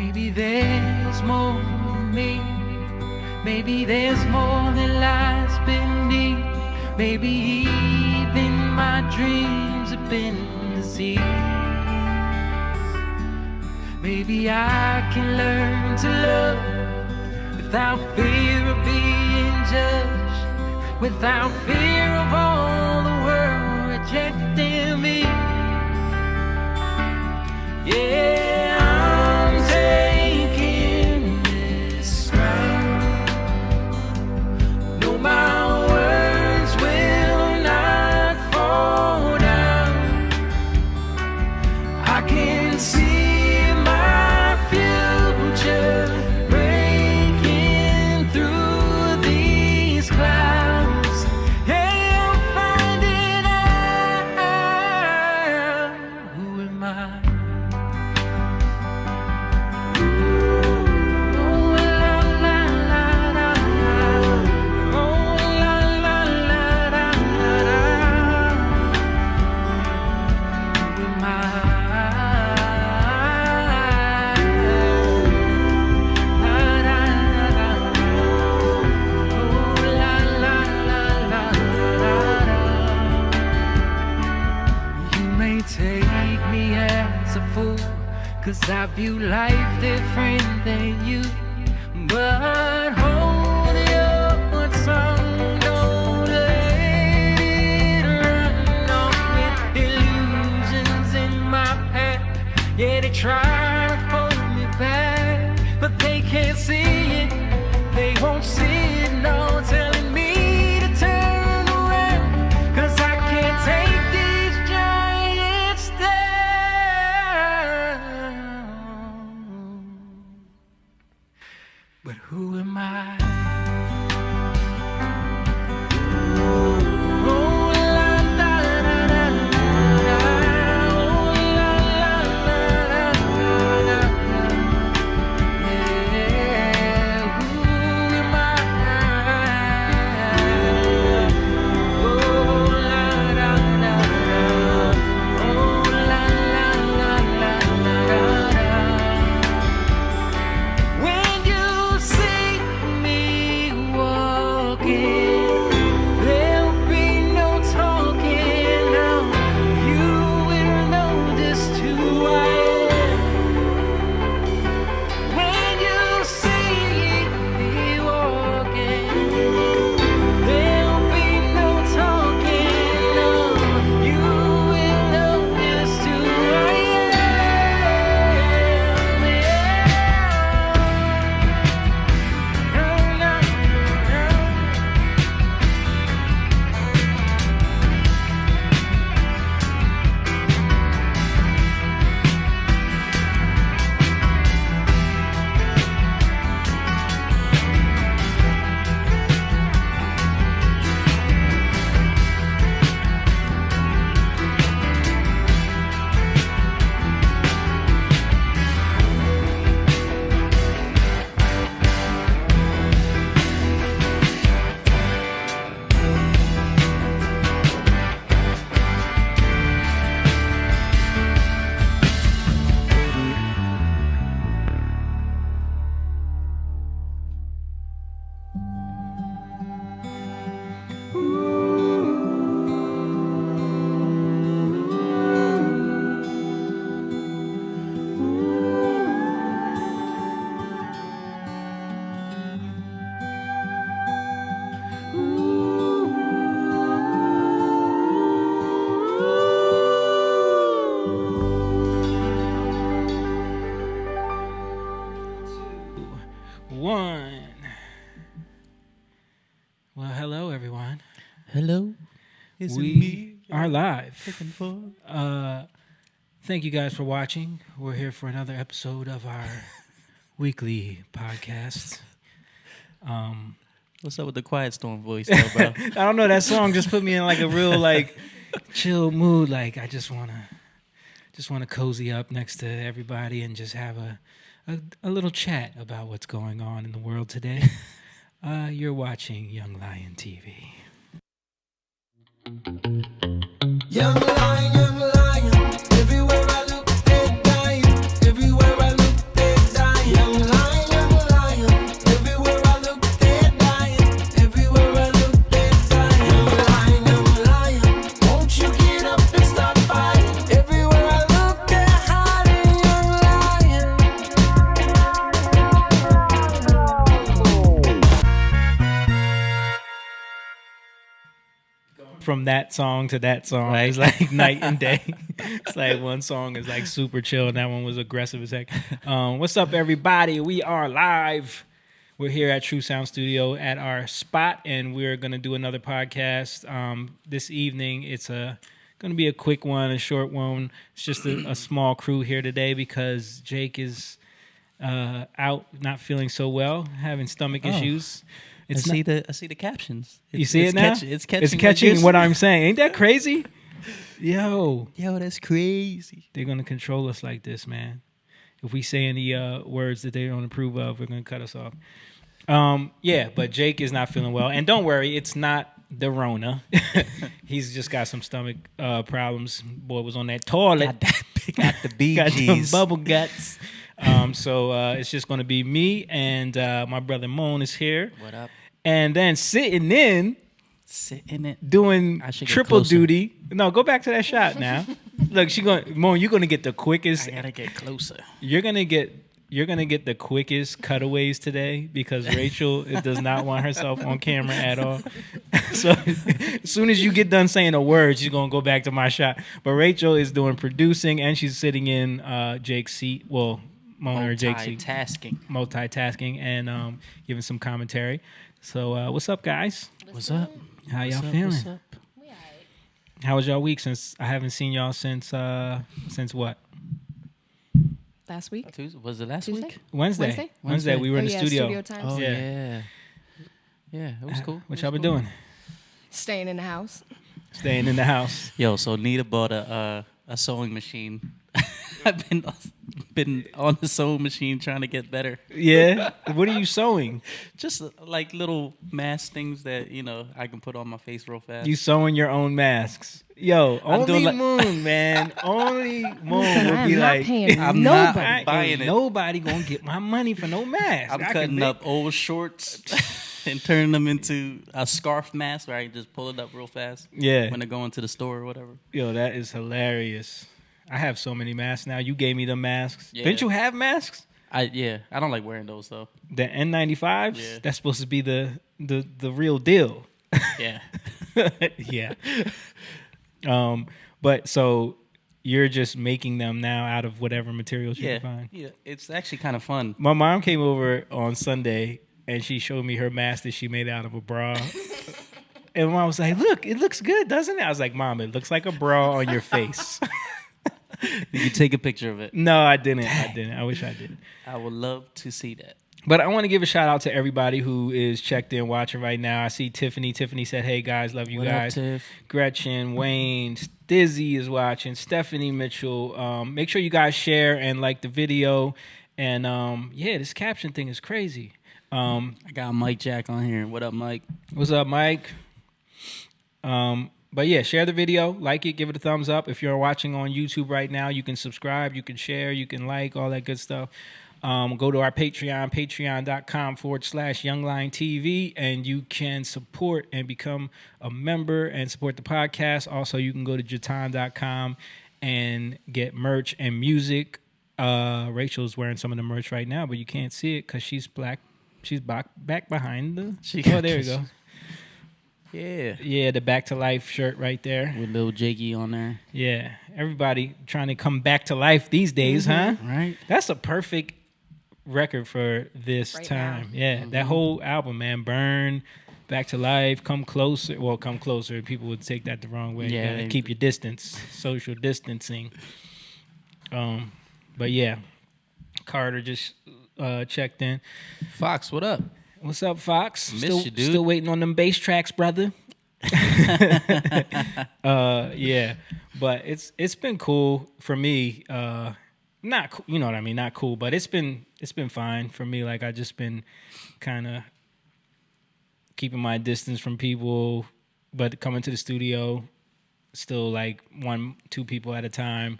Maybe there's more to me. Maybe there's more that lies beneath. Maybe even my dreams have been diseased. Maybe I can learn to love without fear of being judged, without fear of all the world rejecting me. Yeah, I'm taking this round. No, my words will not fall down. I can see my future breaking through these clouds. Hey, I'll find it out. Who am I? Cause I view life different than you. But hold your tongue, don't let it run off with illusions in my path. Yeah, they try to hold me back, but they can't see it, they won't see it, no, telling me to turn around. Cause I can't take these giants down. But who am I? Oh, la, la, la, la, la. Oh, la, la, la, la, la, la. Yeah, who am I? Oh, la, la, la, la. Oh, la, la, la, la, la, la. When you see me walking, there'll be no talking now. You will know just who I am. When you see me walking, there'll be no talking now. You will know just who I am. One. Well, hello, everyone. Hello, is it We me? are live. Looking for? Thank you guys for watching. We're here for another episode of our weekly podcast. What's up with the Quiet Storm voice, though, bro? I don't know. That song just put me in like a real like chill mood. Like I just wanna cozy up next to everybody and just have a little chat about what's going on in the world today. You're watching Young Lion TV. Young lion, everywhere I look, they're dying. Everywhere I look, they're dying. from that song to that song is like night and day. It's like one song is like super chill, and that one was aggressive as heck. What's up, everybody? We are live. We're here at True Sound Studio at our spot, and we're going to do another podcast this evening. It's going to be a quick one, a short one. It's just a small crew here today because Jake is out, not feeling so well, having stomach issues. I see the captions. You see it now? It's catching. It's catching what I'm saying. Ain't that crazy? Yo, that's crazy. they're going to control us like this, man. If we say any words that they don't approve of, we're going to cut us off. Yeah, but Jake is not feeling well. And don't worry, it's not the Rona. He's just got some stomach problems. Boy was on that toilet. Got the BGs. Got some bubble guts. So it's just going to be me and my brother Moan is here. What up? And then sitting in, it. doing I should get triple closer. duty. No, go back to that shot now. Look, Moan, you're going to get the quickest. I gotta get closer. You're gonna get the quickest cutaways today because Rachel does not want herself on camera at all. So as soon as you get done saying a word, she's gonna go back to my shot. But Rachel is doing producing and she's sitting in Jake's seat. Well, Mona or Jake's seat. Multitasking and giving some commentary. So what's up, guys? What's up? How y'all What's feeling? up? How was y'all week? Since I haven't seen y'all since what? Last week? Was it last Tuesday? week? Wednesday. Wednesday. We were in the studio. Studio times. Oh Yeah. yeah. It was cool. What y'all been doing? Staying in the house. Staying in the house. Yo, so Nita bought a sewing machine. I've been on the sewing machine trying to get better. Yeah. What are you sewing? Just like little mask things that I can put on my face real fast. You sewing your own masks. Yo, I'm only doing like- Moon, man. Only Moon Listen, would I'm be not like, paying I'm nobody. not buying ain't it. nobody gonna get my money for no mask. I'm I cutting can up old shorts and turning them into a scarf mask where I can just pull it up real fast. Yeah. When I go into the store or whatever. Yo, that is hilarious. I have so many masks now. You gave me the masks. Yeah. Didn't you have masks? I don't like wearing those though. The N95s? Yeah. That's supposed to be the real deal. Yeah. Yeah. But so you're just making them now out of whatever materials you can find. Yeah. It's actually kind of fun. My mom came over on Sunday and she showed me her mask that she made out of a bra. And Mom was like, "Look, it looks good, doesn't it?" I was like, "Mom, it looks like a bra on your face." You can take a picture of it. No, I didn't. I wish I did. I would love to see that. But I want to give a shout out to everybody who is checked in watching right now. I see Tiffany. Tiffany said, "Hey guys, love you What up, guys." Tiff? Gretchen, Wayne, Dizzy is watching. Stephanie Mitchell. Make sure you guys share and like the video. And this caption thing is crazy. I got Mike Jack on here. What up, Mike? What's up, Mike? But yeah, share the video, like it, give it a thumbs up. If you're watching on YouTube right now, you can subscribe, you can share, you can like, all that good stuff. Go to our Patreon, patreon.com/youngliontv, and you can support and become a member and support the podcast. Also, you can go to jatan.com and get merch and music. Rachel's wearing some of the merch right now, but you can't see it because she's black. She's back behind the... Oh, there you go. Yeah, the Back to Life shirt right there. With little Jakey on there. Yeah, everybody trying to come back to life these days, huh? Right. That's a perfect record for this Right time. now. Yeah, that whole album, man. Burn, Back to Life, Come Closer. Well, Come Closer. People would take that the wrong way. Yeah, You gotta they- keep your distance, social distancing. But yeah, Carter just checked in. Fox, what up? What's up, Fox? Miss you, dude. Still waiting on them bass tracks, brother. Yeah, but it's been cool for me. Not cool, you know what I mean? Not cool, but it's been fine for me. Like I just been kind of keeping my distance from people, but coming to the studio, still like 1-2 people at a time.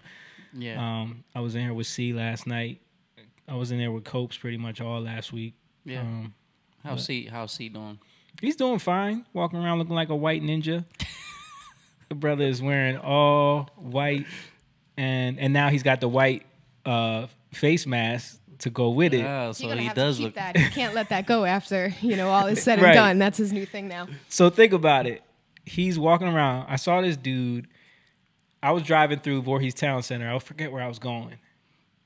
Yeah. I was in here with C last night. I was in there with Copes pretty much all last week. Yeah. How's C doing? He's doing fine, walking around looking like a white ninja. The brother is wearing all white, and now he's got the white face mask to go with it. Oh, You're so gonna he have does to keep look. that. You can't let that go after all is said and Right. done. That's his new thing now. So think about it. he's walking around. I saw this dude. I was driving through Voorhees Town Center. I forget where I was going,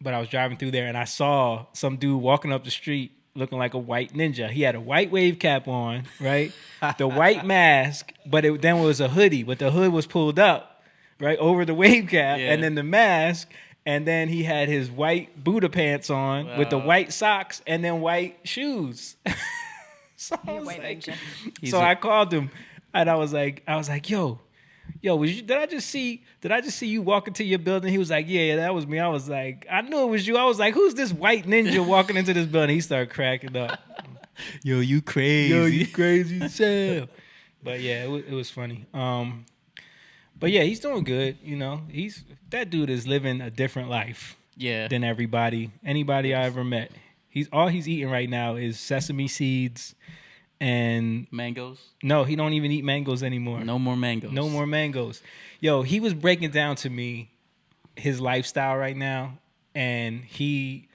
but I was driving through there and I saw some dude walking up the street looking like a white ninja. He had a white wave cap on, right? The white mask, but it then was a hoodie, but the hood was pulled up, right, over the wave cap, Yeah. and then the mask, and then he had his white Buddha pants on with the white socks and then white shoes. So I was white like, ninja. so I called him and I was like, yo, did I just see you walk into your building? He was like, yeah, that was me. I was like, I knew it was you. I was like, who's this white ninja walking into this building? He started cracking up. Yo, you crazy. Yo, you crazy Sam. But yeah, it was funny. But yeah, he's doing good. You know, that dude is living a different life Yeah. than anybody I ever met. All he's eating right now is sesame seeds and Mangoes? no, he don't even eat mangoes anymore. No more mangoes. No more mangoes. Yo, he was breaking down to me his lifestyle right now, and he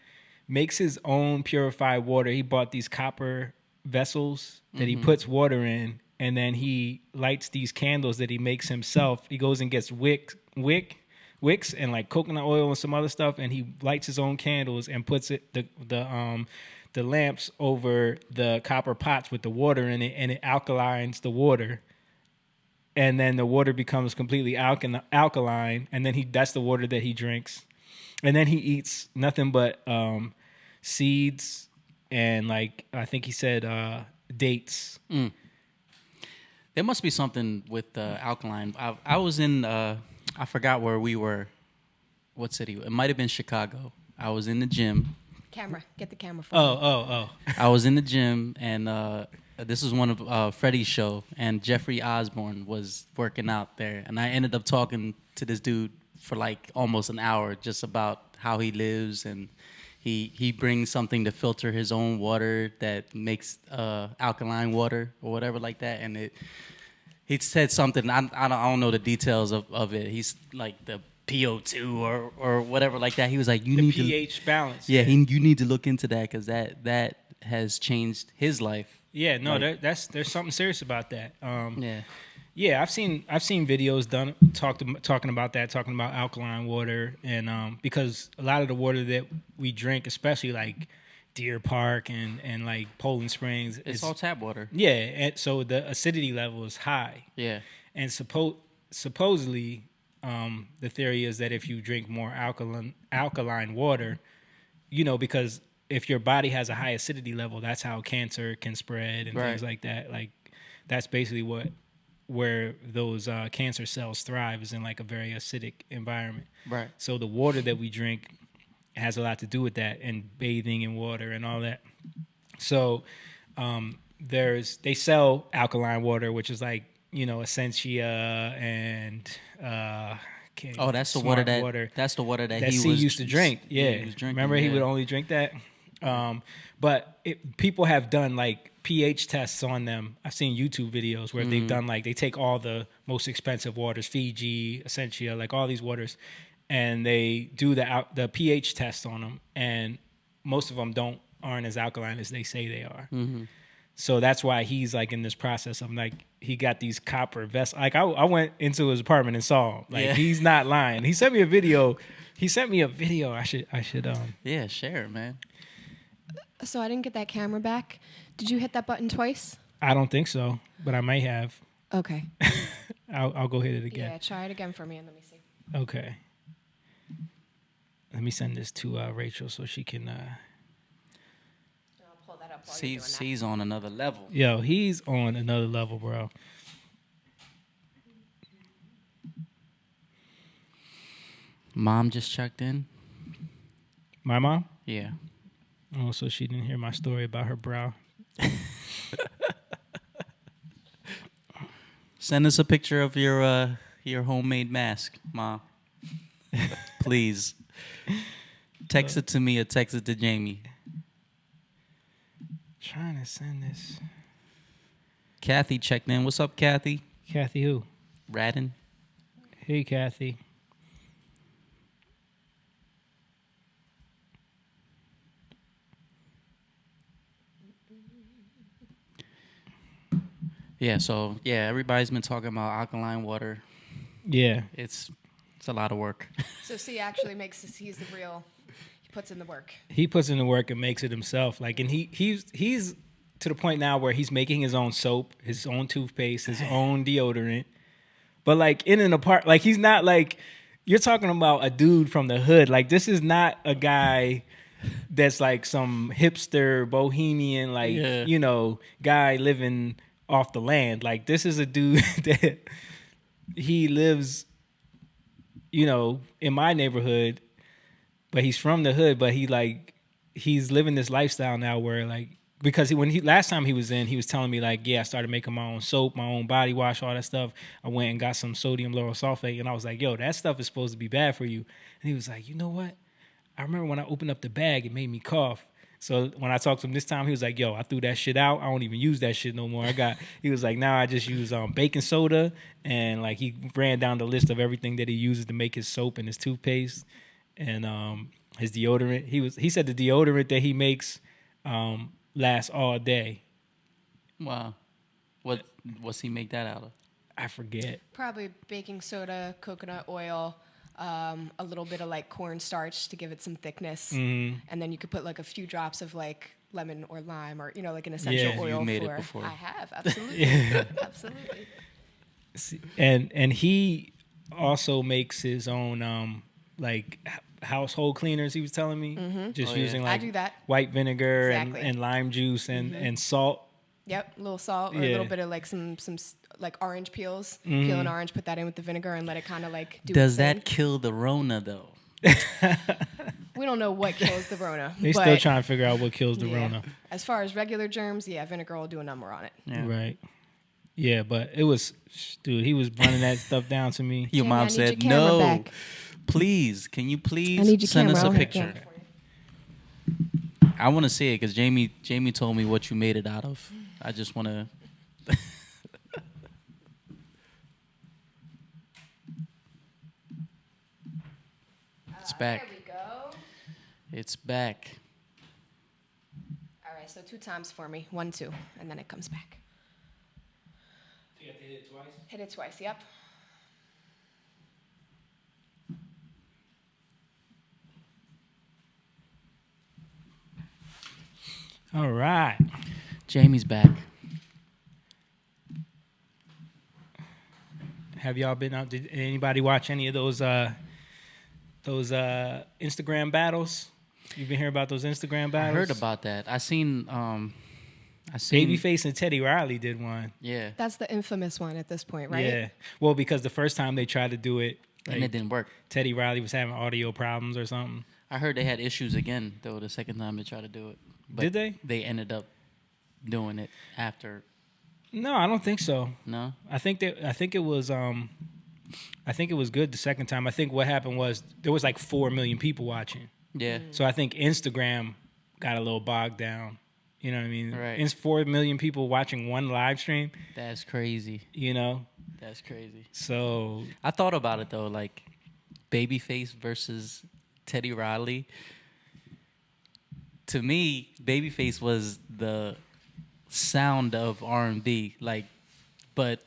makes his own purified water. He bought these copper vessels that he puts water in, and then he lights these candles that he makes himself. He goes and gets wicks and like coconut oil and some other stuff, and he lights his own candles and puts the lamps over the copper pots with the water in it, and it alkalines the water. And then the water becomes completely alkaline, and then that's the water that he drinks. And then he eats nothing but seeds and, like, I think he said dates. There must be something with alkaline. I was in, I forgot where we were, what city? It might have been Chicago. I was in the gym. Camera. Get the camera for me. Oh. I was in the gym, and this was one of Freddie's show, and Jeffrey Osborne was working out there, and I ended up talking to this dude for like almost an hour just about how he lives, and he brings something to filter his own water that makes alkaline water or whatever like that, and he said something, I don't know the details of it. He's like the PO2 or whatever like that. He was like, you need pH balance. Yeah, you need to look into that because that has changed his life. Yeah, no, Like- there's something serious about that. Yeah. Yeah, I've seen videos talking about that, talking about alkaline water, and because a lot of the water that we drink, especially like Deer Park and like Poland Springs, It's all tap water. yeah, and so the acidity level is high, Yeah. and supposedly the theory is that if you drink more alkaline water, you know, because if your body has a high acidity level, that's how cancer can spread and things like that. Like that's basically where those cancer cells thrive, is in like a very acidic environment. Right. So the water that we drink has a lot to do with that, and bathing in water and all that. So they sell alkaline water, which is like, you know, Essentia and That's the water that he C was used to drink. Yeah, he was drinking, remember he yeah. would only drink that. But people have done like pH tests on them. I've seen YouTube videos where they've done like, they take all the most expensive waters, Fiji, Essentia, like all these waters, and they do the pH test on them, and most of them aren't as alkaline as they say they are. So that's why he's like in this process of like, he got these copper vests. Like I went into his apartment and saw him. Like he's not lying. He sent me a video. I should Yeah, share it, man. So I didn't get that camera back. Did you hit that button twice? I don't think so, but I might have. Okay. I'll go hit it again. Yeah, try it again for me and let me see. Okay. Let me send this to Rachel so she can. I'll pull that up while you're doing that. He's on another level. Yo, he's on another level, bro. Mom just checked in. My mom? Yeah. Oh, so she didn't hear my story about her brow. Send us a picture of your homemade mask, Mom. Please. Text it to me or text it to Jamie. Trying to send this. Kathy checked in. What's up, Kathy? Kathy who? Radin. Hey, Kathy. Yeah, so yeah, everybody's been talking about alkaline water. Yeah. It's a lot of work. So C actually makes this. He's the real. He puts in the work. He puts in the work and makes it himself. Like, and he's to the point now where he's making his own soap, his own toothpaste, his own deodorant. But like in an apartment, like he's not like, you're talking about a dude from the hood. Like, this is not a guy that's like some hipster bohemian, like, Yeah. you know, guy living off the land. Like, this is a dude that he lives, you know, in my neighborhood, but he's from the hood, but he's living this lifestyle now where like, because last time he was in, he was telling me like, yeah, I started making my own soap, my own body wash, all that stuff. I went and got some sodium lauryl sulfate, and I was like, yo, that stuff is supposed to be bad for you. And he was like, you know what? I remember when I opened up the bag, it made me cough. So when I talked to him this time, he was like, yo, I threw that shit out. I don't even use that shit no more. He was like, now I just use baking soda. And like, he ran down the list of everything that he uses to make his soap and his toothpaste and his deodorant. He said the deodorant that he makes lasts all day. Wow. What's he make that out of? I forget. Probably baking soda, coconut oil, a little bit of like cornstarch to give it some thickness, and then you could put like a few drops of like lemon or lime or like an essential Yeah, oil. you made it before. I have absolutely, absolutely. And he also makes his own like household cleaners. He was telling me just using I like do that. white vinegar Exactly. and lime juice and salt. Yep, a little salt or a Yeah. little bit of like some like orange peels. Peel an orange, put that in with the vinegar, and let it kind of like do. Does its that thing. kill the Rona though? We don't know what kills the Rona. They but, still trying to figure out what kills the yeah. Rona. As far as regular germs, yeah, vinegar will do a number on it. Yeah. Right. Yeah, but it was, dude, he was running that stuff down to me. Your Jamie, I mom need said, your camera "No, back. please, can you I please need your send us camera. a I'll picture?" hook you up. I want to see it because Jamie told me what you made it out of. I just want to. It's back. There we go. It's back. All right, so 2 times for me. 1, 2, and then it comes back. You have to hit it twice? Hit it twice, yep. All right. Jamie's back. Have y'all been out? Did anybody watch any of those Instagram battles? You've been hearing about those Instagram I battles? heard about that. I seen. Babyface and Teddy Riley did one. Yeah, That's the infamous one at this point, right? Yeah. Well, because the first time they tried to do it, and like, it didn't work. Teddy Riley was having audio problems or something. I heard they had issues again though the second time they tried to do it. But Did they? They ended up doing it after. No, I don't think so. No. I think it was good the second time. I think what happened was there was like 4 million people watching. Yeah. So I think Instagram got a little bogged down. You know what I mean? Right. It's 4 million people watching one live stream, That's crazy. you know? That's crazy. So I thought about it though, like Babyface versus Teddy Riley. To me, Babyface was the sound of R&B, but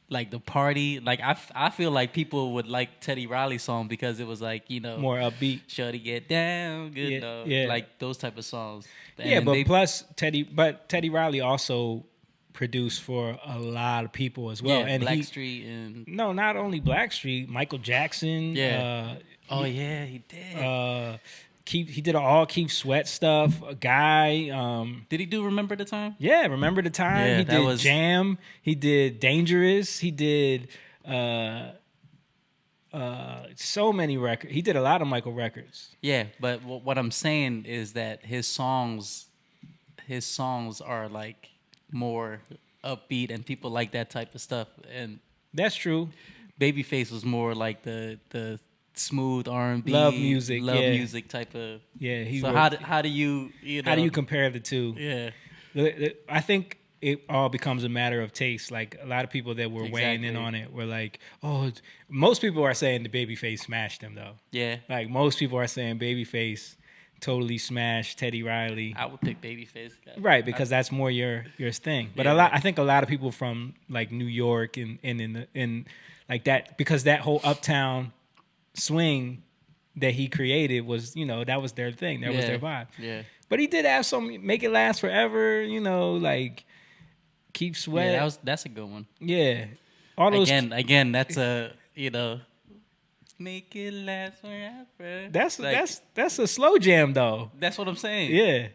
like the party, like I feel like people would like Teddy Riley's song because it was like, more upbeat. Shorty get down, good Yeah, though, yeah. like those type of songs. Yeah, And but they- plus Teddy Riley also produced for a lot of people as well. yeah, And Blackstreet and no, not only Blackstreet, Michael Jackson. Yeah. oh yeah, he did. He did all Keith Sweat stuff. A guy. Did he do Remember the Time? Yeah, remember the time Yeah, he that did was- Jam. He did Dangerous. He did so many records. He did a lot of Michael records. Yeah, but what I'm saying is that his songs are like more upbeat and people like that type of stuff. And That's true. Babyface was more like the smooth R&B, Love music, love yeah. music type of. Yeah. He So wrote- how do you know? how do you compare the two? Yeah, I think it all becomes a matter of taste. Like a lot of people that were weighing in Exactly. on it were like, "Oh, most people are saying the Babyface smashed him, though." yeah. Like most people are saying Babyface totally smash Teddy Riley. I would pick Babyface. Right, because that's more your thing. But I think a lot of people from like New York and in like that, because that whole uptown swing that he created was, that was their thing. That was their vibe. Yeah. But he did have some Make It Last Forever, like Keep Sweat. Yeah, that's a good one. Yeah. All those Again, that's a, Make It Last Forever. That's a slow jam though. That's what I'm saying. Yeah.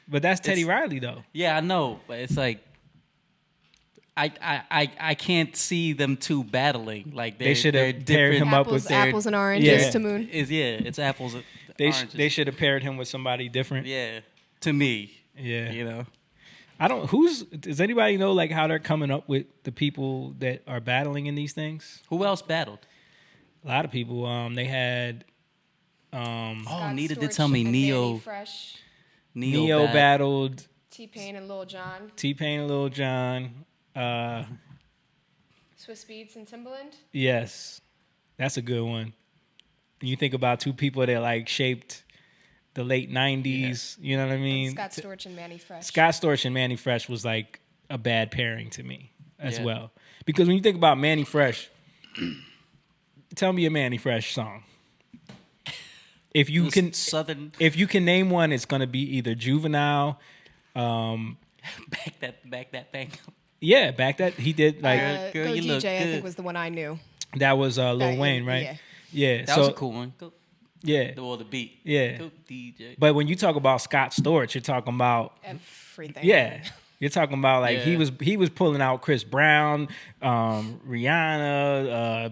But that's Teddy Riley though. Yeah, I know, but it's like I can't see them two battling. Like they should have paired him up with apples and oranges to Moon. It's apples. Oranges. They should have paired him with somebody different. Yeah, to me. Yeah, does anybody know like how they're coming up with the people that are battling in these things? Who else battled? A lot of people. They had. Nita did tell me Neo battled T-Pain and Lil Jon. Swiss Beats and Timbaland. Yes, that's a good one. You think about two people that like shaped the late 90s, you know what I mean? Scott Storch and Manny Fresh. Scott Storch and Manny Fresh was like a bad pairing to me as well. Because when you think about Manny Fresh, tell me a Manny Fresh song. If you can name one, it's gonna be either Juvenile, back that thing. Yeah, back that he did like girl, Go you DJ, look I think good. was the one I knew. That was Lil Wayne, right? Yeah. That was a cool one. Go, yeah. the beat. Yeah. Go DJ. But when you talk about Scott Storch, you're talking about everything. Yeah. You're talking about like he was pulling out Chris Brown, Rihanna,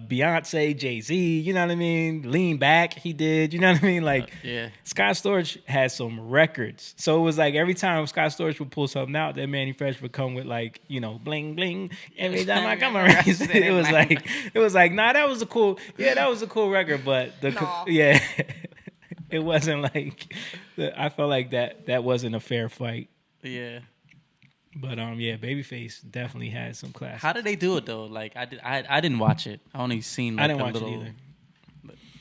Beyonce, Jay-Z, you know what I mean? Lean Back, he did, you know what I mean? Like Scott Storch had some records. So it was like every time Scott Storch would pull something out, that Manny Fresh would come with like, bling bling. Every time I come around, it was like, nah, that was a cool record, but it wasn't like I felt like that wasn't a fair fight. Yeah. But Babyface definitely had some classics. How did they do it though? Like I didn't watch it. I only seen like I didn't watch little, it either.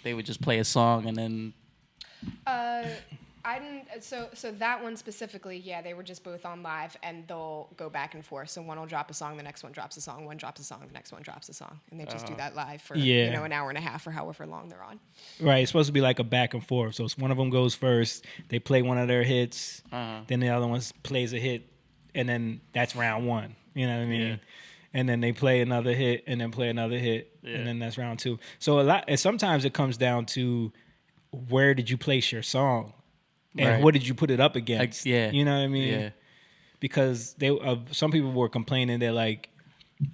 They would just play a song and then I didn't. So that one specifically, they were just both on live, and they'll go back and forth. So one will drop a song, the next one drops a song, one drops a song, the next one drops a song, and they just do that live for an hour and a half or however long they're on. Right, it's supposed to be like a back and forth. So one of them goes first, they play one of their hits, then the other one plays a hit, and then that's round one. You know what I mean? Yeah. And then they play another hit, and then play another hit, and then that's round two. So sometimes it comes down to where did you place your song, and what did you put it up against? You know what I mean? Yeah. Because some people were complaining that like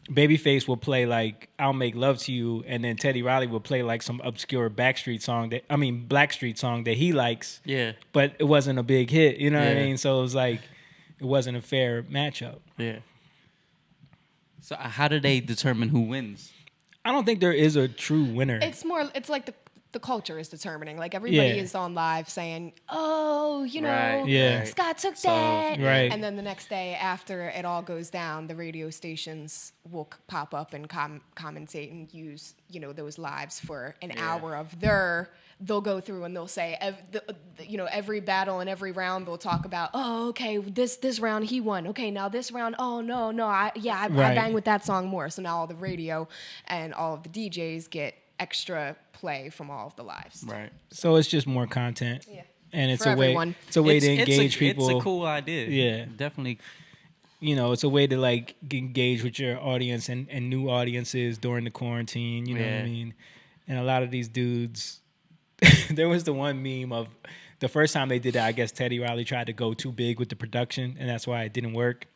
Babyface will play like "I'll Make Love to You," and then Teddy Riley will play like some obscure Blackstreet song that he likes. Yeah. But it wasn't a big hit. You know what I mean? So it was like it wasn't a fair matchup. Yeah. So how do they determine who wins? I don't think there is a true winner. It's like the culture is determining. Like everybody is on live saying, "Oh, Scott took that," and then the next day after it all goes down, the radio stations will pop up and commentate and use those lives for an hour of their. They'll go through and they'll say, every battle and every round they'll talk about, oh, okay, this round he won. Okay, now this round, oh no, I bang with that song more. So now all the radio and all of the DJs get extra play from all of the lives. Right. So it's just more content. Yeah. And it's for a way everyone. It's a way to engage people. It's a cool idea. Yeah. Definitely. It's a way to like engage with your audience and new audiences during the quarantine, you know what I mean? And a lot of these dudes there was the one meme of the first time they did it, I guess Teddy Riley tried to go too big with the production, and that's why it didn't work.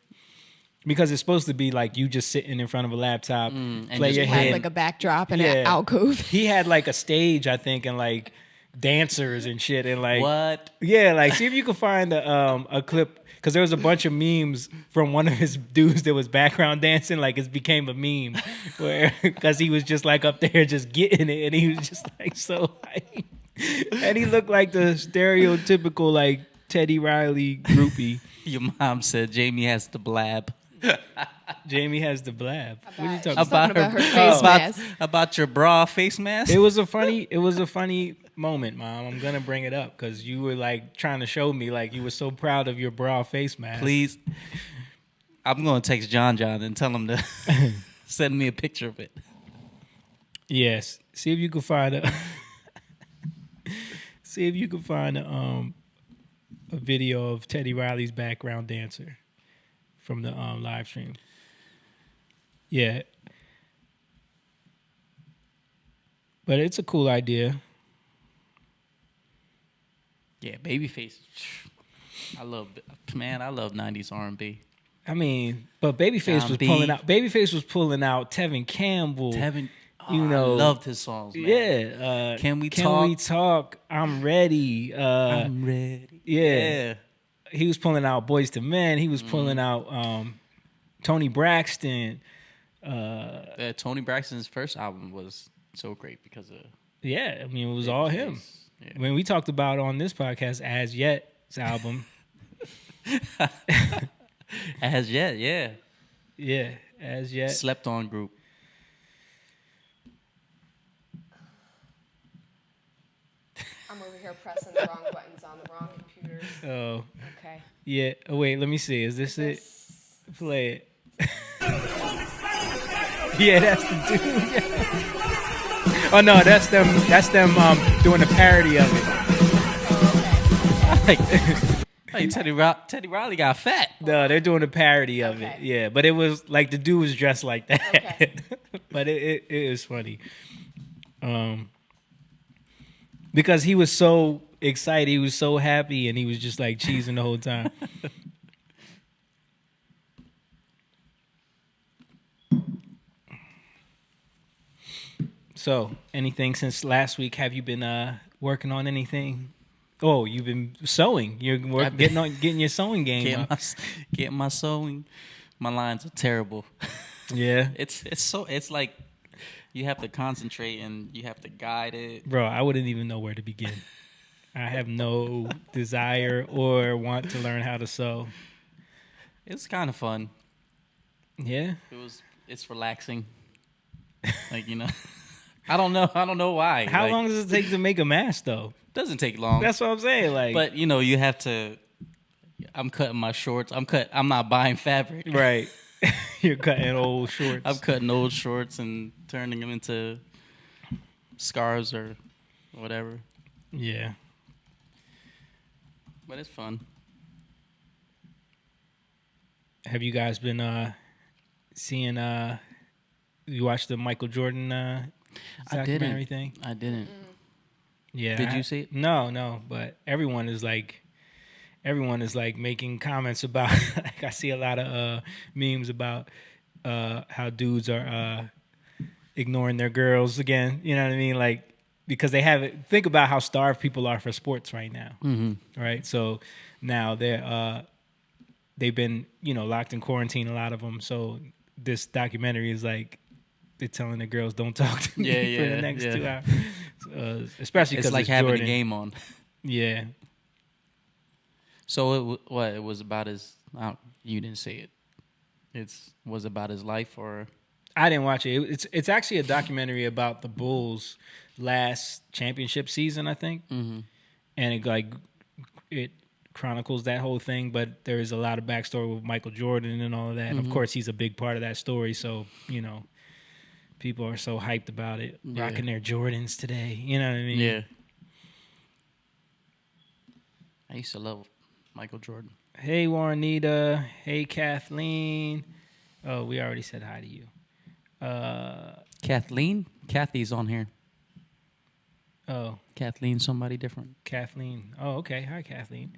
Because it's supposed to be like you just sitting in front of a laptop, play your hit. Like a backdrop and an alcove. He had like a stage, I think, and like dancers and shit, and like what? Yeah, like see if you can find a clip. Because there was a bunch of memes from one of his dudes that was background dancing, like it became a meme, because he was just like up there just getting it, and he was just like so hype. And he looked like the stereotypical like Teddy Riley groupie. Your mom said Jamie has the blab. Jamie has the blab. What are you talking about? Her face mask. About your bra face mask? It was a funny moment, Mom. I'm gonna bring it up because you were like trying to show me like you were so proud of your bra face mask. Please, I'm gonna text John and tell him to send me a picture of it. Yes, see if you can find a a video of Teddy Riley's background dancer from the live stream. Yeah. But it's a cool idea. Yeah, Babyface. I love 90s R&B. I mean, but Babyface was pulling out Tevin Campbell. I loved his songs, man. Yeah. Can we talk? I'm ready. I'm ready. Yeah. He was pulling out Boyz II Men. He was pulling out Tony Braxton. Tony Braxton's first album was so great because of... Yeah, I mean, it was all him. Yeah. When we talked about on this podcast, As Yet's album. As Yet, yeah. Yeah, As Yet. Slept on group. I'm over here pressing the wrong buttons on the wrong computers. Oh. Okay. Yeah. Oh, wait, let me see. Is this it? Play it. Yeah, that's the dude. Oh no, that's them. That's them doing a parody of it. Like Teddy Riley got fat. No, they're doing a parody of it. Yeah, but it was like the dude was dressed like that. Okay. But it is funny, because he was so excited, he was so happy, and he was just like cheesing the whole time. So, anything since last week? Have you been working on anything? Oh, you've been sewing. You're getting your sewing game up. Getting my sewing. My lines are terrible. Yeah, it's like you have to concentrate and you have to guide it. Bro, I wouldn't even know where to begin. I have no desire or want to learn how to sew. It's kind of fun. Yeah, it's relaxing. Like, you know. I don't know why. How long does it take to make a mask, though? Doesn't take long. That's what I'm saying. Like, but you know, you have to. I'm cutting my shorts. I'm not buying fabric. Right. You're cutting old shorts. I'm cutting old shorts and turning them into scarves or whatever. Yeah. But it's fun. Have you guys been seeing? You watched the Michael Jordan documentary thing? I didn't. Yeah. Did you see it? No. But everyone is like making comments about. Like, I see a lot of memes about how dudes are ignoring their girls again. You know what I mean? Like, because they haven't. Think about how starved people are for sports right now. Mm-hmm. Right. So now they've been locked in quarantine. A lot of them. So this documentary is like. They're telling the girls don't talk to me for the next 2 hours, especially because it's like having Jordan. a game on. Yeah. So it was about his. You didn't say it. Was about his life, or I didn't watch it. It's actually a documentary about the Bulls' last championship season, I think, and it chronicles that whole thing. But there is a lot of backstory with Michael Jordan and all of that, and of course he's a big part of that story. So people are so hyped about it, rocking their Jordans today. You know what I mean? Yeah. I used to love Michael Jordan. Hey, Warrenita. Hey, Kathleen. Oh, we already said hi to you. Kathleen? Kathy's on here. Oh. Kathleen, somebody different. Kathleen. Oh, okay. Hi, Kathleen.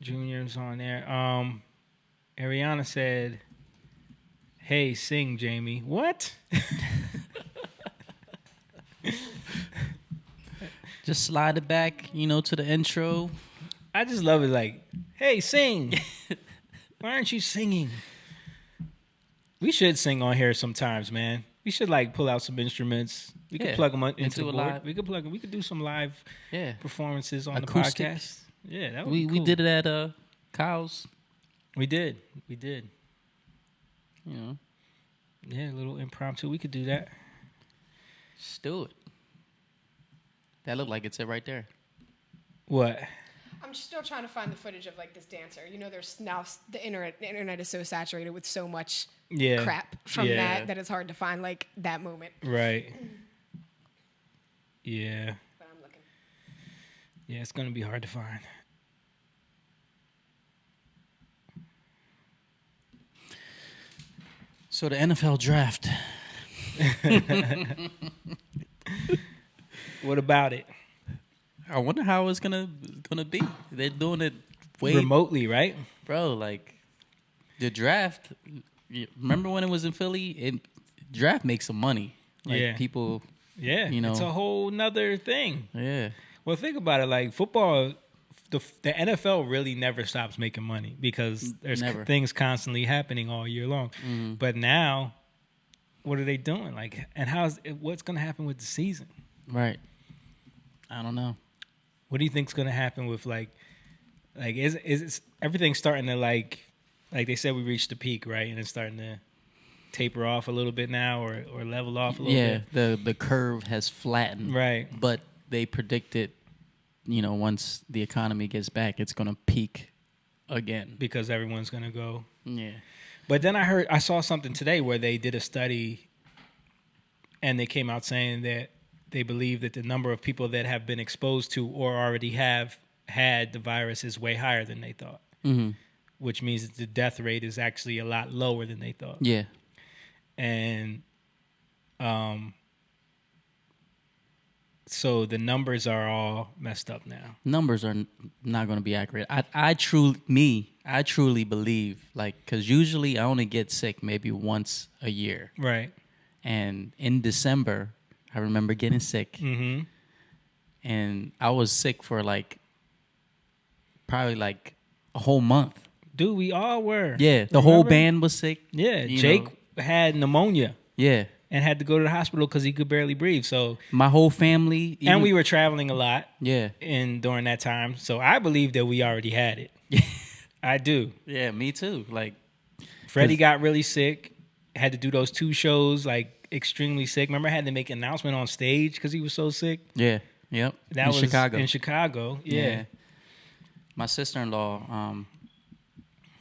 Junior's on there. Ariana said... Hey, sing, Jamie. What? Just slide it back, to the intro. I just love it. Like, hey, sing. Why aren't you singing? We should sing on here sometimes, man. We should pull out some instruments. We could plug them into the board. We could do some live performances on Acoustic. The podcast. Yeah, that would be cool. We did it at Kyle's. We did. Yeah, a little impromptu. We could do that. Just do it. That looked like it's it right there. What? I'm still trying to find the footage of like this dancer. You know, there's now the internet is so saturated with so much crap from that it's hard to find like that moment. Right. Yeah. But I'm looking. Yeah, it's gonna be hard to find. So the NFL draft. What about it? I wonder how it's gonna be. They're doing it remotely, right? Bro, like the draft. Remember when it was in Philly? Draft makes some money. Like people. Yeah, you know, it's a whole nother thing. Yeah. Well, think about it. Like football, the NFL really never stops making money because there's things constantly happening all year long. Mm-hmm. But now, what are they doing? Like, and what's going to happen with the season? Right. I don't know. What do you think's going to happen with like is everything starting to like they said we reached the peak, right? And it's starting to taper off a little bit now or level off a little bit. Yeah, the curve has flattened. Right. But they predicted, once the economy gets back, it's going to peak again. Because everyone's going to go. Yeah. But then I saw something today where they did a study and they came out saying that they believe that the number of people that have been exposed to or already have had the virus is way higher than they thought. Mm-hmm. Which means that the death rate is actually a lot lower than they thought. Yeah. And so the numbers are all messed up now. Numbers are not going to be accurate. I truly believe, like, because usually I only get sick maybe once a year. Right. And in December, I remember getting sick. Mm-hmm. And I was sick for probably a whole month. Dude, we all were. Yeah, the whole band was sick. Yeah, Jake had pneumonia. Yeah. And had to go to the hospital because he could barely breathe. So my whole family. And we were traveling a lot. Yeah. During that time. So I believe that we already had it. I do. Yeah, me too. Like Freddie got really sick. Had to do those 2 shows, extremely sick. Remember I had to make an announcement on stage because he was so sick? Yeah. Yep. That was Chicago. In Chicago. Yeah. My sister-in-law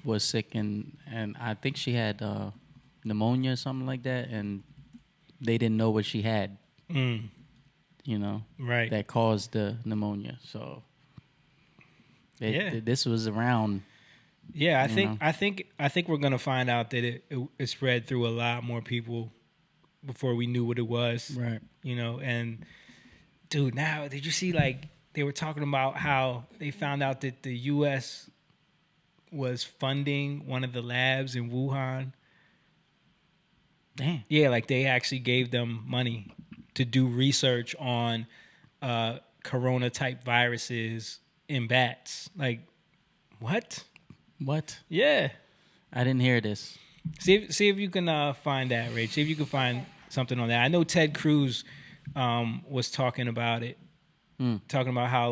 was sick and I think she had pneumonia or something like that, and they didn't know what she had. Right. That caused the pneumonia. So this was around. Yeah, I think we're gonna find out that it spread through a lot more people before we knew what it was. Right. And dude, now did you see they were talking about how they found out that the U.S. was funding one of the labs in Wuhan. Damn. Yeah, they actually gave them money to do research on corona-type viruses in bats. What? What? Yeah. I didn't hear this. See if you can find that, Rach. See if you can find something on that. I know Ted Cruz was talking about it. Talking about how,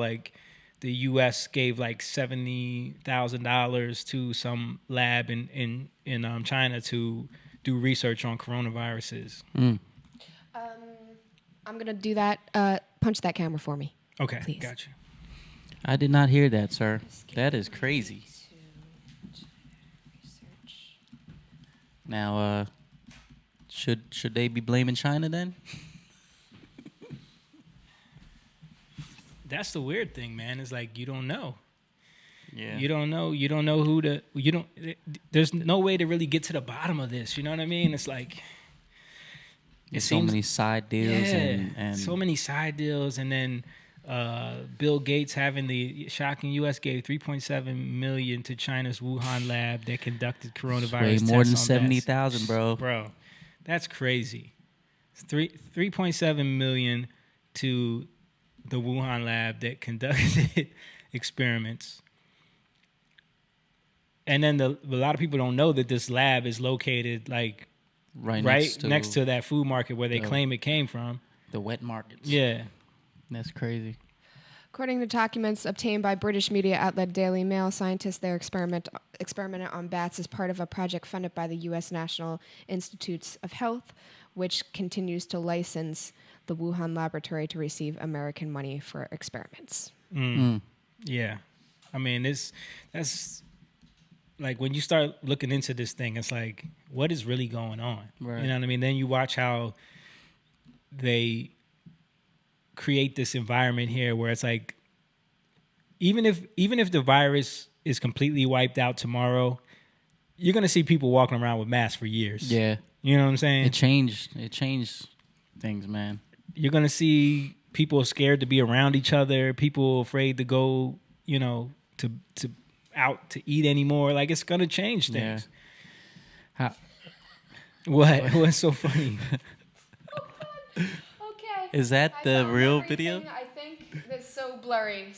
the U.S. gave $70,000 to some lab in China to do research on coronaviruses. I'm gonna do that. Punch that camera for me. Okay, please. Gotcha. I did not hear that, sir. That is crazy. Now, should they be blaming China then? That's the weird thing, man. It's you don't know. Yeah. You don't know who there's no way to really get to the bottom of this. You know what I mean? It's so many side deals and so many side deals, and then Bill Gates having the shocking U.S. gave $3.7 million to China's Wuhan lab that conducted coronavirus tests. Way more than 70,000, bro. Bro, that's crazy. $3.7 million to the Wuhan lab that conducted experiments. And then a lot of people don't know that this lab is located right next to that food market where they claim it came from. The wet markets. Yeah. That's crazy. According to documents obtained by British media outlet Daily Mail, scientists there experimented on bats as part of a project funded by the U.S. National Institutes of Health, which continues to license the Wuhan laboratory to receive American money for experiments. Yeah. I mean, that's like when you start looking into this thing, it's like, what is really going on? Right. You know what I mean? Then you watch how they create this environment here where it's like, even if the virus is completely wiped out tomorrow, you're gonna see people walking around with masks for years. Yeah. You know what I'm saying? It changed things, man. You're gonna see people scared to be around each other, people afraid to go, you know, to out to eat anymore. Like, it's gonna change things. Yeah. What's so funny? Okay. Is that I the found real everything. video? I think it's so blurry,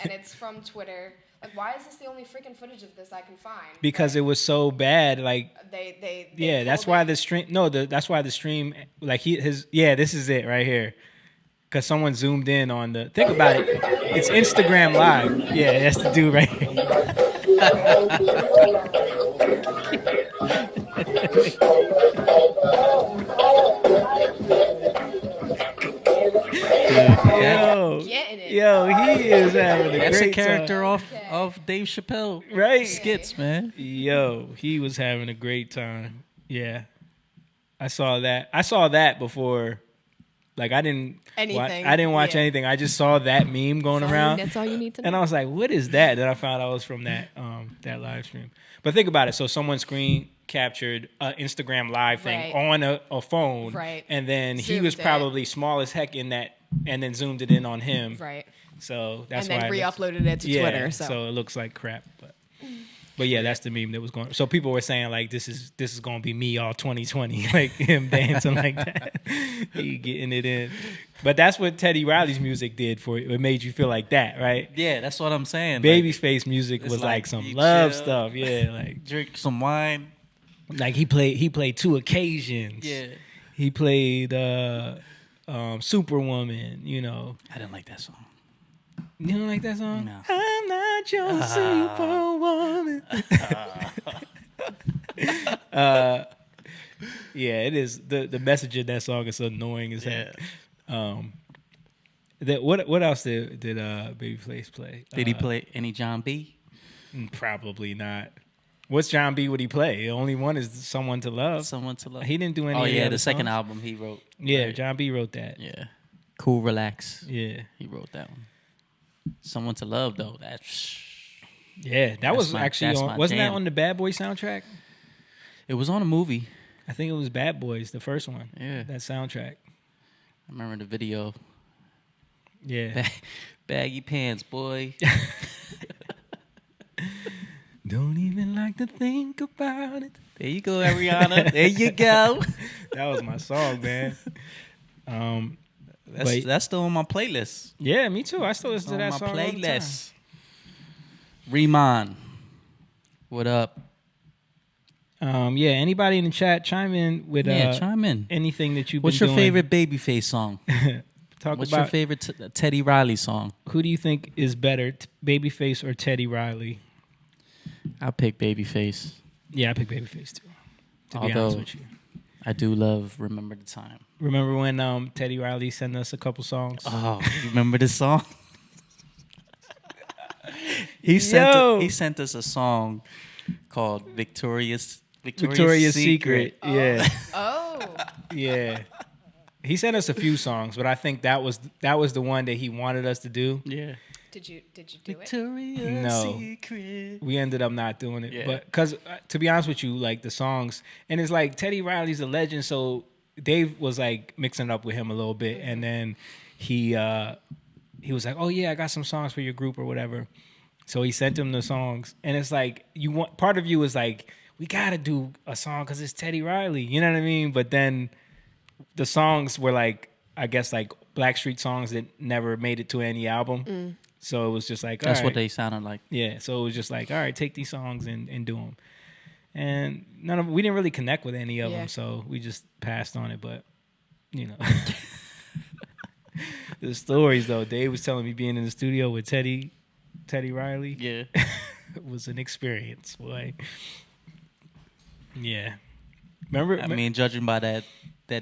and it's from Twitter. Like, why is this the only freaking footage of this I can find? Because Like, it was so bad. Like, they yeah, that's pulled why it. the stream. No, that's why the stream. Like this is it right here. Because someone zoomed in on the. Think about it. It's Instagram Live. Yeah, that's the dude right here. Getting it. Yo, he is having a That's great a character time. of Dave Chappelle Right. skits, man. Yo, he was having a great time. Yeah. I saw that before. Like, I didn't watch Yeah. anything. I just saw that meme going around. That's all you need to know. And I was like, what is that? Then I found out it was from that live stream. But think about it. So someone screen captured an Instagram live thing Right. on a phone. Right. And then he Zoomed was it. probably small as heck in that, and then zoomed it in on him. Right. So that's And why then it looks- re-uploaded it to Twitter. So. it looks like crap. But yeah, that's the meme that was going. So people were saying like, this is going to be me all 2020, like him dancing like that, he getting it in. But that's what Teddy Riley's music did for you. It made you feel like that, right? Yeah, that's what I'm saying. Babyface music it's was like some you love chill, stuff. Yeah, like drink some wine. like he played two occasions. Yeah, He played Superwoman. You know, I didn't like that song. you don't like that song? No. I'm not your Superwoman. Yeah, it is. The message in that song is so annoying as heck. What else did Babyface play? Did he play any John B? Probably not. What's John B? Would he play? The only one is Someone to Love. Someone to Love. He didn't do any. Oh of yeah, other the second songs. album he wrote. Yeah, Right. John B wrote that. Yeah, Cool Relax. Yeah, He wrote that one. Someone to Love though. That's yeah. That was actually that's on. my Wasn't jam. that on the Bad Boy soundtrack? it was on a movie. I think it was Bad Boys, the first one. Yeah. That soundtrack. I remember the video. Yeah. Baggy pants, boy. Don't even like to think about it. There you go, Ariana. There you go. That was my song, man. That's still on my playlist. Yeah, me too. I still listen to On that my song all the time. playlist. Reman. What up? Yeah, anybody in the chat, chime in with Chime in. anything that you've What's been your doing. favorite Babyface song? Talk What's your about favorite Teddy Riley song? who do you think is better, Babyface or Teddy Riley? I'll pick Babyface. Yeah, I pick Babyface too. To be Although honest with you. I do love Remember the Time. Remember when Teddy Riley sent us a couple songs? Oh, you remember this song? He sent us a song called Victoria's Secret. Yeah. Oh. Yeah. He sent us a few songs, but I think that was the one that he wanted us to do. Yeah. Did you do it? Victoria's No. Secret. We ended up not doing it, Yeah. but because to be honest with you, like the songs, and it's like Teddy Riley's a legend, so Dave was like mixing it up with him a little bit, and then he was like, "Oh yeah, I got some songs for your group or whatever." So he sent him the songs, and it's like part of you is like, we gotta do a song because it's Teddy Riley, you know what I mean? But then the songs were like, I guess like Blackstreet songs that never made it to any album. So it was just like, That's all what right. they sounded like. Yeah, so it was just like, all right, take these songs and do them. And we didn't really connect with any of Yeah. them, so we just passed on it. But, you know. The stories, though. Dave was telling me being in the studio with Teddy Riley Yeah. was an experience, boy. Yeah. Remember? I mean, judging by that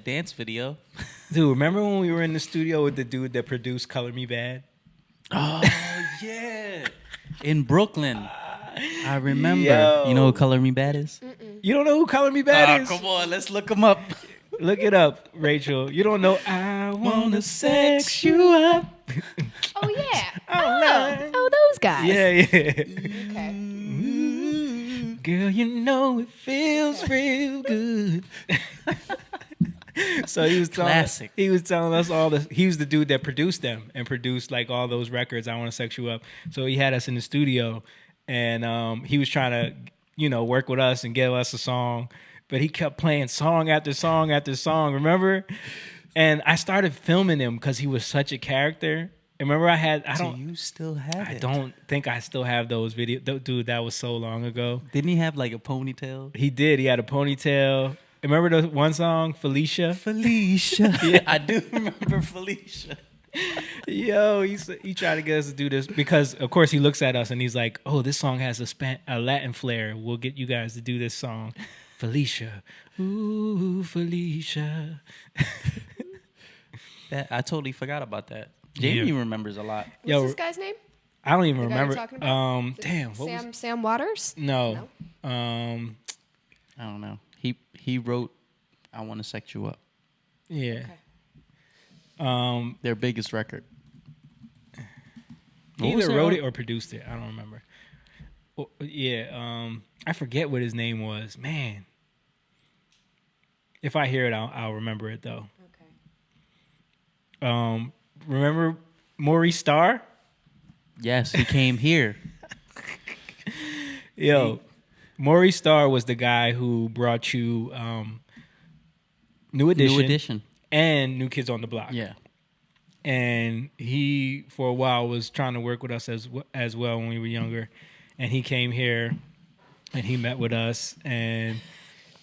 dance video. Dude, remember when we were in the studio with the dude that produced Color Me Bad? Oh, yeah. In Brooklyn. I remember. Yo. You know who Color Me Bad is? You don't know who Color Me Bad is? Come on, let's look him up. Look it up, Rachel. You don't know. I wanna sex you up. Oh yeah. Right. Oh, those guys. Yeah. Okay. Girl, you know it feels real good. So he was Classic. telling us all the. He was the dude that produced them and produced like all those records. I Want to Sex You Up. So he had us in the studio, and he was trying to, work with us and give us a song. But he kept playing song after song after song. Remember? And I started filming him because he was such a character. Remember, Do you still have it? I don't think I still have those videos. Dude, that was so long ago. Didn't he have like a ponytail? He did. He had a ponytail. Remember the one song, Felicia? Yeah, I do remember Felicia. Yo, he tried to get us to do this because, of course, he looks at us and he's like, "Oh, this song has a Latin flair. We'll get you guys to do this song, Felicia. Ooh, Felicia." I totally forgot about that. Jamie remembers a lot. What's this guy's name? I don't even The guy you're remember. talking about? Damn, what was Sam Waters? no? I don't know. He wrote "I Want to Sex You Up." Yeah. Okay. Their biggest record. He either wrote it or produced it. I don't remember. Well, yeah. I forget what his name was. Man. If I hear it, I'll remember it though. Okay. Remember Maurice Starr? Yes, he came here. Yo, Maurice Starr was the guy who brought you New Edition and New Kids on the Block. Yeah. And he, for a while, was trying to work with us as well when we were younger. And he came here and he met with us. And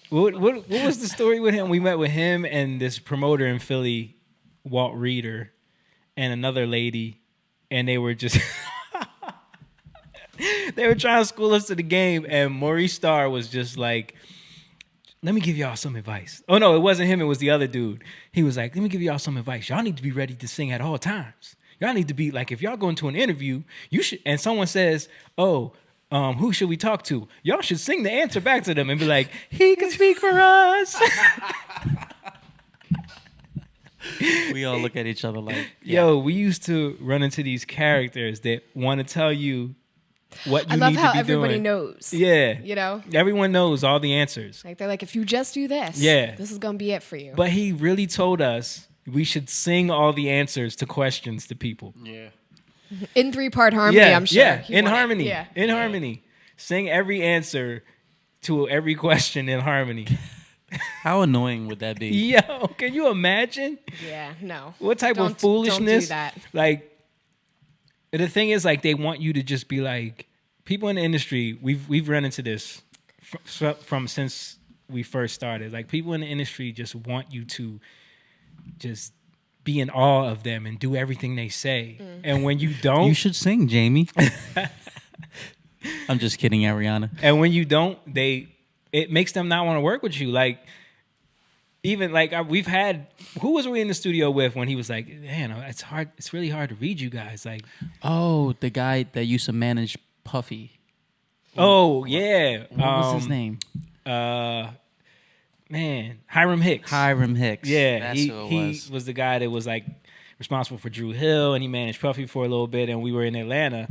what was the story with him? We met with him and this promoter in Philly, Walt Reeder, and another lady, and they were just they were trying to school us to the game, and Maurice Starr was just like, "Let me give y'all some advice." Oh no, it wasn't him, it was the other dude. He was like, "Let me give y'all some advice. Y'all need to be ready to sing at all times. Y'all need to be like, if y'all go into an interview, you should, and someone says, oh, who should we talk to? Y'all should sing the answer back to them and be like, he can speak for us." We all look at each other like, Yo, we used to run into these characters that want to tell you what you I love need how to be everybody doing. knows. Yeah. You know? Everyone knows all the answers. Like they're like, if you just do this, Yeah. this is gonna be it for you. But he really told us we should sing all the answers to questions to people. yeah. In 3-part harmony, Yeah, I'm sure. yeah, he in wanted- harmony. Yeah. In harmony. Sing every answer to every question in harmony. How annoying would that be? Yo, can you imagine? Yeah, no. What type Don't- of foolishness? Don't do that. Like, the thing is, like, they want you to just be like, people in the industry, we've run into this from since we first started. Like, people in the industry just want you to just be in awe of them and do everything they say. And when you don't, You should sing, Jamie. I'm just kidding, Ariana. and when you don't, it makes them not want to work with you. Like, even like we've had, who was we in the studio with when he was like, man, it's hard. It's really hard to read you guys. Like, Oh, the guy that used to manage Puffy. oh yeah, What was his name? Man, Hiram Hicks. Hiram Hicks. Yeah, That's who it he was. was the guy that was like responsible for Drew Hill, and he managed Puffy for a little bit. And we were in Atlanta,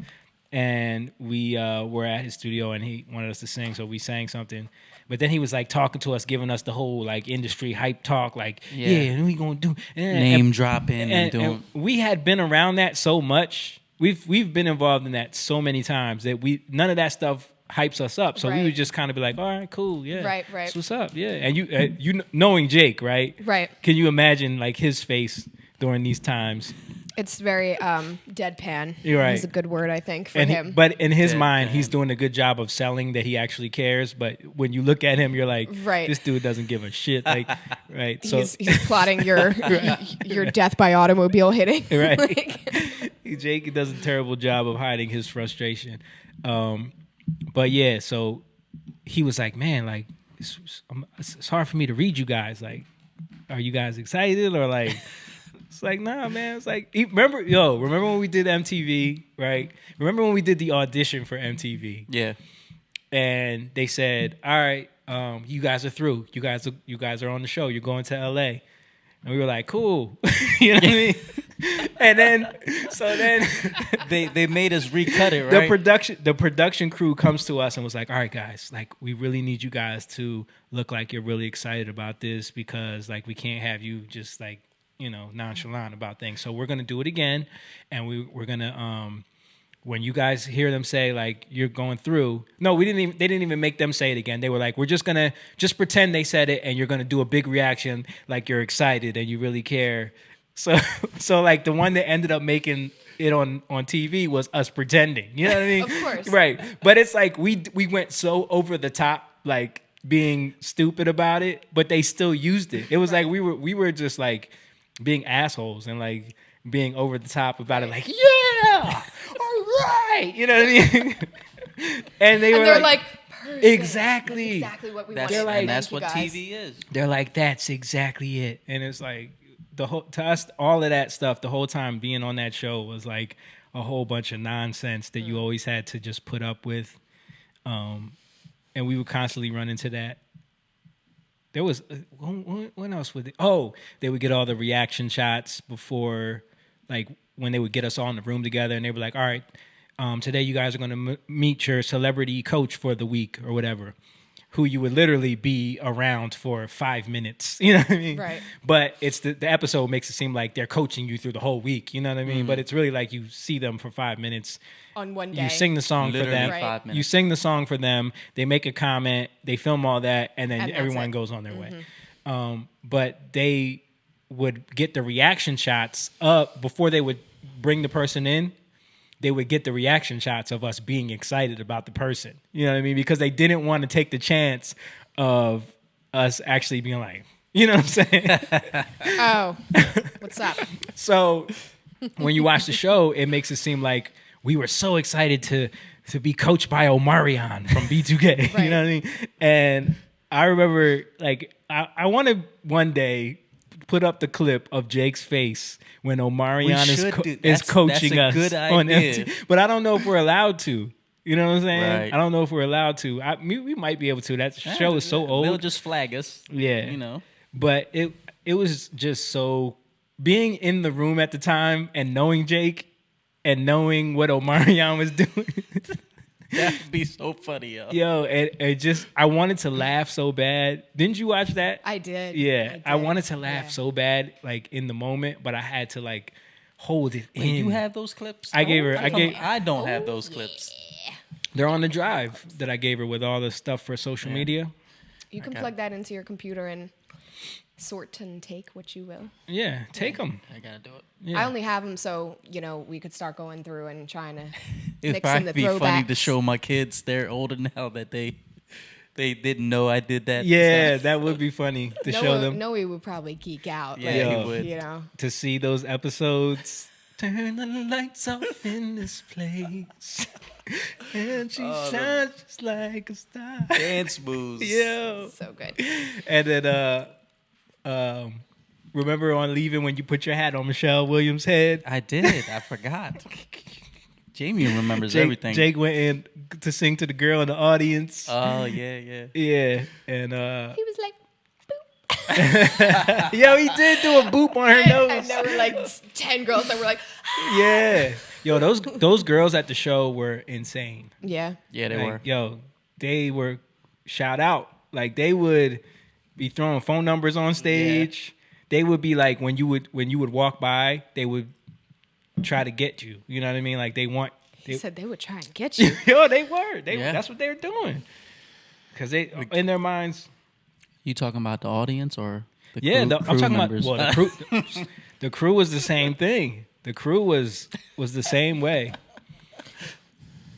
and we were at his studio, and he wanted us to sing, so we sang something. But then he was like talking to us, giving us the whole like industry hype talk, like Yeah. and we gonna do Name dropping and doing. and we had been around that so much. We've been involved in that so many times that none of that stuff hypes us up. So we Right. would just kind of be like, all right, cool, yeah, Right. that's what's up, yeah. And you knowing Jake, right? Right. Can you imagine like his face during these times? It's very deadpan. You're right. Is a good word, I think, for And him. but in his Deadpan. mind, he's doing a good job of selling that he actually cares. But when you look at him, you're like, Right. this dude doesn't give a shit. Like, right? So he's plotting your death by automobile hitting. right. Like, Jake does a terrible job of hiding his frustration. But yeah, so he was like, man, like it's hard for me to read you guys. Like, are you guys excited or like? It's like, nah, man. It's like, remember when we did MTV, right? Remember when we did the audition for MTV? Yeah. And they said, all right, you guys are through. You guys are on the show. You're going to LA. And we were like, cool. You know what I mean? And then they made us recut it, right? The production crew comes to us and was like, all right, guys, like we really need you guys to look like you're really excited about this because like we can't have you just like, nonchalant about things. So we're gonna do it again, and we're gonna when you guys hear them say like you're going through. No, they didn't even make them say it again. They were like, we're just gonna pretend they said it, and you're gonna do a big reaction like you're excited and you really care. So like the one that ended up making it on TV was us pretending. You know what I mean? Of course. Right. But it's like we went so over the top, like being stupid about it, but they still used it. It was like we were just like being assholes and like being over the top about it, like, yeah, all right, you know what I mean? and they're like perfect. Exactly. That's exactly what we That's, wanted. like, and that's what guys. TV is. They're like, that's exactly it. And it's like to us, all of that stuff, the whole time being on that show was like a whole bunch of nonsense that you always had to just put up with. And we would constantly run into that. There was, when else would they? Oh, they would get all the reaction shots before, like when they would get us all in the room together and they were like, all right, today you guys are going to meet your celebrity coach for the week or whatever, who you would literally be around for 5 minutes. You know what I mean? Right. But it's the episode makes it seem like they're coaching you through the whole week. You know what I mean? But it's really like you see them for 5 minutes. On one day. You sing the song Literally for them. Right. 5 minutes. You sing the song for them. They make a comment. They film all that, and then And that's everyone it. goes on their way. But they would get the reaction shots up before they would bring the person in. They would get the reaction shots of us being excited about the person. You know what I mean? Because they didn't want to take the chance of us actually being like, you know what I'm saying? Oh, what's up? So when you watch the show, it makes it seem like we were so excited to be coached by Omarion from B2K. Right. You know what I mean? And I remember, like, I want to one day put up the clip of Jake's face when Omarion is coaching us good on idea. MT. But I don't know if we're allowed to. You know what I'm saying? Right. I don't know if we're allowed to. We might be able to. That show is so old. They'll just flag us. Yeah. You know. But it was just so, being in the room at the time and knowing Jake and knowing what Omarion was doing. That'd be so funny, yo. Yo, it just, I wanted to laugh so bad. Didn't you watch that? I did. Yeah. I did. wanted to laugh Yeah. so bad, like in the moment, but I had to like hold it in. You have those clips? I gave her- I don't have those clips. They're on the drive that I gave her with all the stuff for social media. You can plug that into your computer and sort and take what you will. Yeah, take them. I gotta do it. Yeah. I only have them so, we could start going through and trying to It'd mix in the probably be funny to throwbacks. show my kids. They're older now that they didn't know I did that. Yeah, that would be funny to show them. Noe would probably geek out. Yeah, Yeah. he would. To see those episodes. Turn the lights off in this place. And she shines just like a star. Dance moves. Yeah. So good. And then remember on Leaving when you put your hat on Michelle Williams' head? I did. I forgot. Jamie remembers everything. Jake went in to sing to the girl in the audience. Oh yeah. Yeah. And He was like, yo, he did do a boop on her nose. and there were like 10 girls that were like, Yeah. Yo, those girls at the show were insane. yeah. Yeah, they Like, were. Yo, they were shout out. Like they would be throwing phone numbers on stage. They would be like when you would walk by, they would try to get you. You know what I mean? Like He said they would try and get you. Yo, they were. Yeah. That's what they were doing. Because they in their minds. You talking about the audience or the Yeah, crew, I'm talking members? about the crew. The crew was the same thing. The crew was the same way.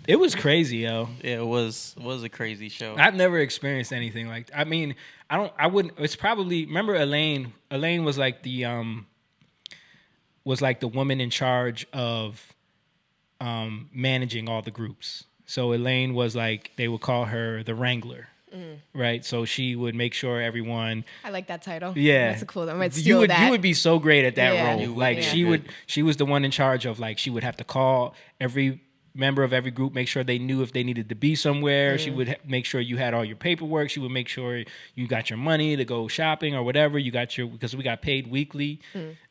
It was crazy, yo. Yeah, it was a crazy show. I've never experienced anything like. I mean, I wouldn't. It's probably, remember Elaine. Elaine was like the woman in charge of managing all the groups. So Elaine was like, they would call her the Wrangler. right? So she would make sure everyone. I like that title. Yeah, that's a cool. I might steal that. You would be so great at that role. You would Like be. she was the one in charge of like she would have to call every member of every group, make sure they knew if they needed to be somewhere. She would make sure you had all your paperwork. She would make sure you got your money to go shopping or whatever. You got because we got paid weekly.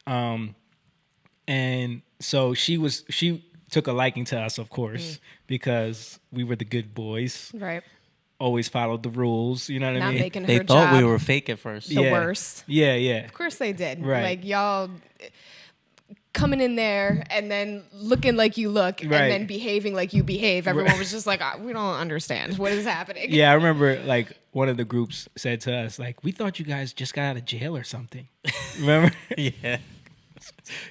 And so she took a liking to us, of course, because we were the good boys. Right. Always followed the rules. You know what I Not mean? making They her thought job we were fake at first. the worst. Yeah, yeah. Of course they did. Right. Like y'all coming in there and then looking like you look and then behaving like you behave. Everyone was just like, we don't understand what is happening. Yeah, I remember like one of the groups said to us, like, we thought you guys just got out of jail or something. Remember? Yeah.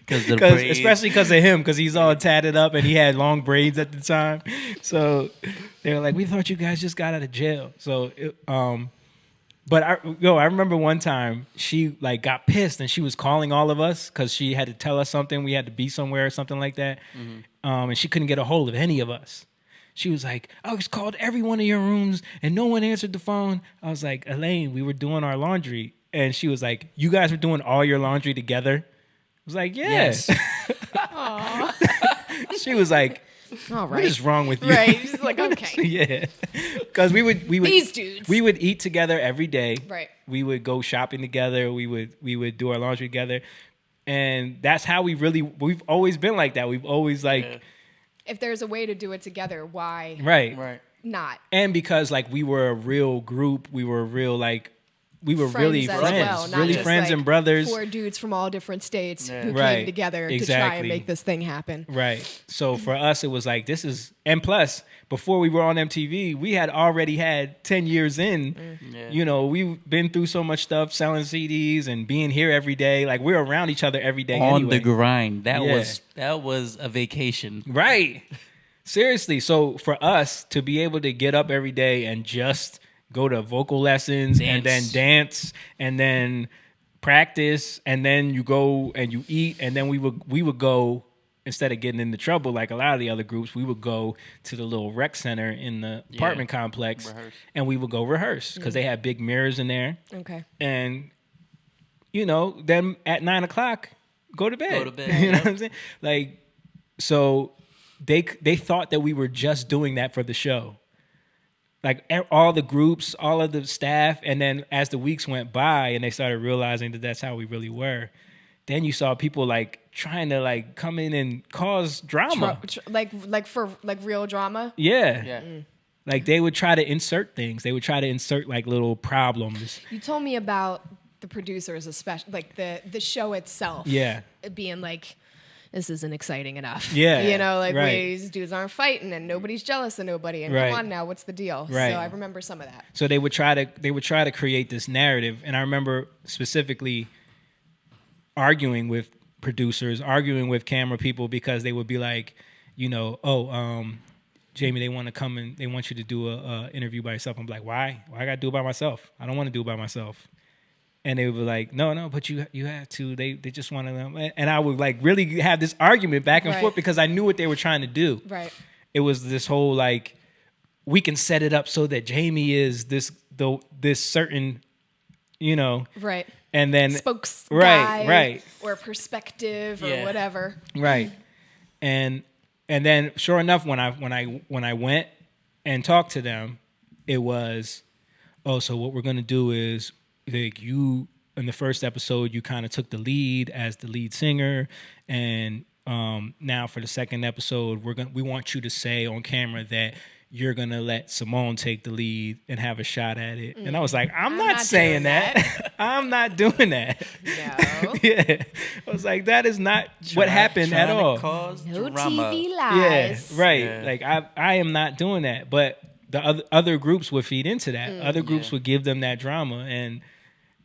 Especially because of him, because he's all tatted up and he had long braids at the time. So they were like, we thought you guys just got out of jail. So, but I remember one time she like got pissed and she was calling all of us because she had to tell us something. We had to be somewhere or something like that. And she couldn't get a hold of any of us. She was like, I was called every one of your rooms and no one answered the phone. I was like, Elaine, we were doing our laundry. And she was like, you guys were doing all your laundry together? I was like, yes. She was like, all right. what is wrong with you? Right. She's like, okay. Yeah. Because we would These dudes. we would eat together every day. Right. We would go shopping together. We would do our laundry together. And that's how we've always been like that. We've always like if there's a way to do it together, why right. not? And because like we were a real group, we were real like we were Friends really as friends, well, not really just, friends like, and brothers. 4 dudes from all different states who Right. came together to try Exactly. and make this thing happen. Right. So for us, it was like, this is, and plus, before we were on MTV, we had already had 10 years in. You know, we've been through so much stuff, selling CDs and being here every day. Like, we're around each other every day. On anyway. the grind. That was a vacation. Right. Seriously. So for us to be able to get up every day and just go to vocal lessons and then dance and then practice and then you go and you eat and then we would go, instead of getting into trouble like a lot of the other groups, we would go to the little rec center in the apartment complex and we would go rehearse because they had big mirrors in there. Okay. And you know, then at 9:00 go to bed. You know what I'm saying? Like, so they thought that we were just doing that for the show. Like all the groups, all of the staff, and then as the weeks went by and they started realizing that that's how we really were, then you saw people like trying to like come in and cause drama. Like for real drama? Yeah. Like they would try to insert things. They would try to insert like little problems. You told me about the producers, especially like the show itself. Yeah. Being like, this isn't exciting enough. Yeah. You know, like right. these dudes aren't fighting and nobody's jealous of nobody. And Right. come on now, what's the deal? Right. So I remember some of that. So they would try to create this narrative. And I remember specifically arguing with producers, arguing with camera people because they would be like, you know, Jamie, they want to come and they want you to do a interview by yourself. I'm like, why? Why I got to do it by myself? I don't want to do it by myself. And they would be like, no, but you have to. They just want to. And I would like really have this argument back and Right. forth because I knew what they were trying to do. Right. It was this whole like, we can set it up so that Jamie is this certain, you know. Right. And then Spokes right, guy right, or perspective or whatever. right. And then sure enough, when I went and talked to them, it was, so what we're gonna do is, like, you in the first episode you kind of took the lead as the lead singer, and now for the second episode we want you to say on camera that you're gonna let Simone take the lead and have a shot at it. And I was like, I'm not saying that. I'm not doing that. No. Yeah, I was like, that is not what happened at all. No Drama. TV Yeah, lies. right. Yeah. Like I am not doing that. But the other groups would feed into that. Other groups would give them that drama, and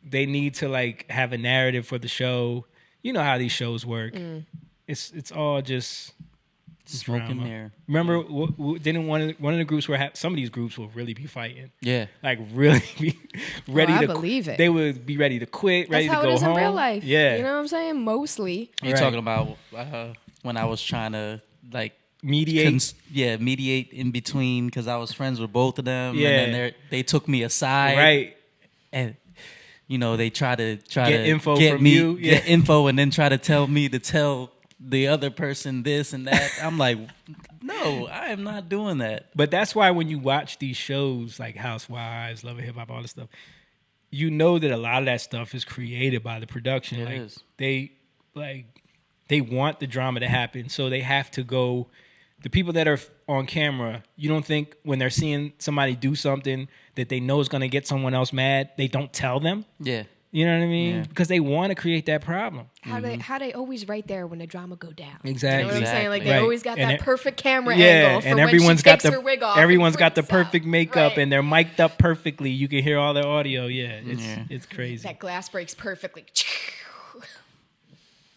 they need to like have a narrative for the show. You know how these shows work. It's all just Smoke and drama. mirror. Remember, didn't one of the groups some of these groups will really be fighting. Yeah. Like really be ready I to believe it. They would be ready to quit, ready That's how to go it is home. in real life. Yeah. You know what I'm saying? Mostly. You're Right. talking about when I was trying to like mediate. Mediate in between because I was friends with both of them. Yeah. And then they took me aside. Right. And, they try to get info get from me, you. Yeah. Get info and then try to tell me to tell the other person this and that. I'm like, no, I am not doing that. But that's why when you watch these shows like Housewives, Love and Hip Hop, all this stuff, you know that a lot of that stuff is created by the production. It like is. They want the drama to happen, so they have to go. The people that are on camera, you don't think when they're seeing somebody do something that they know is going to get someone else mad, they don't tell them? Yeah. You know what I mean? Yeah. Because they want to create that problem. How they always right there when the drama go down. Exactly. You know what I'm saying? Like Exactly. they Right. always got And that it- perfect camera Yeah, angle for and when everyone's she got takes the her wig off. everyone's and got the freaks out. perfect makeup Right. and they're mic'd up perfectly. You can hear all their audio. Yeah, it's crazy. That glass breaks perfectly.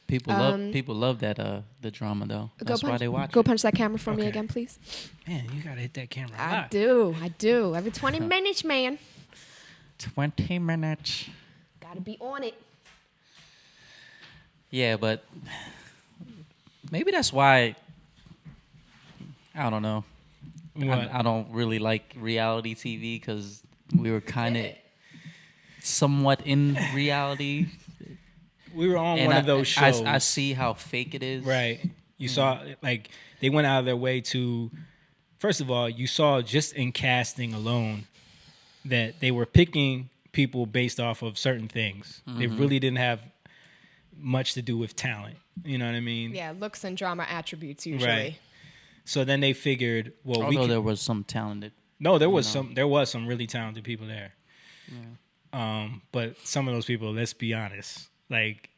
People love that the drama though. That's why they watch Go it. punch that camera for me Okay. again, please. Man, you gotta hit that camera. I hot. do. Every 20 minutes, man. 20 minutes. Gotta be on it. Yeah, but maybe that's why I don't know. What? I don't really like reality TV because we were kind of somewhat in reality. We were on And one of those shows. I see how fake it is. Right. You saw, like, they went out of their way to, first of all, you saw just in casting alone that they were picking people based off of certain things. They really didn't have much to do with talent. You know what I mean? Yeah, looks and drama attributes usually. Right. So then they figured, well, Although there was some talented. no, there was some really talented people there. Yeah. But some of those people, let's be honest, like,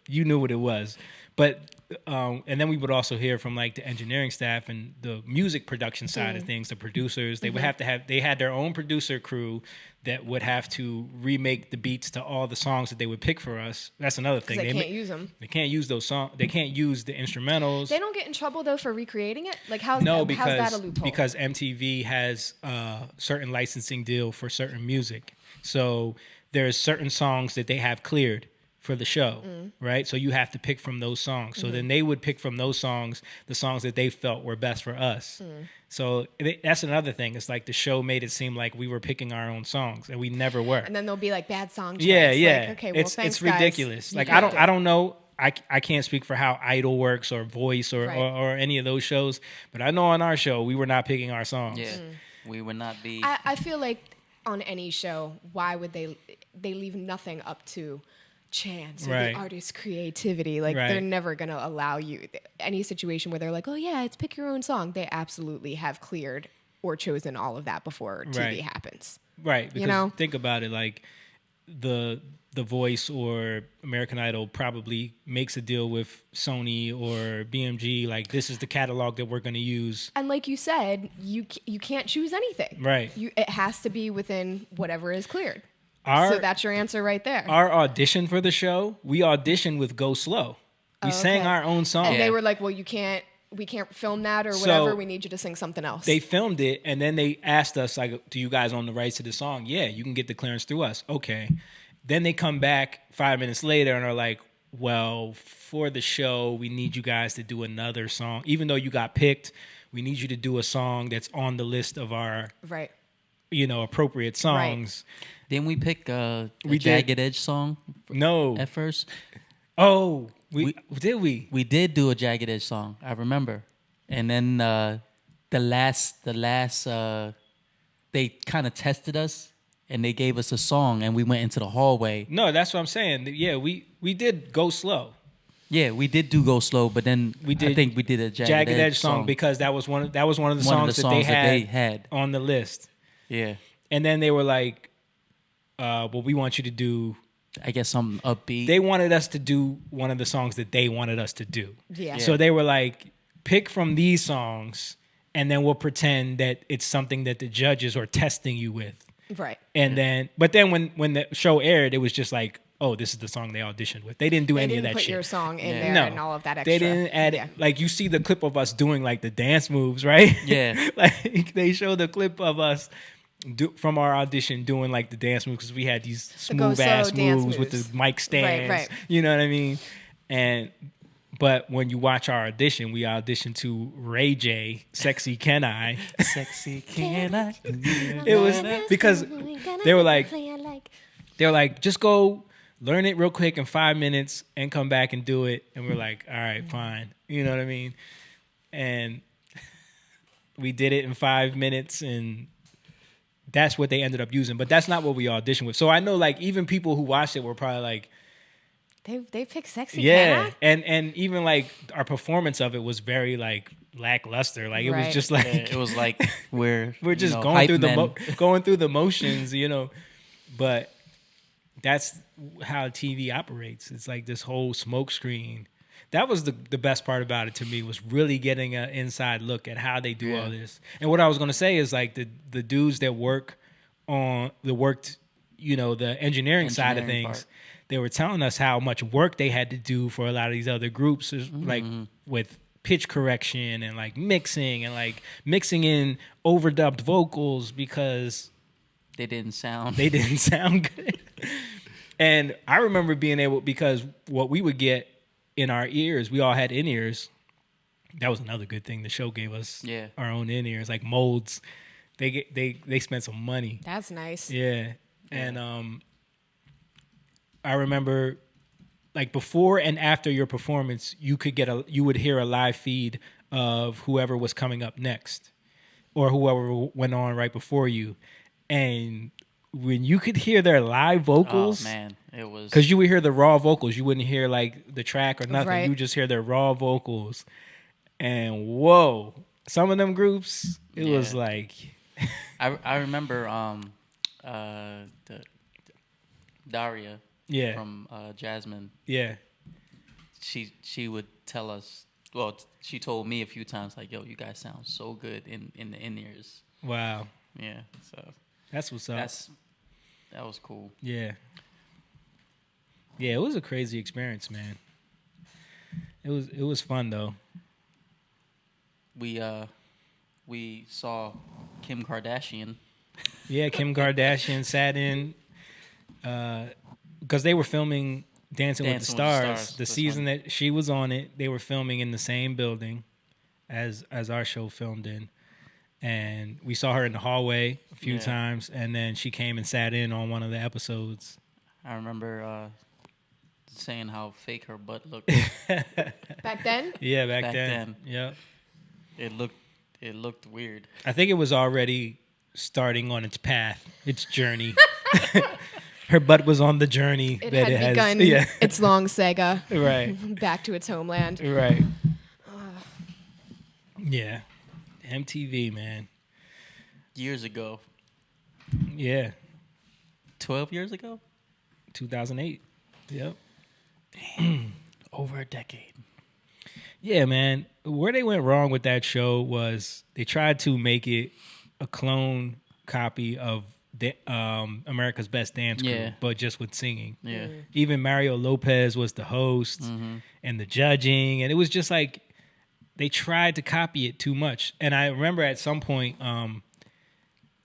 you knew what it was. But and then we would also hear from like the engineering staff and the music production side of things, the producers. They would they had their own producer crew that would have to remake the beats to all the songs that they would pick for us. That's another thing. Because they can't use them. They can't use those songs. They can't use the instrumentals. They don't get in trouble though for recreating it. Like how's No, how's that a because loophole? MTV has a certain licensing deal for certain music. So there's certain songs that they have cleared for the show, right? So you have to pick from those songs. So then they would pick from those songs the songs that they felt were best for us. So that's another thing. It's like the show made it seem like we were picking our own songs, and we never were. And then there'll be like bad song choice. Yeah, Like, yeah. okay, well, thanks, it's ridiculous. guys. Like You I picked don't know. I can't speak for how Idol works or Voice or, Right. or any of those shows, but I know on our show we were not picking our songs. Yeah, we would not be. I feel like on any show, why would they leave nothing up to chance or Right. the artist's creativity? Like Right. they're never gonna allow you any situation where they're like, oh yeah, it's pick your own song. They absolutely have cleared or chosen all of that before TV Right. happens. Right, because know? think about it, like the Voice or American Idol probably makes a deal with Sony or BMG, like this is the catalog that we're going to use. And like you said, you can't choose anything. Right. It has to be within whatever is cleared. Our So that's your answer right there. our audition for the show, we auditioned with Go Slow. We sang okay. our own song. And Yeah. they were like, well, we can't film that or So, whatever. We need you to sing something else. They filmed it, and then they asked us, like, do you guys own the rights to the song? Yeah, you can get the clearance through us. Okay. Then they come back 5 minutes later and are like, well, for the show, we need you guys to do another song. Even though you got picked, we need you to do a song that's on the list of our, right. appropriate songs. Didn't we pick a We did. Jagged Edge song No. at first? Oh, did we? We did do a Jagged Edge song. I remember. And then the last they kind of tested us and they gave us a song and we went into the hallway. No, that's what I'm saying. Yeah, we did Go Slow. Yeah, we did do Go Slow, but then We did I think we did a Jagged Edge song because that was one of the songs, that they had on the list. Yeah. And then they were like, well, we want you to do. I guess some upbeat. They wanted us to do one of the songs that they wanted us to do. Yeah. So they were like, pick from these songs, and then we'll pretend that it's something that the judges are testing you with. Right. And but then when the show aired, it was just like, oh, this is the song they auditioned with. They didn't do They any didn't of that put shit. your song in Yeah. there No, and all of that extra. they didn't add Yeah. like you see the clip of us doing like the dance moves, right? Yeah. Like they show the clip of us from our audition doing like the dance moves because we had these Go smooth ass slow dance moves with moves. the mic stands. Right. You know what I mean? But when you watch our audition, we auditioned to Ray J, Sexy Can I? Sexy Can I? It was because they were like, just go learn it real quick in 5 minutes and come back and do it. And we're like, all right, fine. You know what I mean? And we did it in 5 minutes, and that's what they ended up using. But that's not what we auditioned with. So I know, like, even people who watched it were probably like, they picked Sexy yeah. Can I? And even like our performance of it was very like lackluster. Like it was just like it was like we're just going through the motions, you know. But that's how TV operates. It's like this whole smoke screen. That was the best part about it to me, was really getting an inside look at how they do all this. And what I was going to say is like the dudes that worked the engineering side of things, part. They were telling us how much work they had to do for a lot of these other groups, like with pitch correction and like mixing in overdubbed vocals because they didn't sound good. And I remember being able, because what we would get in our ears, we all had in-ears. That was another good thing. The show gave us our own in-ears, like molds. They spent some money. That's nice. Yeah. And I remember, like, before and after your performance, you would hear a live feed of whoever was coming up next, or whoever went on right before you, and when you could hear their live vocals, oh man, it was, because you would hear the raw vocals, you wouldn't hear like the track or nothing. Right. You just hear their raw vocals, and whoa, some of them groups, it was like, I remember the Daria. Yeah. From Jasmine. Yeah. She would tell us. Well, she told me a few times, like, "Yo, you guys sound so good in the in-ears." Wow. Yeah. So that's what's up. That was cool. Yeah. Yeah, it was a crazy experience, man. It was fun though. We saw Kim Kardashian. Yeah, Kim Kardashian sat in. Because they were filming Dancing with the Stars. The season that she was on it, they were filming in the same building as our show filmed in. And we saw her in the hallway a few times, and then she came and sat in on one of the episodes. I remember saying how fake her butt looked. Back then? Yeah, back then. Yeah. It looked weird. I think it was already starting on its path, its journey. Her butt was on the journey. It had begun its long saga. Right. Back to its homeland. Right. Yeah. MTV, man. Years ago. Yeah. 12 years ago? 2008. Yep. Damn. Over a decade. Yeah, man. Where they went wrong with that show was they tried to make it a clone copy of America's Best Dance Crew, but just with singing. Yeah. Even Mario Lopez was the host and the judging, and it was just like they tried to copy it too much. And I remember at some point,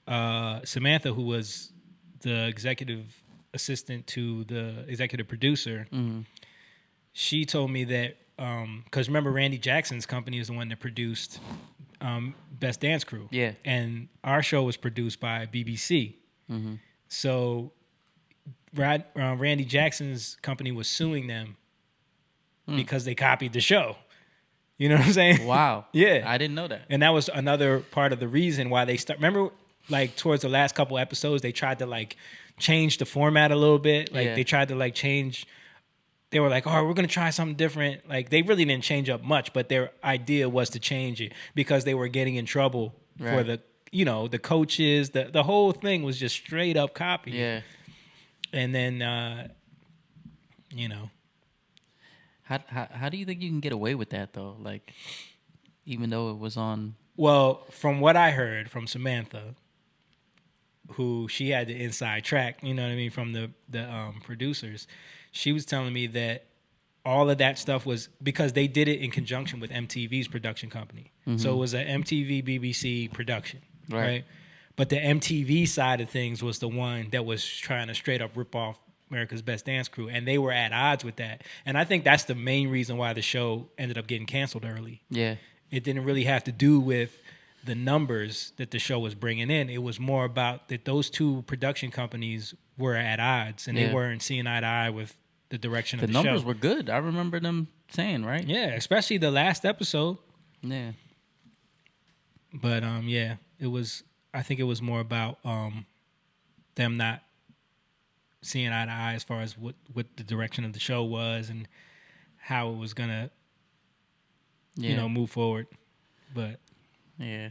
Samantha, who was the executive assistant to the executive producer, she told me that because remember Randy Jackson's company is the one that produced Best Dance Crew. Yeah. And our show was produced by BBC. So Randy Jackson's company was suing them because they copied the show. You know what I'm saying? Wow. Yeah. I didn't know that. And that was another part of the reason why they remember, like, towards the last couple episodes, they tried to, like, change the format a little bit. Like, they tried to, like, change. They were like, oh, we're going to try something different. Like, they really didn't change up much, but their idea was to change it because they were getting in trouble for the coaches. The whole thing was just straight up copy. Yeah. And then, How do you think you can get away with that, though? Like, even though it was on... Well, from what I heard from Samantha, who she had the inside track, you know what I mean, from the producers, she was telling me that all of that stuff was because they did it in conjunction with MTV's production company. So it was an MTV BBC production, right? But the MTV side of things was the one that was trying to straight up rip off America's Best Dance Crew, and they were at odds with that. And I think that's the main reason why the show ended up getting canceled early. Yeah. It didn't really have to do with the numbers that the show was bringing in. It was more about that those two production companies were at odds, and they weren't seeing eye to eye with the direction of the show. The numbers were good. I remember them saying, right? Yeah, especially the last episode. Yeah. But it was. I think it was more about them not seeing eye to eye as far as what the direction of the show was and how it was gonna, move forward. But yeah,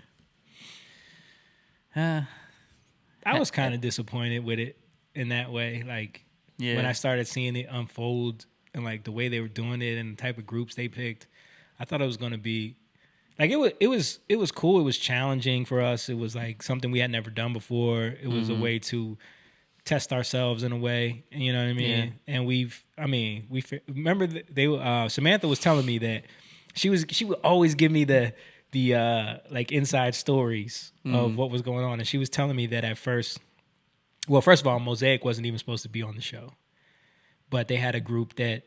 I was kind of disappointed with it in that way. Like when I started seeing it unfold and like the way they were doing it and the type of groups they picked, I thought it was gonna be. Like it was cool. It was challenging for us. It was like something we had never done before. It was a way to test ourselves in a way. You know what I mean? Yeah. And we remember Samantha was telling me that she would always give me the like inside stories of what was going on, and she was telling me that at first, well, first of all, Mosaic wasn't even supposed to be on the show, but they had a group that.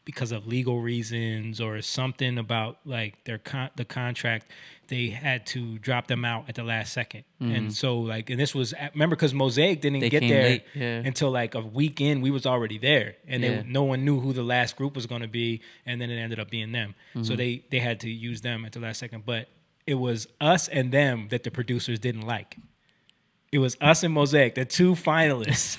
Because of legal reasons or something about like the contract, they had to drop them out at the last second. And so like, and this was, remember, because Mosaic didn't get there until like a weekend. We was already there, and no one knew who the last group was going to be, and then it ended up being them. So they had to use them at the last second. But it was us and them that the producers didn't like. It was us and Mosaic, the two finalists.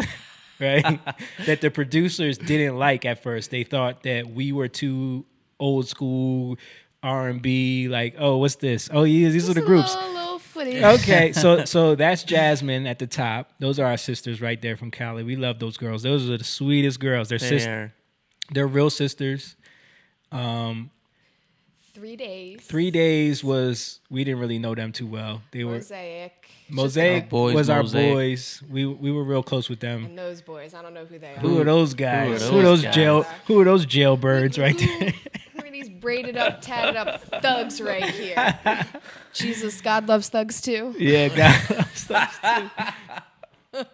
Right, that the producers didn't like at first. They thought that we were too old school R&B. Like, oh, what's this? Oh, yeah, these are the groups. Little footage. Okay, so that's Jasmine at the top. Those are our sisters right there from Cali. We love those girls. Those are the sweetest girls. They're real sisters. 3 days. 3 days was, we didn't really know them too well. They were Mosaic was our boys. We were real close with them. And those boys, I don't know who they are. Who are those guys? Who are those jailbirds right there? Who are these braided up, tatted up thugs right here? Jesus, God loves thugs too. Yeah, God loves thugs too.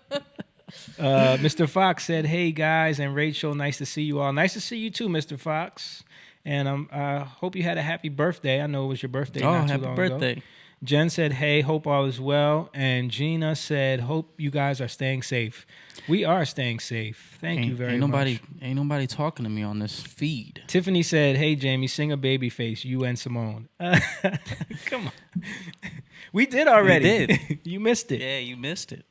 Mr. Fox said, "Hey guys," and Rachel, nice to see you all. Nice to see you too, Mr. Fox. And I hope you had a happy birthday. I know it was your birthday not too long ago. Happy birthday. Jen said, "Hey, hope all is well." And Gina said, "Hope you guys are staying safe." We are staying safe. Thank you very much. Ain't nobody talking to me on this feed. Tiffany said, "Hey, Jamie, sing a Babyface, you and Simone." Come on. We did already. We did. You missed it. Yeah, you missed it.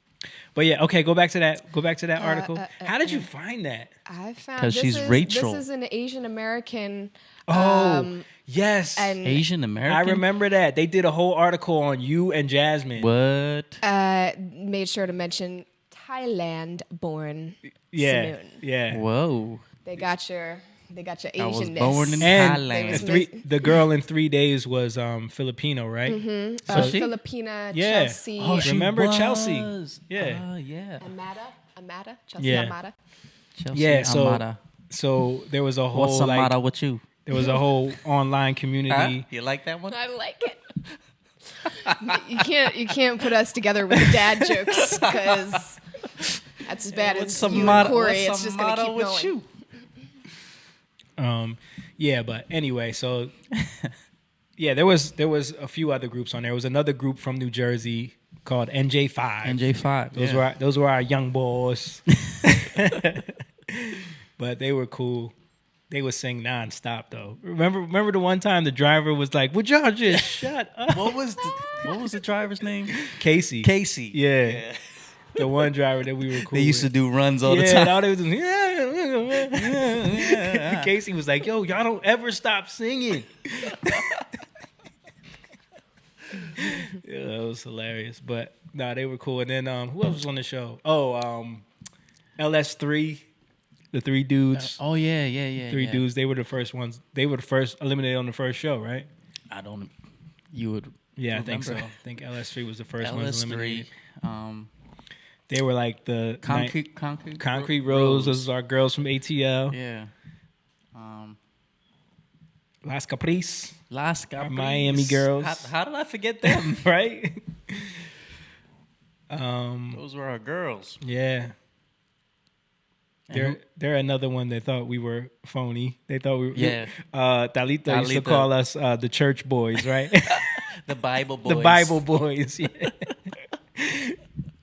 But yeah, okay, go back to that article. How did you find that? I found because she's Rachel. This is an Asian American. Yes, and Asian American. I remember that they did a whole article on you and Jasmine. What? Made sure to mention Thailand-born Simone. Yeah. Whoa. They got your Asian-ness. I was born in and Thailand. The girl in 3 days was Filipino, right? Mm-hmm. So Filipina, Chelsea. Oh, remember Chelsea? Yeah. Yeah. Amada? Chelsea Amada? Chelsea Amada. So there was a whole what's Amada with you? There was a whole online community. Huh? You like that one? I like it. You can't put us together with the dad jokes because that's as bad as you and Corey. It's just going to keep going. Yeah, but anyway, so yeah, there was a few other groups on there. There was another group from New Jersey called NJ5. NJ5. Those were our young boys. But they were cool. They would sing nonstop though. Remember the one time the driver was like, "Would y'all just shut up?" What was the driver's name? Casey. Yeah. The one driver that we were cool They used with. to do runs all the time. All they was doing, Casey was like, "Yo, y'all don't ever stop singing." Yeah, that was hilarious. But nah, they were cool. And then who else was on the show? LS3. The three dudes. Three dudes. They were the first ones. They were the first eliminated on the first show, right? You would. Yeah, remember. I think so. I think LS3 was the first ones LS3. eliminated. They were like the Concrete Rose. Those are our girls from ATL. Yeah. Las Caprice. Our Miami girls. How did I forget them? Right? Those were our girls. Yeah. They're another one that thought we were phony. They thought we were. Yeah. Talita used to call us the church boys, right? The Bible boys. The Bible boys, yeah.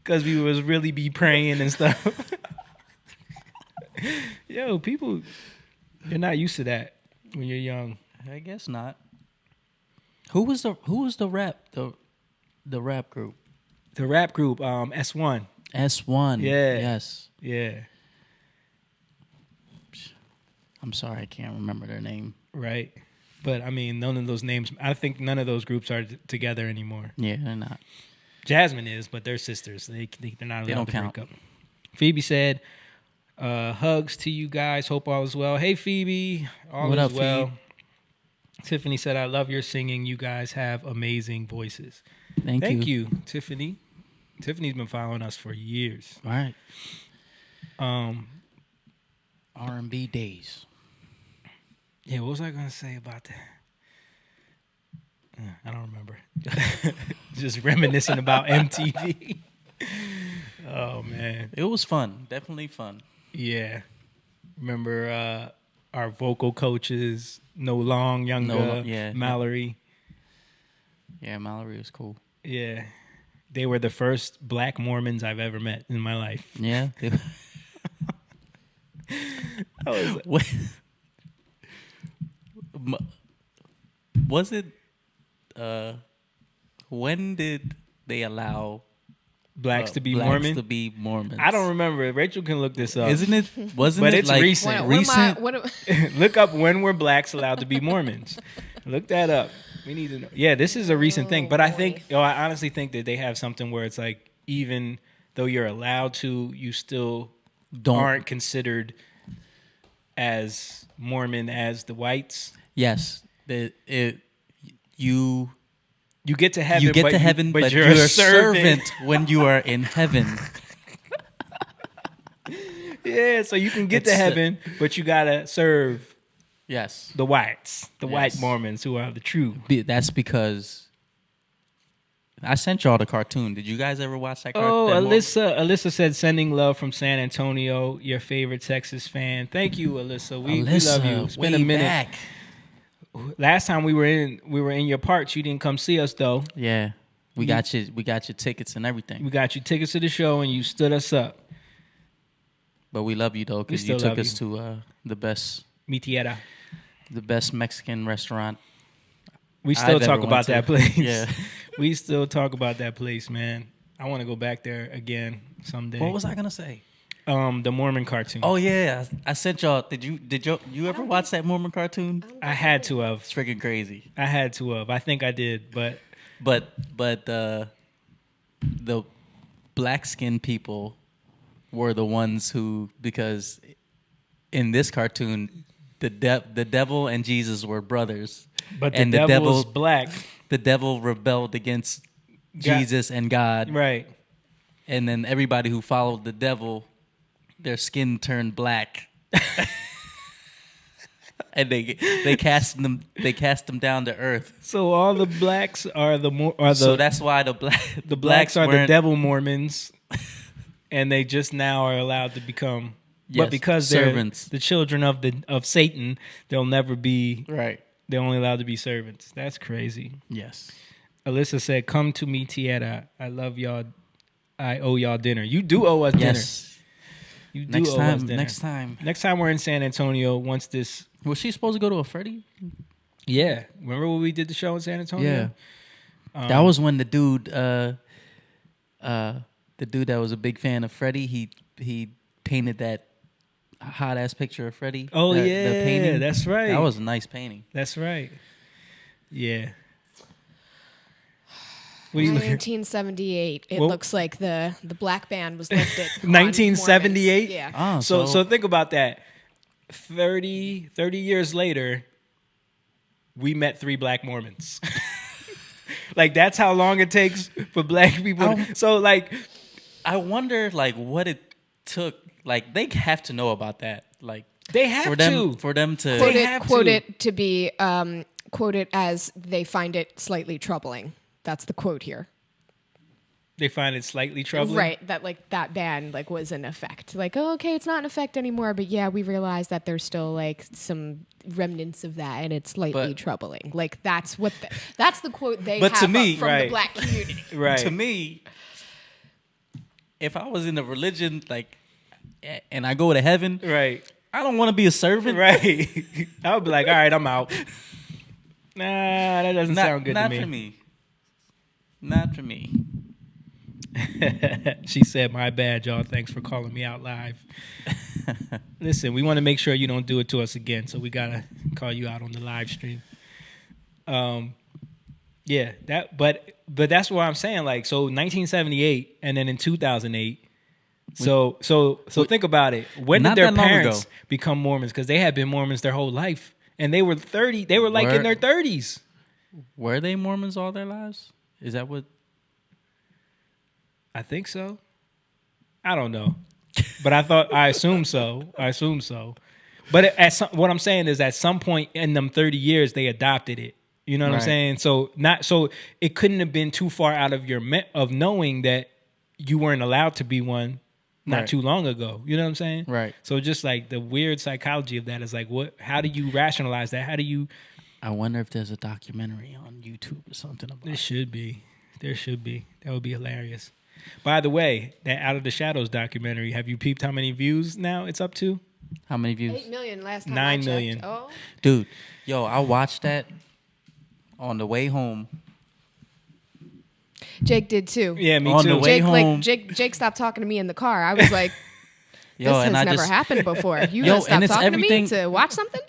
Because we was really be praying and stuff. Yo, people, you're not used to that when you're young. I guess not. Who was the rap group? The rap group, S1. S1. Yeah. Yes. Yeah. I'm sorry, I can't remember their name. Right. But I mean, none of those names. I think none of those groups are together anymore. Yeah, they're not. Jasmine is, but they're sisters. They're not allowed They don't to count. break up. Phoebe said, "Hugs to you guys. Hope all is well." Hey, Phoebe, all What is up, well. Phoebe? Tiffany said, "I love your singing. You guys have amazing voices." Thank you. Tiffany. Tiffany's been following us for years. All right. R&B days. Yeah, what was I going to say about that? I don't remember. Just reminiscing about MTV. Oh, man. It was fun. Definitely fun. Yeah. Remember our vocal coaches, No Long, Younger, yeah. Mallory. Yeah, Mallory was cool. Yeah. They were the first black Mormons I've ever met in my life. Yeah. Was it when did they allow blacks to be blacks Mormon? to be Mormons? I don't remember. Rachel can look this up. Isn't it? Wasn't But it it's like recent. Look up when were blacks allowed to be Mormons. Look that up. We need to know. Yeah, this is a recent thing. But I honestly think that they have something where it's like, even though you're allowed to, you still aren't considered as Mormon as the whites. Yes. You get to heaven. You get to heaven, but you're a servant when you are in heaven. Yeah, so you can get to heaven, but you gotta serve. Yes, the whites, white Mormons who are the true. That's because I sent y'all the cartoon. Did you guys ever watch that cartoon? Oh, Alyssa said, "Sending love from San Antonio, your favorite Texas fan." Thank you, Alyssa. We love you. It's been a minute. Back. Last time we were in your parts. You didn't come see us though. Yeah, we got your tickets and everything. We got you tickets to the show, and you stood us up. But we love you though, because you took us to the best Mi Tierra, the best Mexican restaurant. We still talk about that place. Yeah, we still talk about that place, man. I want to go back there again someday. What was I gonna say? The Mormon cartoon. Oh yeah, I sent y'all. Did you ever watch that Mormon cartoon? I had to have. It's freaking crazy. I had to have. I think I did, but the black skinned people were the ones who, because in this cartoon the devil and Jesus were brothers, but the devil was black. The devil rebelled against Jesus and God, right? And then everybody who followed the devil, their skin turned black, and they cast them down to earth. So all the blacks are so that's why the blacks are the devil Mormons, and they just now are allowed to become. Yes, but because servants, they're the children of Satan, they'll never be right. They're only allowed to be servants. That's crazy. Yes. Alyssa said, "Come to me, Tierra. I love y'all. I owe y'all dinner. You do owe us dinner. You do owe us dinner. Next time we're in San Antonio. Once this, was she supposed to go to a Freddy? Yeah. Remember when we did the show in San Antonio? Yeah. That was when the dude that was a big fan of Freddy, he painted that hot ass picture of Freddy. Oh, the painting. That's right. That was a nice painting. That's right. Yeah. 1978. It looks like the black ban was lifted. 1978? Yeah. Oh, so think about that. 30 years later, we met 3 black Mormons. Like, that's how long it takes for black people. So, like, I wonder, like, what it took. Like, they have to know about that. Like, they have for them to quote it to be quote it as they find it slightly troubling. That's the quote here. They find it slightly troubling. Right, that like that ban like was in effect. Like, oh, okay, it's not in effect anymore, but yeah, we realize that there's still like some remnants of that, and it's slightly troubling. Like that's that's the quote they have to me, from the black community. Right. To me, if I was in a religion like, and I go to heaven, Right. I don't want to be a servant. Right. I would be like, all right, I'm out. Nah, that doesn't sound good to me. Not for me. Not for me. She said, my bad, y'all. Thanks for calling me out live. Listen, we want to make sure you don't do it to us again, so we got to call you out on the live stream. Yeah, but that's what I'm saying. Like, so 1978 and then in 2008. So think about it. When did their parents become Mormons? Because they had been Mormons their whole life. And they were 30. They were like in their 30s. Were they Mormons all their lives? Is that what? I think so. I don't know. But I assume so. But what I'm saying is at some point in them 30 years, they adopted it. You know what I'm saying? So it couldn't have been too far out of of knowing that you weren't allowed to be one not too long ago. You know what I'm saying? Right. So just like the weird psychology of that is like, how do you rationalize that? How do you? I wonder if there's a documentary on YouTube or something about There should be. That would be hilarious. By the way, that Out of the Shadows documentary, have you peeped how many views now it's up to? How many views? 8 million last time 9 I checked. million. Oh. Dude, yo, I watched that on the way home. Jake did too. Yeah, me On too. the way home. Jake stopped talking to me in the car. I was like, this has never happened before. You gonna stop talking to me to watch something?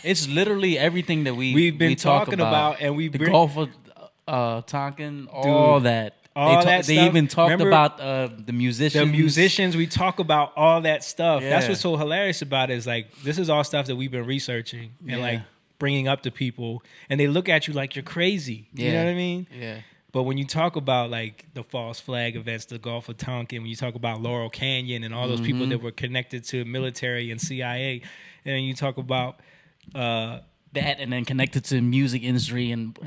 It's literally everything that we've been talking about, and the Gulf of Tonkin, all that. They stuff. even talked about the musicians. The musicians, we talk about all that stuff. Yeah. That's what's so hilarious about it is like, this is all stuff that we've been researching and like bringing up to people. And they look at you like you're crazy. Yeah. You know what I mean? Yeah. But when you talk about like the false flag events, the Gulf of Tonkin, when you talk about Laurel Canyon and all those people that were connected to military and CIA, and then you talk about that, and then connected to music industry and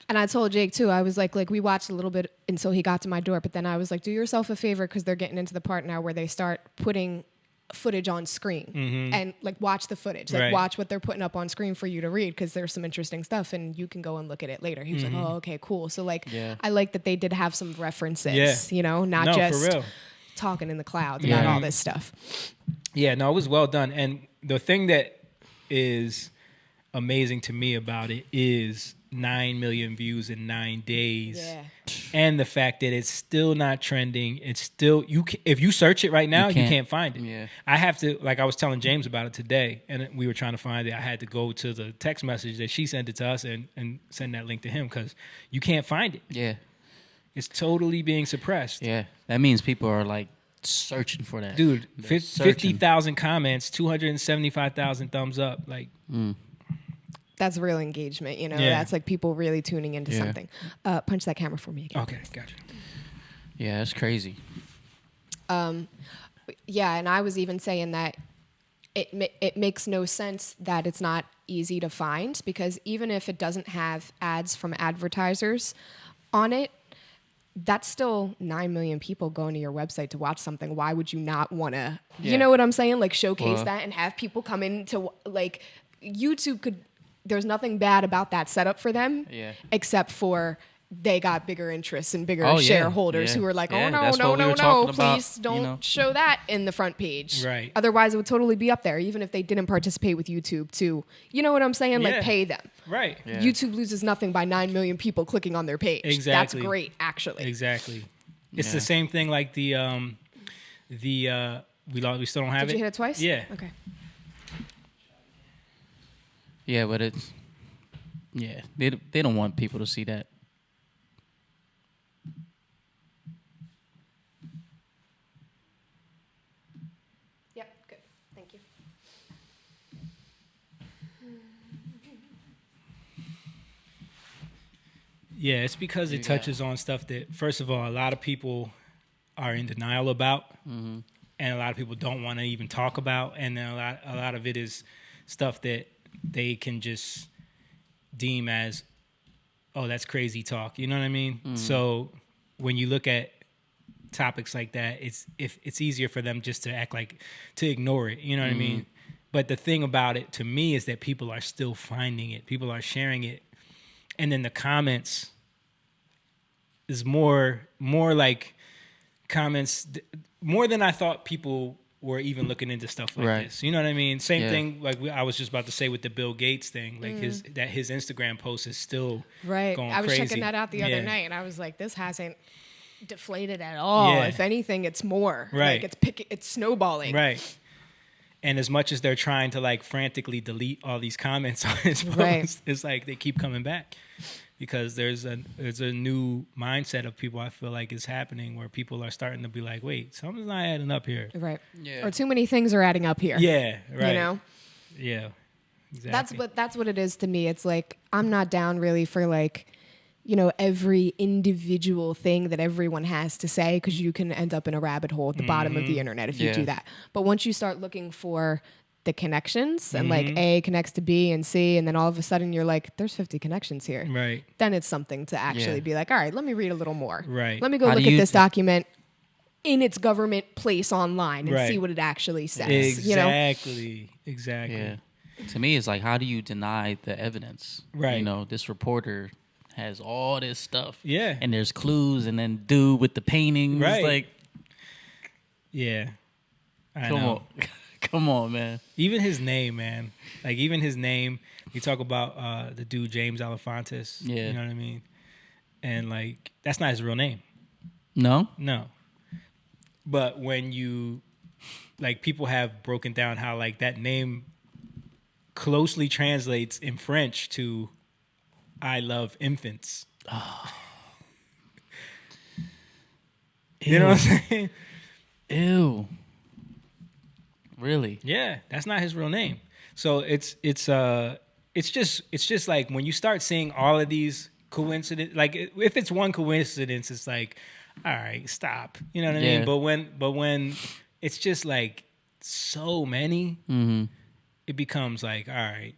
I told Jake too. I was like we watched a little bit until he got to my door, but then I was like, do yourself a favor because they're getting into the part now where they start putting footage on screen and like watch the footage, like watch what they're putting up on screen for you to read because there's some interesting stuff and you can go and look at it later. He was like, oh, okay, cool. So like, I like that they did have some references, you know, not just talking in the clouds about all this stuff. Yeah, no, it was well done. And the thing that is amazing to me about it is 9 million views in 9 days, and the fact that it's still not trending. It's still if you search it right now, you can't find it. Yeah. I have to, like I was telling James about it today, and we were trying to find it. I had to go to the text message that she sent it to us and send that link to him because you can't find it. Yeah, it's totally being suppressed. Yeah, that means people are like searching for that. Dude, 50,000 comments, 275,000 thumbs up. Like. That's real engagement, you know. That's like people really tuning into something. Punch that camera for me again. Okay, gotcha. Yeah, that's crazy. Yeah, and I was even saying that it makes no sense that it's not easy to find because even if it doesn't have ads from advertisers on it, that's still 9 million people going to your website to watch something. Why would you not want to, you know what I'm saying? Like showcase that and have people come in to like YouTube could. There's nothing bad about that setup for them, except for they got bigger interests and bigger shareholders who are like, oh, no, please don't show that in the front page. Right. Otherwise, it would totally be up there, even if they didn't participate with YouTube to, you know what I'm saying? Like, pay them. Right. Yeah. YouTube loses nothing by 9 million people clicking on their page. Exactly. That's great, actually. Exactly. It's the same thing like we still don't have it. Did you hit it twice? Yeah. Okay. Yeah, but it's they don't want people to see that. Yep, good. Thank you. Yeah, it's because it touches on stuff that, first of all, a lot of people are in denial about, and a lot of people don't want to even talk about, and then a lot of it is stuff that they can just deem as, oh, that's crazy talk. You know what I mean? So when you look at topics like that, it's easier for them just to act like to ignore it. You know what I mean? But the thing about it to me is that people are still finding it. People are sharing it. And then the comments is more like comments, more than I thought people were even looking into stuff like this. You know what I mean? Same thing like I was just about to say with the Bill Gates thing. Like his Instagram post is still going crazy. I was checking that out the other night, and I was like, this hasn't deflated at all. Yeah. If anything, it's more. Right. Like it's snowballing. Right. And as much as they're trying to like frantically delete all these comments on his posts, it's like they keep coming back because there's a new mindset of people I feel like is happening where people are starting to be like, wait, something's not adding up here. Right. Yeah. Or too many things are adding up here. Yeah. Right. You know? Yeah. Exactly. That's what it is to me. It's like I'm not down really for like, you know, every individual thing that everyone has to say, because you can end up in a rabbit hole at the bottom of the internet if you do that. But once you start looking for the connections and like A connects to B and C, and then all of a sudden you're like, there's 50 connections here. Right. Then it's something to actually be like, all right, let me read a little more. Right. Let me go look at this document in its government place online and see what it actually says. Exactly. You know? Exactly. Yeah. To me, it's like, how do you deny the evidence? Right. You know, this reporter has all this stuff. Yeah. And there's clues, and then dude with the paintings. Right. Like, yeah. Come on. Come on, man. Even his name, man. Like, even his name. You talk about the dude, James Alefantis. Yeah. You know what I mean? And, like, that's not his real name. No? No. But when you, like, people have broken down how, like, that name closely translates in French to I love infants. Oh. You know what I'm saying? Ew. Really? Yeah, that's not his real name. So it's just like when you start seeing all of these coincidences, like if it's one coincidence, it's like, all right, stop. You know what I mean? But when it's just like so many, it becomes like, all right,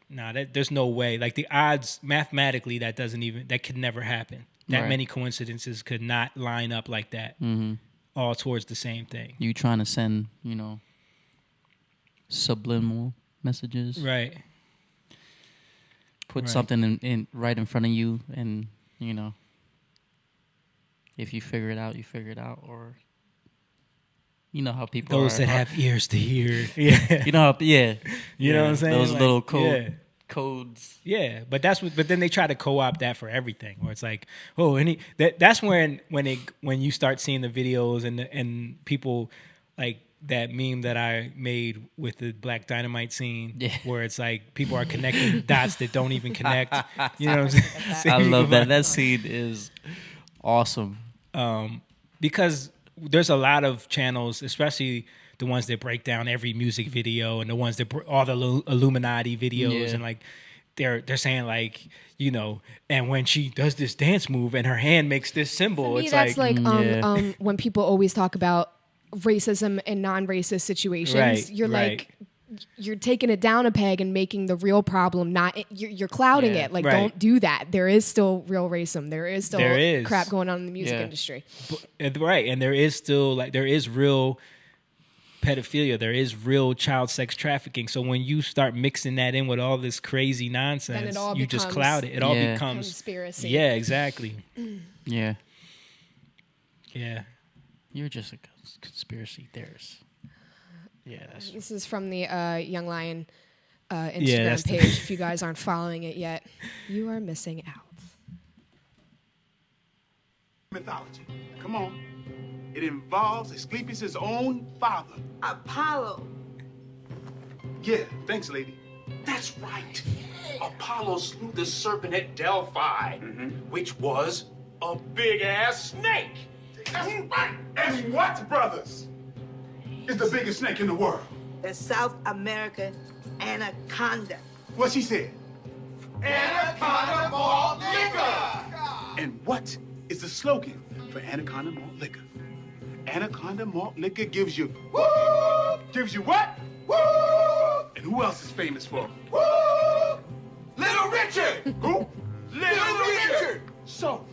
there's no way. Like the odds mathematically, that could never happen. That many coincidences could not line up like that, all towards the same thing. You trying to send, you know, subliminal messages, right? Put something in right in front of you, and you know, if you figure it out, you figure it out, or you know how people those that have ears to hear, yeah. You know how, you know what I'm saying? Those like, little codes. Yeah, but then they try to co-opt that for everything, where it's like, oh, that's when you start seeing the videos and people like that meme that I made with the Black Dynamite scene, where it's like people are connecting dots that don't even connect. You know what I'm saying? I love that. That scene is awesome. Because there's a lot of channels, especially the ones that break down every music video and the ones that all the Illuminati videos, and like they're saying like, you know, and when she does this dance move and her hand makes this symbol, to me, that's like when people always talk about racism in non-racist situations, you're like, you're taking it down a peg and making the real problem you're clouding it. Like, don't do that. There is still real racism. There is still crap going on in the music industry. Right, and there is still there is real pedophilia. There is real child sex trafficking. So when you start mixing that in with all this crazy nonsense, you just cloud it. It all becomes conspiracy. Yeah, exactly. Yeah. You're just a conspiracy theorist. Yeah, this is from the Young Lion Instagram page. If you guys aren't following it yet, you are missing out. Mythology. Come on. It involves Asclepius' own father. Apollo. Yeah, thanks, lady. That's right. Apollo slew the serpent at Delphi, which was a big-ass snake. That's right. And what, brothers, is the biggest snake in the world? The South American anaconda. What she said? Anaconda malt liquor. And what is the slogan for Anaconda malt liquor? Anaconda malt liquor gives you woo! Gives you what? Woo! And who else is famous for? Woo! Little Richard. Who? Little Richard. So,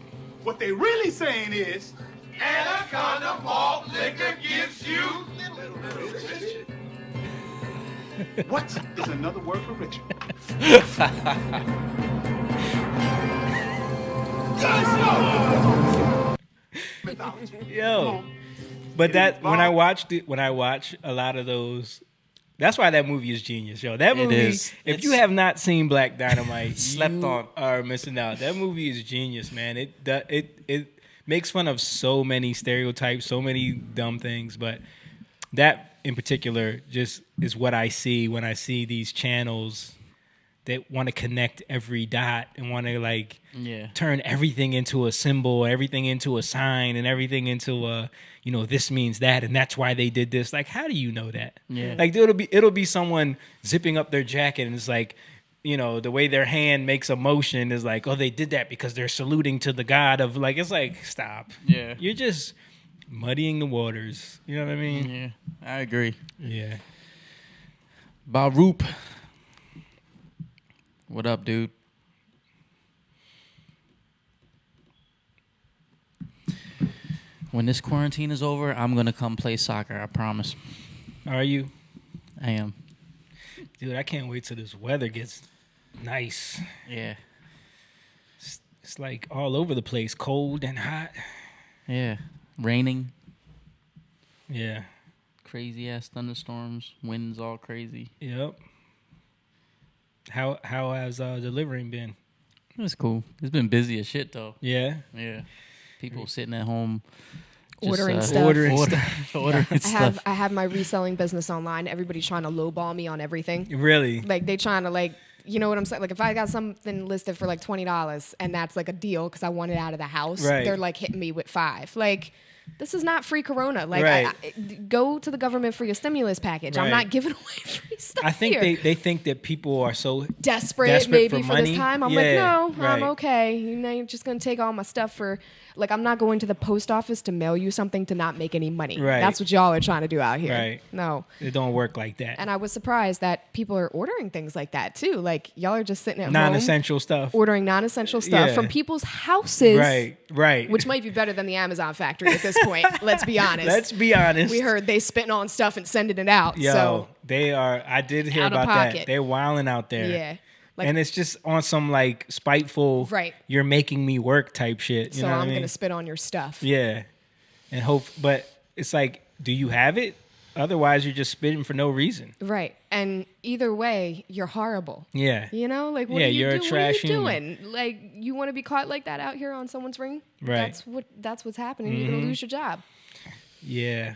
what they really saying is Anaconda malt liquor gives you. What is another word for Richard? Yo, but that when I watch a lot of those, that's why that movie is genius, yo. That movie, if you have not seen Black Dynamite, you are missing out. That movie is genius, man. It makes fun of so many stereotypes, so many dumb things, but that in particular just is what I see when I see these channels that want to connect every dot and want to like turn everything into a symbol, everything into a sign, and everything into a, you know, this means that, and that's why they did this. Like, how do you know that? Yeah. Like it'll be someone zipping up their jacket and it's like, you know, the way their hand makes a motion is like, oh, they did that because they're saluting to the god of, like, it's like, stop. Yeah. You're just muddying the waters. You know what I mean? Yeah, I agree. Yeah. Baruch. What up, dude? When this quarantine is over, I'm going to come play soccer, I promise. Are you? I am. Dude, I can't wait till this weather gets nice. Yeah. It's like all over the place, cold and hot. Yeah. Raining. Yeah. Crazy ass thunderstorms, winds all crazy. Yep. How has delivering been? It was cool. It's been busy as shit though. Yeah. Yeah. People sitting at home ordering stuff. Ordering stuff. I have my reselling business online. Everybody's trying to lowball me on everything. Really? Like they trying to like, you know what I'm saying? Like if I got something listed for like $20 and that's like a deal because I want it out of the house, they're like hitting me with $5. Like, this is not free Corona. Like, go to the government for your stimulus package. I'm not giving away free stuff. I think they think that people are so desperate maybe for this time. I'm like, no, right. I'm okay. You know, you're just gonna take all my stuff for. Like, I'm not going to the post office to mail you something to not make any money. Right. That's what y'all are trying to do out here. Right. No. It don't work like that. And I was surprised that people are ordering things like that, too. Like, y'all are just sitting at non-essential stuff. Ordering non-essential stuff from people's houses. Right. Which might be better than the Amazon factory at this point. Let's be honest. We heard they spitting on stuff and sending it out. Yo, so they are. I did hear about that. They're wilding out there. Yeah. Like, and it's just on some like spiteful, you're making me work type shit. You know what I mean? going to spit on your stuff. Yeah. And hope, but it's like, do you have it? Otherwise, you're just spitting for no reason. Right. And either way, you're horrible. Yeah. You know, like, what are you doing? Like, you want to be caught like that out here on someone's ring? Right. That's what's happening. You're going to lose your job. Yeah.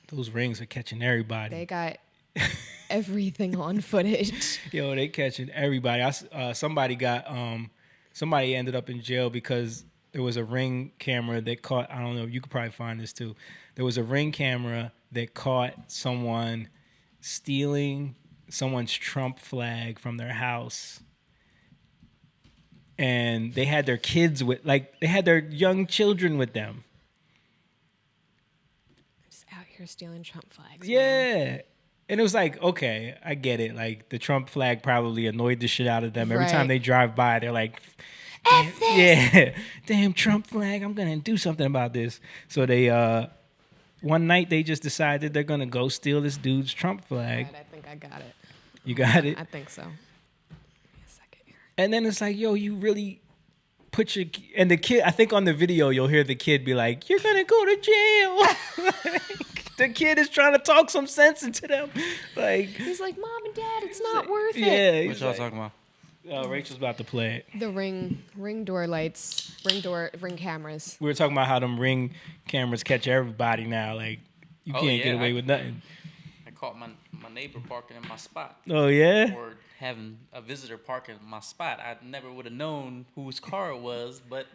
Those rings are catching everybody. They got everything on footage. Yo, they catching everybody. Somebody ended up in jail because there was a Ring camera that caught, I don't know, you could probably find this too. There was a Ring camera that caught someone stealing someone's Trump flag from their house. And they had their kids they had their young children with them. Just out here stealing Trump flags. Yeah. Man. And it was like, okay, I get it. Like, the Trump flag probably annoyed the shit out of them. Every time they drive by, they're like, F this. Yeah, damn Trump flag, I'm going to do something about this. So they, one night, they just decided they're going to go steal this dude's Trump flag. Right, I think I got it. You got it? I think so. Give me a second here. And then it's like, yo, you really put your... And the kid, I think on the video, you'll hear the kid be like, you're going to go to jail. The kid is trying to talk some sense into them. Like, he's like, Mom and Dad, it's not worth it. Yeah. What y'all talking about? Rachel's about to play it. The ring door lights, ring cameras. We were talking about how them Ring cameras catch everybody now. Like, you can't get away with nothing. I caught my neighbor parking in my spot. Oh, yeah? Or having a visitor parking in my spot. I never would have known whose car it was, but...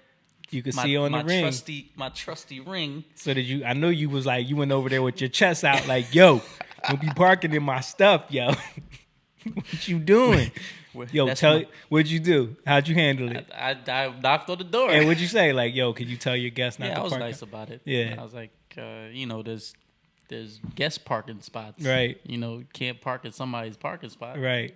You could see on the ring. My trusty ring. So did you? I know you was like, you went over there with your chest out like, yo, don't be parking in my stuff, yo. What you doing? Yo, what'd you do? How'd you handle it? I knocked on the door. And what'd you say? Like, yo, could you tell your guests not to park? Yeah, I was nice about it. Yeah. I was like, there's guest parking spots. Right. You can't park at somebody's parking spot. Right.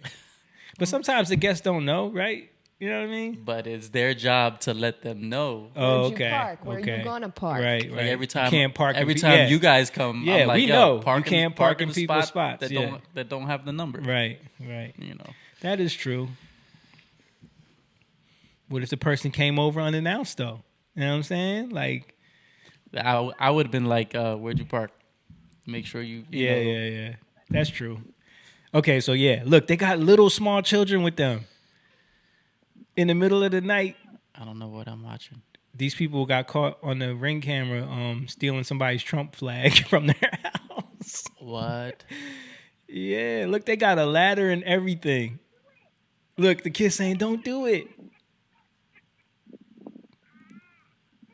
But sometimes the guests don't know, right? You know what I mean? But it's their job to let them know. Oh, Where'd you park? Where you gonna park? Right. Like every time, you can't park. Every time you guys come, yeah, I'm like, we know park you can't park in people's spots that don't have the number. Right. You know, that is true. What if the person came over unannounced though? You know what I'm saying? Like, I would have been like, where'd you park? Make sure you know. Yeah. That's true. Okay, so look, they got little small children with them. In the middle of the night. I don't know what I'm watching. These people got caught on the Ring camera stealing somebody's Trump flag from their house. What? Yeah, look, they got a ladder and everything. Look, the kid saying, don't do it.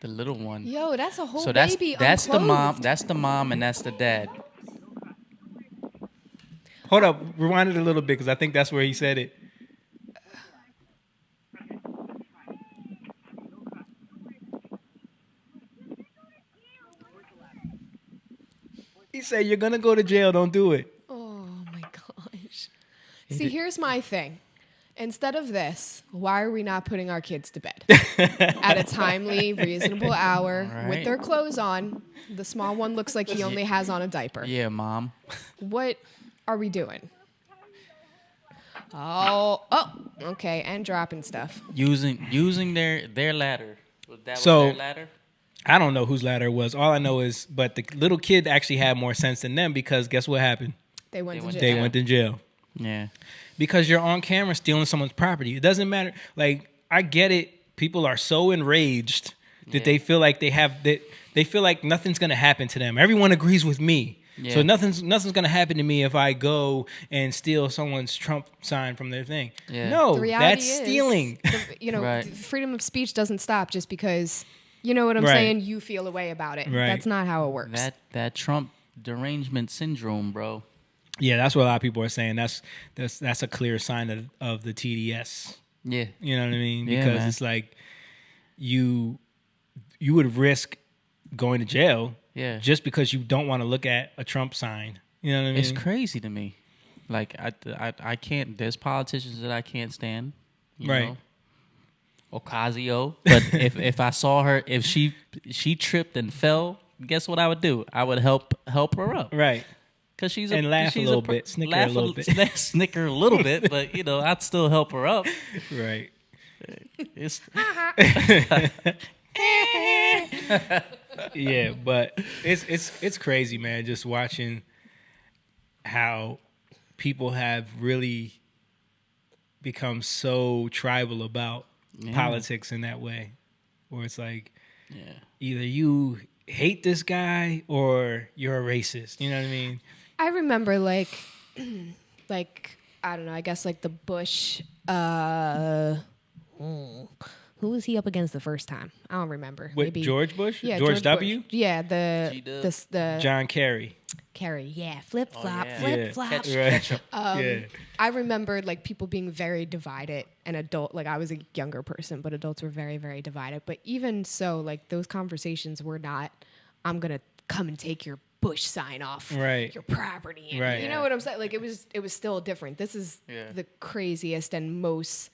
The little one. Yo, that's a whole that's, baby that's the mom. unclothed. That's the mom and that's the dad. Hold up, rewind it a little bit because I think that's where he said it. He said, you're going to go to jail. Don't do it. Oh, my gosh. See, here's my thing. Instead of this, why are we not putting our kids to bed at a timely, reasonable hour with their clothes on? The small one looks like he only has on a diaper. Yeah, mom. What are we doing? Oh, okay, and dropping stuff. Using their ladder. That was So- their ladder? I don't know whose ladder it was. All I know is, but the little kid actually had more sense than them because guess what happened? They went to jail. They went to jail. Yeah. Because you're on camera stealing someone's property. It doesn't matter. Like, I get it. People are so enraged that they feel like they feel like nothing's gonna happen to them. Everyone agrees with me. Yeah. So nothing's gonna happen to me if I go and steal someone's Trump sign from their thing. Yeah. No, The reality that's is, stealing. Right. freedom of speech doesn't stop just because, you know what I'm saying, you feel a way about it. Right. That's not how it works. That Trump derangement syndrome, bro. Yeah, that's what a lot of people are saying. That's a clear sign of the TDS. Yeah. You know what I mean? Yeah, Because man. it's like you would risk going to jail just because you don't want to look at a Trump sign. You know what I mean? It's crazy to me. Like I can't. There's politicians that I can't stand. You know? Ocasio. But if I saw her, if she tripped and fell, guess what I would do? I would help her up. Right. Cause she's And laugh a little bit, snicker a little bit. Snicker a little bit, but I'd still help her up. Right. It's Yeah, but it's crazy, man, just watching how people have really become so tribal about politics in that way. Where it's like either you hate this guy or you're a racist. You know what I mean? I remember like I don't know, I guess like the Bush who was he up against the first time? I don't remember. What, Maybe George Bush? Yeah, George W? Bush. Yeah, the John Kerry. Kerry. Yeah, flip flop, yeah. flip flop. Right. I remember like people being very divided and like I was a younger person, but adults were very, very divided. But even so, like those conversations were not, I'm going to come and take your Bush sign off your property. And, Right. You know what I'm saying? Like it was still different. This is the craziest and most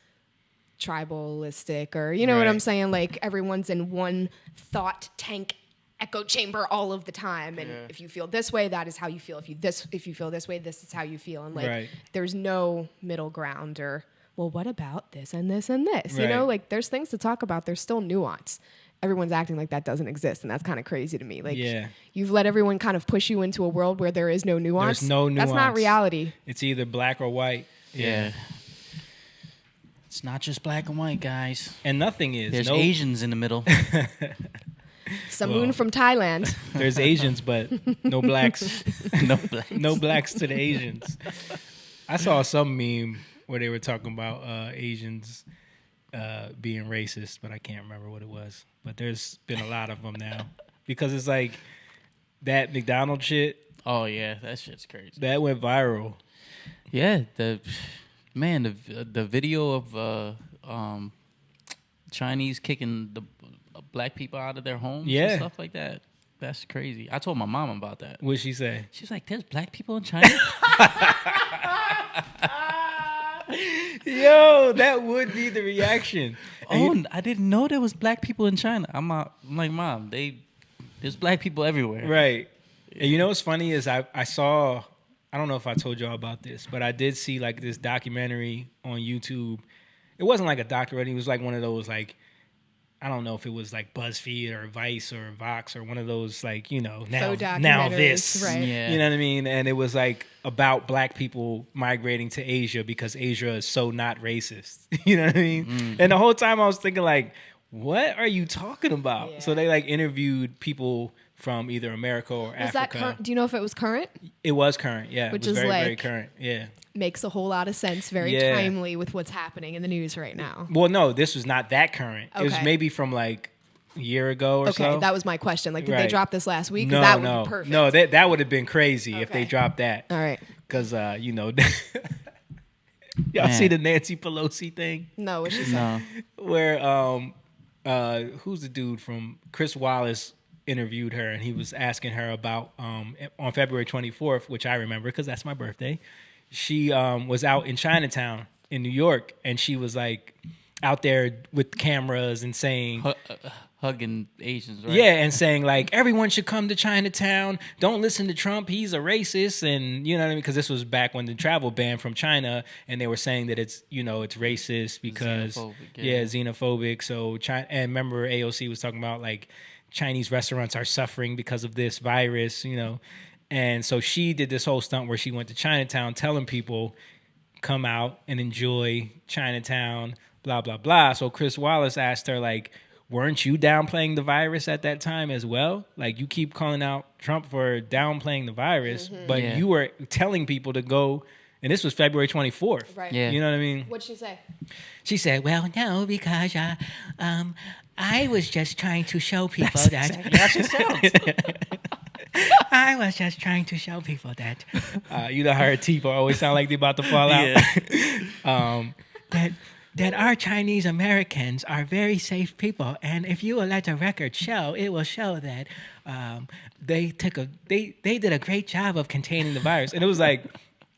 tribalistic, or you know what I'm saying? Like everyone's in one thought tank echo chamber all of the time, and if you feel this way, that is how you feel. If you feel this way, this is how you feel. And like there's no middle ground, or well, what about this and this and this? You know, like there's things to talk about. There's still nuance. Everyone's acting like that doesn't exist, and that's kind of crazy to me. Like you've let everyone kind of push you into a world where there is no nuance. There's no nuance. That's not reality. It's either black or white. Yeah. It's not just black and white, guys. And nothing is. There's Asians in the middle. Samoon from Thailand. There's Asians, but no blacks. No blacks. No blacks to the Asians. I saw some meme where they were talking about Asians being racist, but I can't remember what it was. But there's been a lot of them now. Because it's like that McDonald's shit. Oh, yeah. That shit's crazy. That went viral. Yeah. The video of Chinese kicking the black people out of their homes and stuff like that. That's crazy. I told my mom about that. What'd she say? She's like, there's black people in China? Yo, that would be the reaction. I didn't know there was black people in China. I'm like, Mom, there's black people everywhere. Right. And you know what's funny is I saw, I don't know if I told y'all about this, but I did see like this documentary on YouTube. It wasn't like a documentary. It was like one of those like, I don't know if it was like BuzzFeed or Vice or Vox or one of those like, you know, now this. Right. Yeah. You know what I mean? And it was like about black people migrating to Asia because Asia is so not racist. You know what I mean? And the whole time I was thinking like, what are you talking about? Yeah. So they like interviewed people from either America or Africa. Do you know if it was current? It was current, yeah. Which it was is very, like, very current, yeah. Makes a whole lot of sense, very timely with what's happening in the news right now. Well, no, this was not that current. Okay. It was maybe from like a year ago or so. Okay, that was my question. Like, did they drop this last week? No, that would be perfect. No, that would have been crazy if they dropped that. All right. Because, you know, y'all see the Nancy Pelosi thing? No, what she said? Where, who's the dude from Chris Wallace interviewed her, and he was asking her about on February 24th, which I remember because that's my birthday. She was out in Chinatown in New York, and she was like out there with cameras and saying hugging Asians, right? Yeah, and saying like everyone should come to Chinatown. Don't listen to Trump. He's a racist, and you know what I mean? Because this was back when the travel ban from China, and they were saying that it's, you know, it's racist because xenophobic. So China, and remember AOC was talking about like Chinese restaurants are suffering because of this virus, you know. And so she did this whole stunt where she went to Chinatown telling people come out and enjoy Chinatown, blah, blah, blah. So Chris Wallace asked her, like, weren't you downplaying the virus at that time as well? Like, you keep calling out Trump for downplaying the virus, but you were telling people to go, and this was February 24th. Right. Yeah. You know what I mean? What'd she say? She said, well, no, because I was just trying to show people that. Exactly how she sounds. I was just trying to show people that. You know how her teeth always sound like they're about to fall out? That our Chinese Americans are very safe people, and if you will let the record show, it will show that they did a great job of containing the virus. And it was like,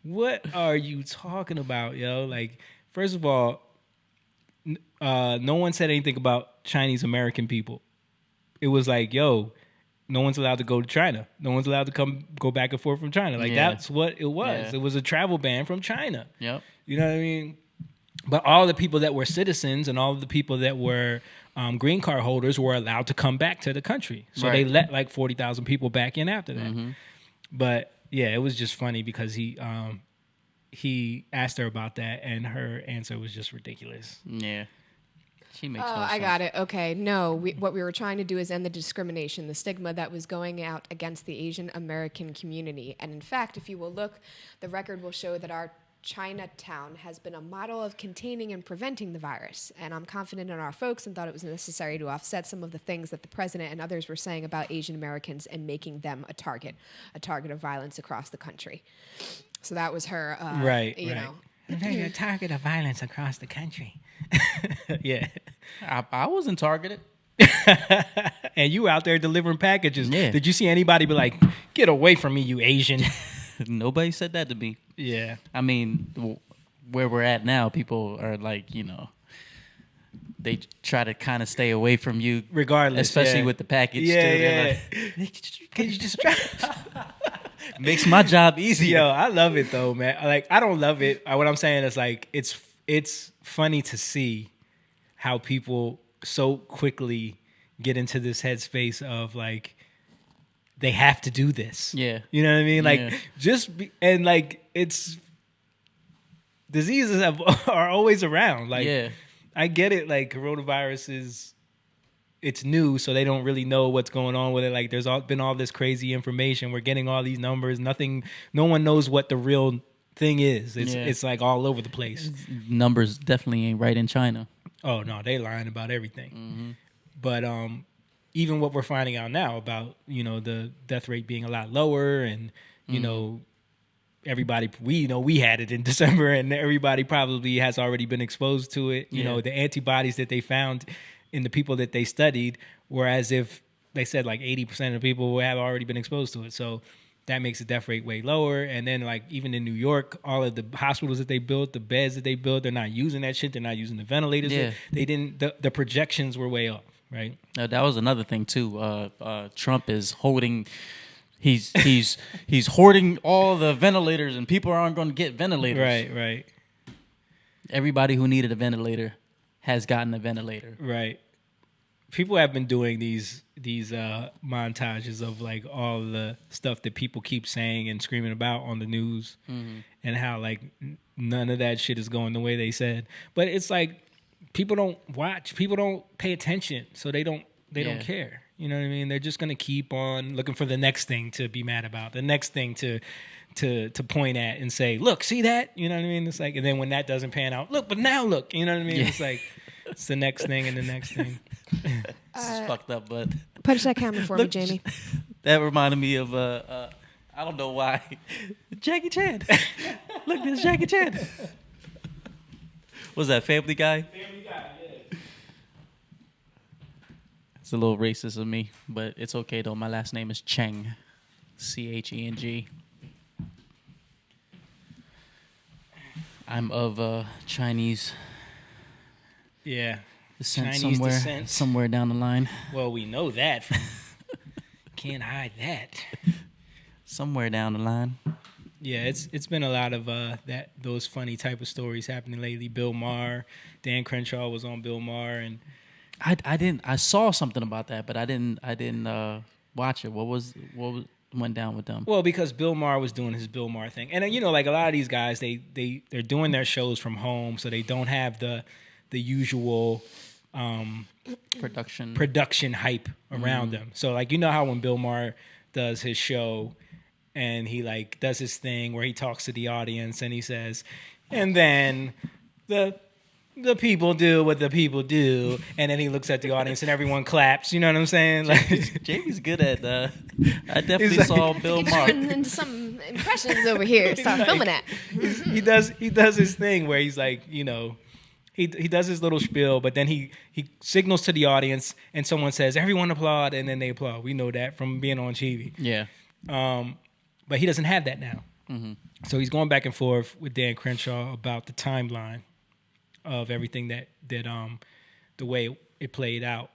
what are you talking about, yo? Like, first of all, no one said anything about Chinese American people. It was like, yo, no one's allowed to go to China. No one's allowed to go back and forth from China. Like, that's what it was. Yeah. It was a travel ban from China. Yep. You know what I mean? But all the people that were citizens and all of the people that were green card holders were allowed to come back to the country. So they let like 40,000 people back in after that. Mm-hmm. But yeah, it was just funny because he asked her about that, and her answer was just ridiculous. Yeah. She makes no I sense. got it. Okay. No, what we were trying to do is end the discrimination, the stigma that was going out against the Asian American community. And in fact, if you will look, the record will show that our Chinatown has been a model of containing and preventing the virus. And I'm confident in our folks and thought it was necessary to offset some of the things that the president and others were saying about Asian Americans and making them a target of violence across the country. So that was her, you know. They're a target of violence across the country. Yeah. I wasn't targeted. And you were out there delivering packages. Yeah. Did you see anybody be like, get away from me, you Asian? Nobody said that to me. Yeah. I mean, where we're at now, people are like, you know, they try to kind of stay away from you. Regardless. Especially with the package. Yeah, too. Like, can you just try? Makes my job easier. Yo, I love it though, man. Like, I don't love it. What I'm saying is like, it's funny to see how people so quickly get into this headspace of like, they have to do this. Yeah. You know what I mean? Like, and like, it's, diseases are always around. Like, I get it. Like, coronavirus it's new, so they don't really know what's going on with it. Like, there's been all this crazy information. We're getting all these numbers. No one knows what the real thing is. It's like all over the place. Numbers definitely ain't right in China. Oh, no, they lying about everything. Mm-hmm. But even what we're finding out now about, you know, the death rate being a lot lower and, you know, everybody, we had it in December and everybody probably has already been exposed to it. You know, the antibodies that they found in the people that they studied, whereas if they said like 80% of people have already been exposed to it. So that makes the death rate way lower. And then like even in New York, all of the hospitals that they built, the beds that they built, they're not using that shit. They're not using the ventilators. Yeah. They didn't. The projections were way off, right? That was another thing too. Trump is holding. He's hoarding all the ventilators, and people aren't going to get ventilators. Right. Everybody who needed a ventilator has gotten a ventilator. Right. People have been doing these montages of like all the stuff that people keep saying and screaming about on the news, and how like none of that shit is going the way they said. But it's like people don't watch, people don't pay attention, so they don't care. You know what I mean? They're just gonna keep on looking for the next thing to be mad about, the next thing to point at and say, look, see that? You know what I mean? It's like, and then when that doesn't pan out, look, but now look. You know what I mean? Yeah. It's like, it's the next thing and the next thing. It's fucked up, but punch that camera for me, Jamie. That reminded me of I don't know why, Jackie Chan. Look, there's Jackie Chan. Was that Family Guy? Family Guy, yeah. It's a little racist of me, but it's okay though. My last name is Cheng, Cheng. I'm of Chinese descent. Chinese somewhere down the line. Well, we know that. Can't hide that. Somewhere down the line. Yeah, it's been a lot of those funny type of stories happening lately. Bill Maher, Dan Crenshaw was on Bill Maher, and I saw something about that, but I didn't watch it. What went down with them? Well, because Bill Maher was doing his Bill Maher thing, and you know, like a lot of these guys, they're doing their shows from home, so they don't have the usual production hype around them. So like, you know how when Bill Maher does his show and he like does his thing where he talks to the audience and he says, and then the people do what the people do, and then he looks at the audience and everyone claps. You know what I'm saying? Like Jamie's good at I definitely saw Bill Maher into some impressions over here. Start filming that. He does his thing where he's like, you know, he does his little spiel, but then he signals to the audience and someone says, everyone applaud, and then they applaud. We know that from being on TV. Yeah. But he doesn't have that now. Mm-hmm. So he's going back and forth with Dan Crenshaw about the timeline of everything that the way it played out.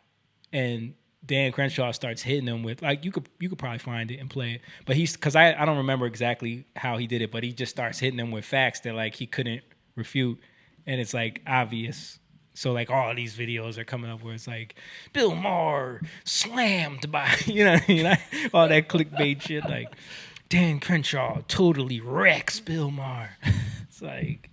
And Dan Crenshaw starts hitting him with, like, you could probably find it and play it. But because I don't remember exactly how he did it, but he just starts hitting him with facts that like he couldn't refute. And it's like obvious. So like all of these videos are coming up where it's like Bill Maher slammed by, you know what I mean? Like, all that clickbait shit. Like Dan Crenshaw totally wrecks Bill Maher. It's like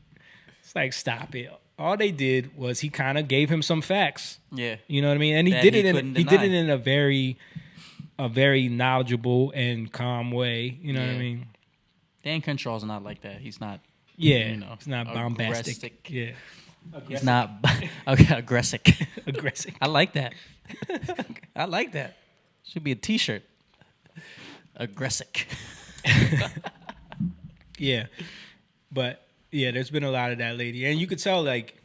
stop it. All they did was he kind of gave him some facts. Yeah. You know what I mean? And he did it in a very knowledgeable and calm way. You know what I mean? Dan Crenshaw's not like that. He's not. Yeah. You know, it's not bombastic. Yeah. He's not aggressive. Aggressive. I like that. I like that. Should be a T-shirt. Aggressive. Yeah. But yeah, there's been a lot of that lately. And you could tell, like,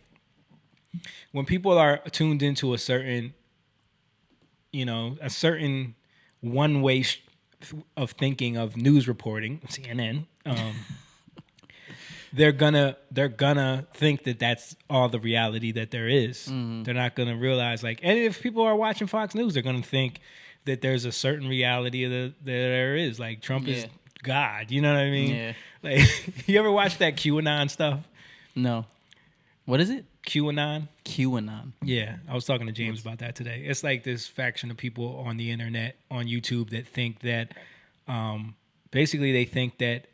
when people are tuned into a certain one way of thinking of news reporting, CNN, they're gonna think that that's all the reality that there is. Mm-hmm. They're not gonna realize, like, and if people are watching Fox News, they're gonna think that there's a certain reality that there is. Like Trump is God. You know what I mean? Yeah. Like, you ever watch that QAnon stuff? No. What is it? QAnon. Yeah, I was talking to James about that today. It's like this faction of people on the internet, on YouTube, that think that, basically they think that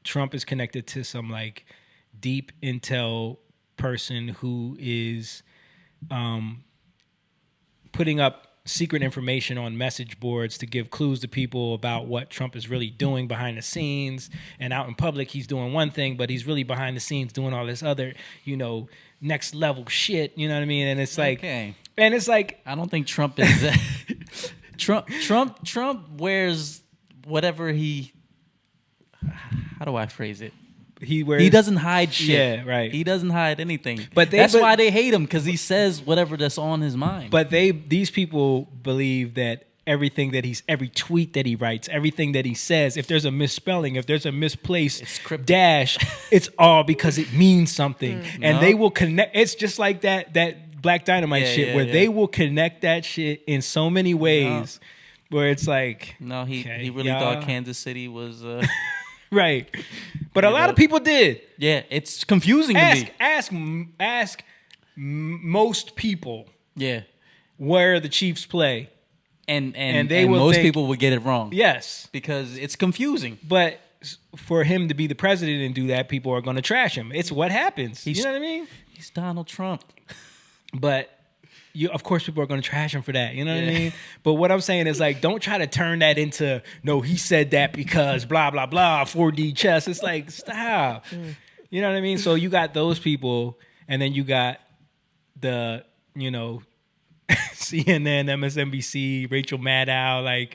Trump is connected to some like deep intel person who is putting up secret information on message boards to give clues to people about what Trump is really doing behind the scenes. And out in public, he's doing one thing, but he's really behind the scenes doing all this other, next level shit. You know what I mean? And it's like, okay. And it's like, I don't think Trump is Trump wears whatever how do I phrase it? He doesn't hide shit. Yeah, right. He doesn't hide anything. But that's why they hate him, because he says whatever that's on his mind. But these people believe that everything that every tweet that he writes, everything that he says. If there's a misspelling, if there's a misplaced dash, it's all because it means something. And they will connect. It's just like that Black Dynamite shit where they will connect that shit in so many ways where it's like... No, he really thought Kansas City was... right. But a lot of people did. Yeah, it's confusing to me. Ask most people where the Chiefs play. And most people would get it wrong. Yes. Because it's confusing. But for him to be the president and do that, people are going to trash him. It's what happens. You know what I mean? He's Donald Trump. But of course people are going to trash him for that. You know what I mean? But what I'm saying is like, don't try to turn that into, no, he said that because blah, blah, blah, 4D chess. It's like, stop. You know what I mean? So you got those people, and then you got the, CNN, MSNBC, Rachel Maddow,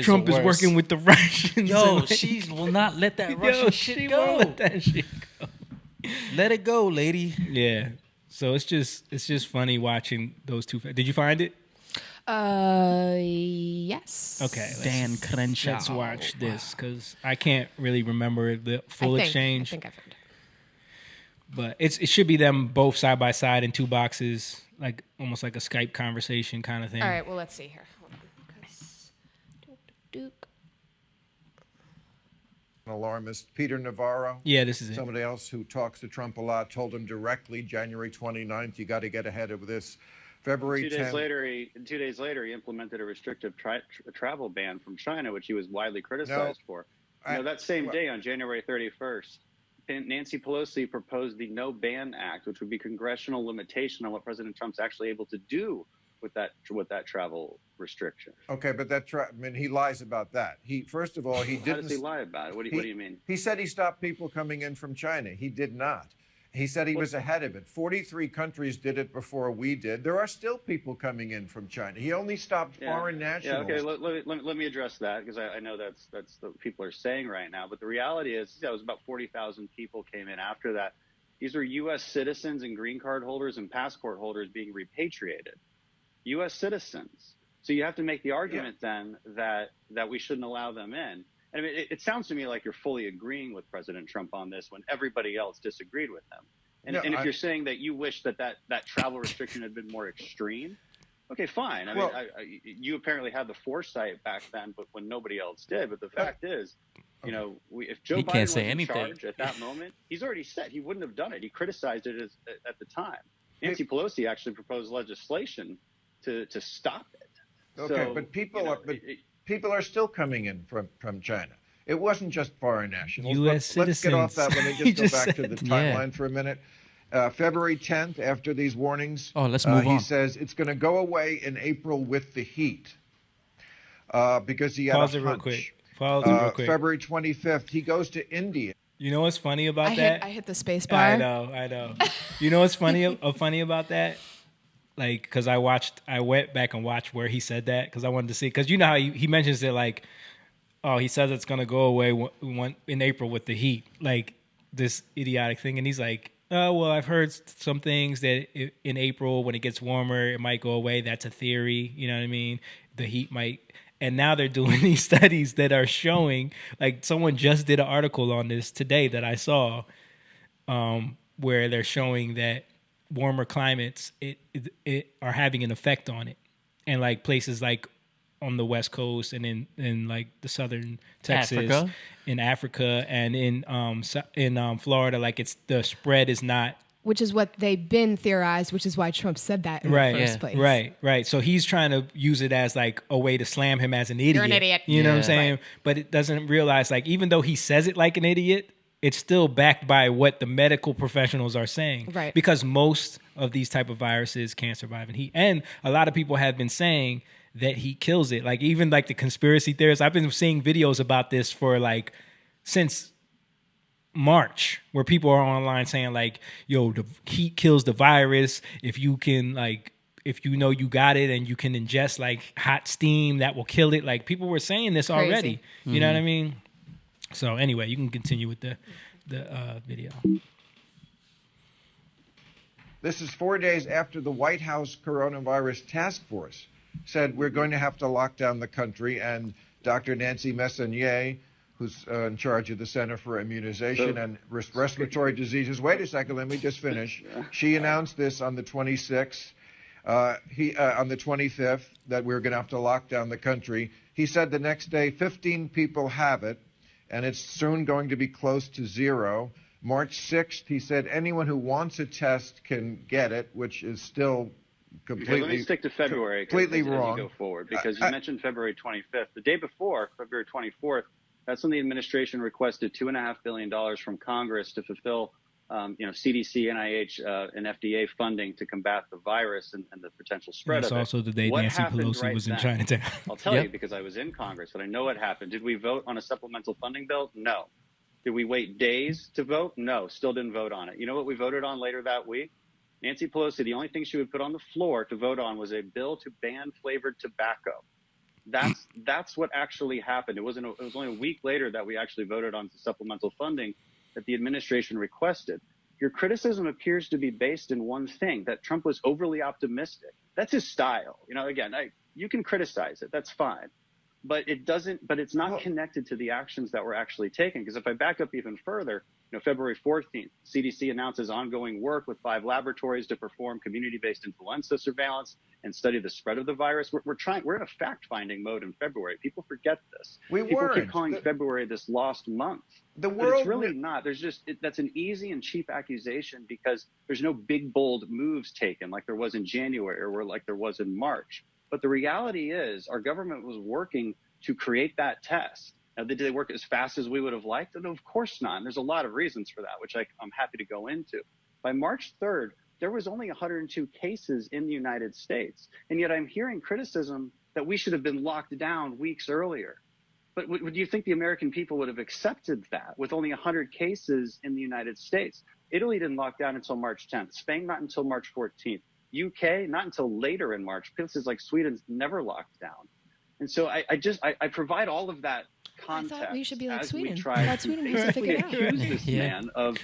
Trump is working with the Russians. Yo, she will not let that Russian shit go. Won't let that shit go. Let it go, lady. Yeah. So it's just funny watching those two. Did you find it? Yes. Okay. Dan Crenshaw. Let's watch this because I can't really remember the full exchange. I think I've heard. But it should be them both side by side in two boxes, like almost like a Skype conversation kind of thing. All right. Well, let's see here. Hold on. Alarmist Peter Navarro. Yeah, this is it. Somebody else who talks to Trump a lot told him directly January 29th, you got to get ahead of this. February 10th. 2 days later, he implemented a restrictive travel ban from China, which he was widely criticized for. That same day, on January 31st, Nancy Pelosi proposed the No Ban Act, which would be congressional limitation on what President Trump's actually able to do with that travel restriction. Okay, but he lies about that. First of all, he didn't. How does he lie about it? What do you mean? He said he stopped people coming in from China. He did not. He said he was ahead of it. 43 countries did it before we did. There are still people coming in from China. He only stopped foreign nationals. Yeah, okay, let me address that because I know that's what people are saying right now. But the reality is, it was about 40,000 people came in after that. These were U.S. citizens and green card holders and passport holders being repatriated. U.S. citizens. So you have to make the argument then that we shouldn't allow them in. And I mean, it sounds to me like you're fully agreeing with President Trump on this when everybody else disagreed with him. And if you're saying that you wish that travel restriction had been more extreme, okay, fine. I mean, you apparently had the foresight back then, but when nobody else did. But the fact is, if Joe Biden was in charge at that moment, he's already said he wouldn't have done it. He criticized it at the time. Nancy Pelosi actually proposed legislation to stop it. Okay, so, but people are still coming in from China. It wasn't just foreign nationals. U.S. citizens. Let's get off that one and just go back to the timeline for a minute. February 10th, after these warnings, let's move on. He says it's going to go away in April with the heat because he had Pause a it hunch. real quick. February 25th, he goes to India. You know what's funny about that? I hit the space bar. I know. You know what's funny about that? Like, because I went back and watched where he said that because I wanted to see. Because you know how he mentions it like, he says it's going to go away in April with the heat. Like, this idiotic thing. And he's like, oh, well, I've heard some things that in April when it gets warmer, it might go away. That's a theory. You know what I mean? The heat might. And now they're doing these studies that are showing, like someone just did an article on this today that I saw where they're showing that warmer climates it are having an effect on it. And like places like on the West Coast and in like the southern Texas, in Africa and in Florida, like the spread is not. Which is what they've been theorized, which is why Trump said that in the first place. Right. So he's trying to use it as like a way to slam him as an idiot. You're an idiot. You know what I'm saying? Right. But it doesn't realize, like, even though he says it like an idiot, it's still backed by what the medical professionals are saying. Right. Because most of these type of viruses can't survive in heat. And a lot of people have been saying that heat kills it. Like, even like the conspiracy theorists, I've been seeing videos about this for like since March, where people are online saying like, yo, the heat kills the virus. If you can, like, if you know you got it and you can ingest like hot steam, that will kill it. Like, people were saying this already. You know what I mean? So anyway, you can continue with the video. This is 4 days after the White House coronavirus task force said we're going to have to lock down the country, and Dr. Nancy Messonnier, who's in charge of the Center for Immunization and Respiratory Diseases. Wait a second, let me just finish. She announced this on the 26th. On the 25th, that we're going to have to lock down the country. He said the next day 15 people have it, and it's soon going to be close to zero. March 6th, he said anyone who wants a test can get it, which is still completely. Let me stick to February. Completely As wrong. you go forward, because you mentioned February 25th. The day before, February 24th, that's when the administration requested $2.5 billion from Congress to fulfill, CDC, NIH, and FDA funding to combat the virus and the potential spread of it. That's also the day What Nancy happened Pelosi right was in then? Chinatown. I'll tell you because I was in Congress, and I know what happened. Did we vote on a supplemental funding bill? No. Did we wait days to vote? No, still didn't vote on it. You know what we voted on later that week? Nancy Pelosi, the only thing she would put on the floor to vote on was a bill to ban flavored tobacco. That's what actually happened. It was only a week later that we actually voted on supplemental funding that the administration requested. Your criticism appears to be based in one thing, that Trump was overly optimistic. That's his style. Again, you can criticize it. That's fine. But it's not connected to the actions that were actually taken. Because if I back up even further, February 14th, CDC announces ongoing work with 5 laboratories to perform community-based influenza surveillance and study the spread of the virus. We're in a fact-finding mode in February. People forget this. People keep calling February this lost month. But it's really not. That's an easy and cheap accusation because there's no big, bold moves taken like there was in January or like there was in March. But the reality is our government was working to create that test. Now, did they work as fast as we would have liked? And of course not. And there's a lot of reasons for that, which I'm happy to go into. By March 3rd, there was only 102 cases in the United States. And yet I'm hearing criticism that we should have been locked down weeks earlier. But would you think the American people would have accepted that with only 100 cases in the United States? Italy didn't lock down until March 10th. Spain not until March 14th. UK, not until later in March. Places like Sweden's never locked down. And so I provide all of that context. I thought we should be like as Sweden. We try Sweden has to figure it out. accuse this man of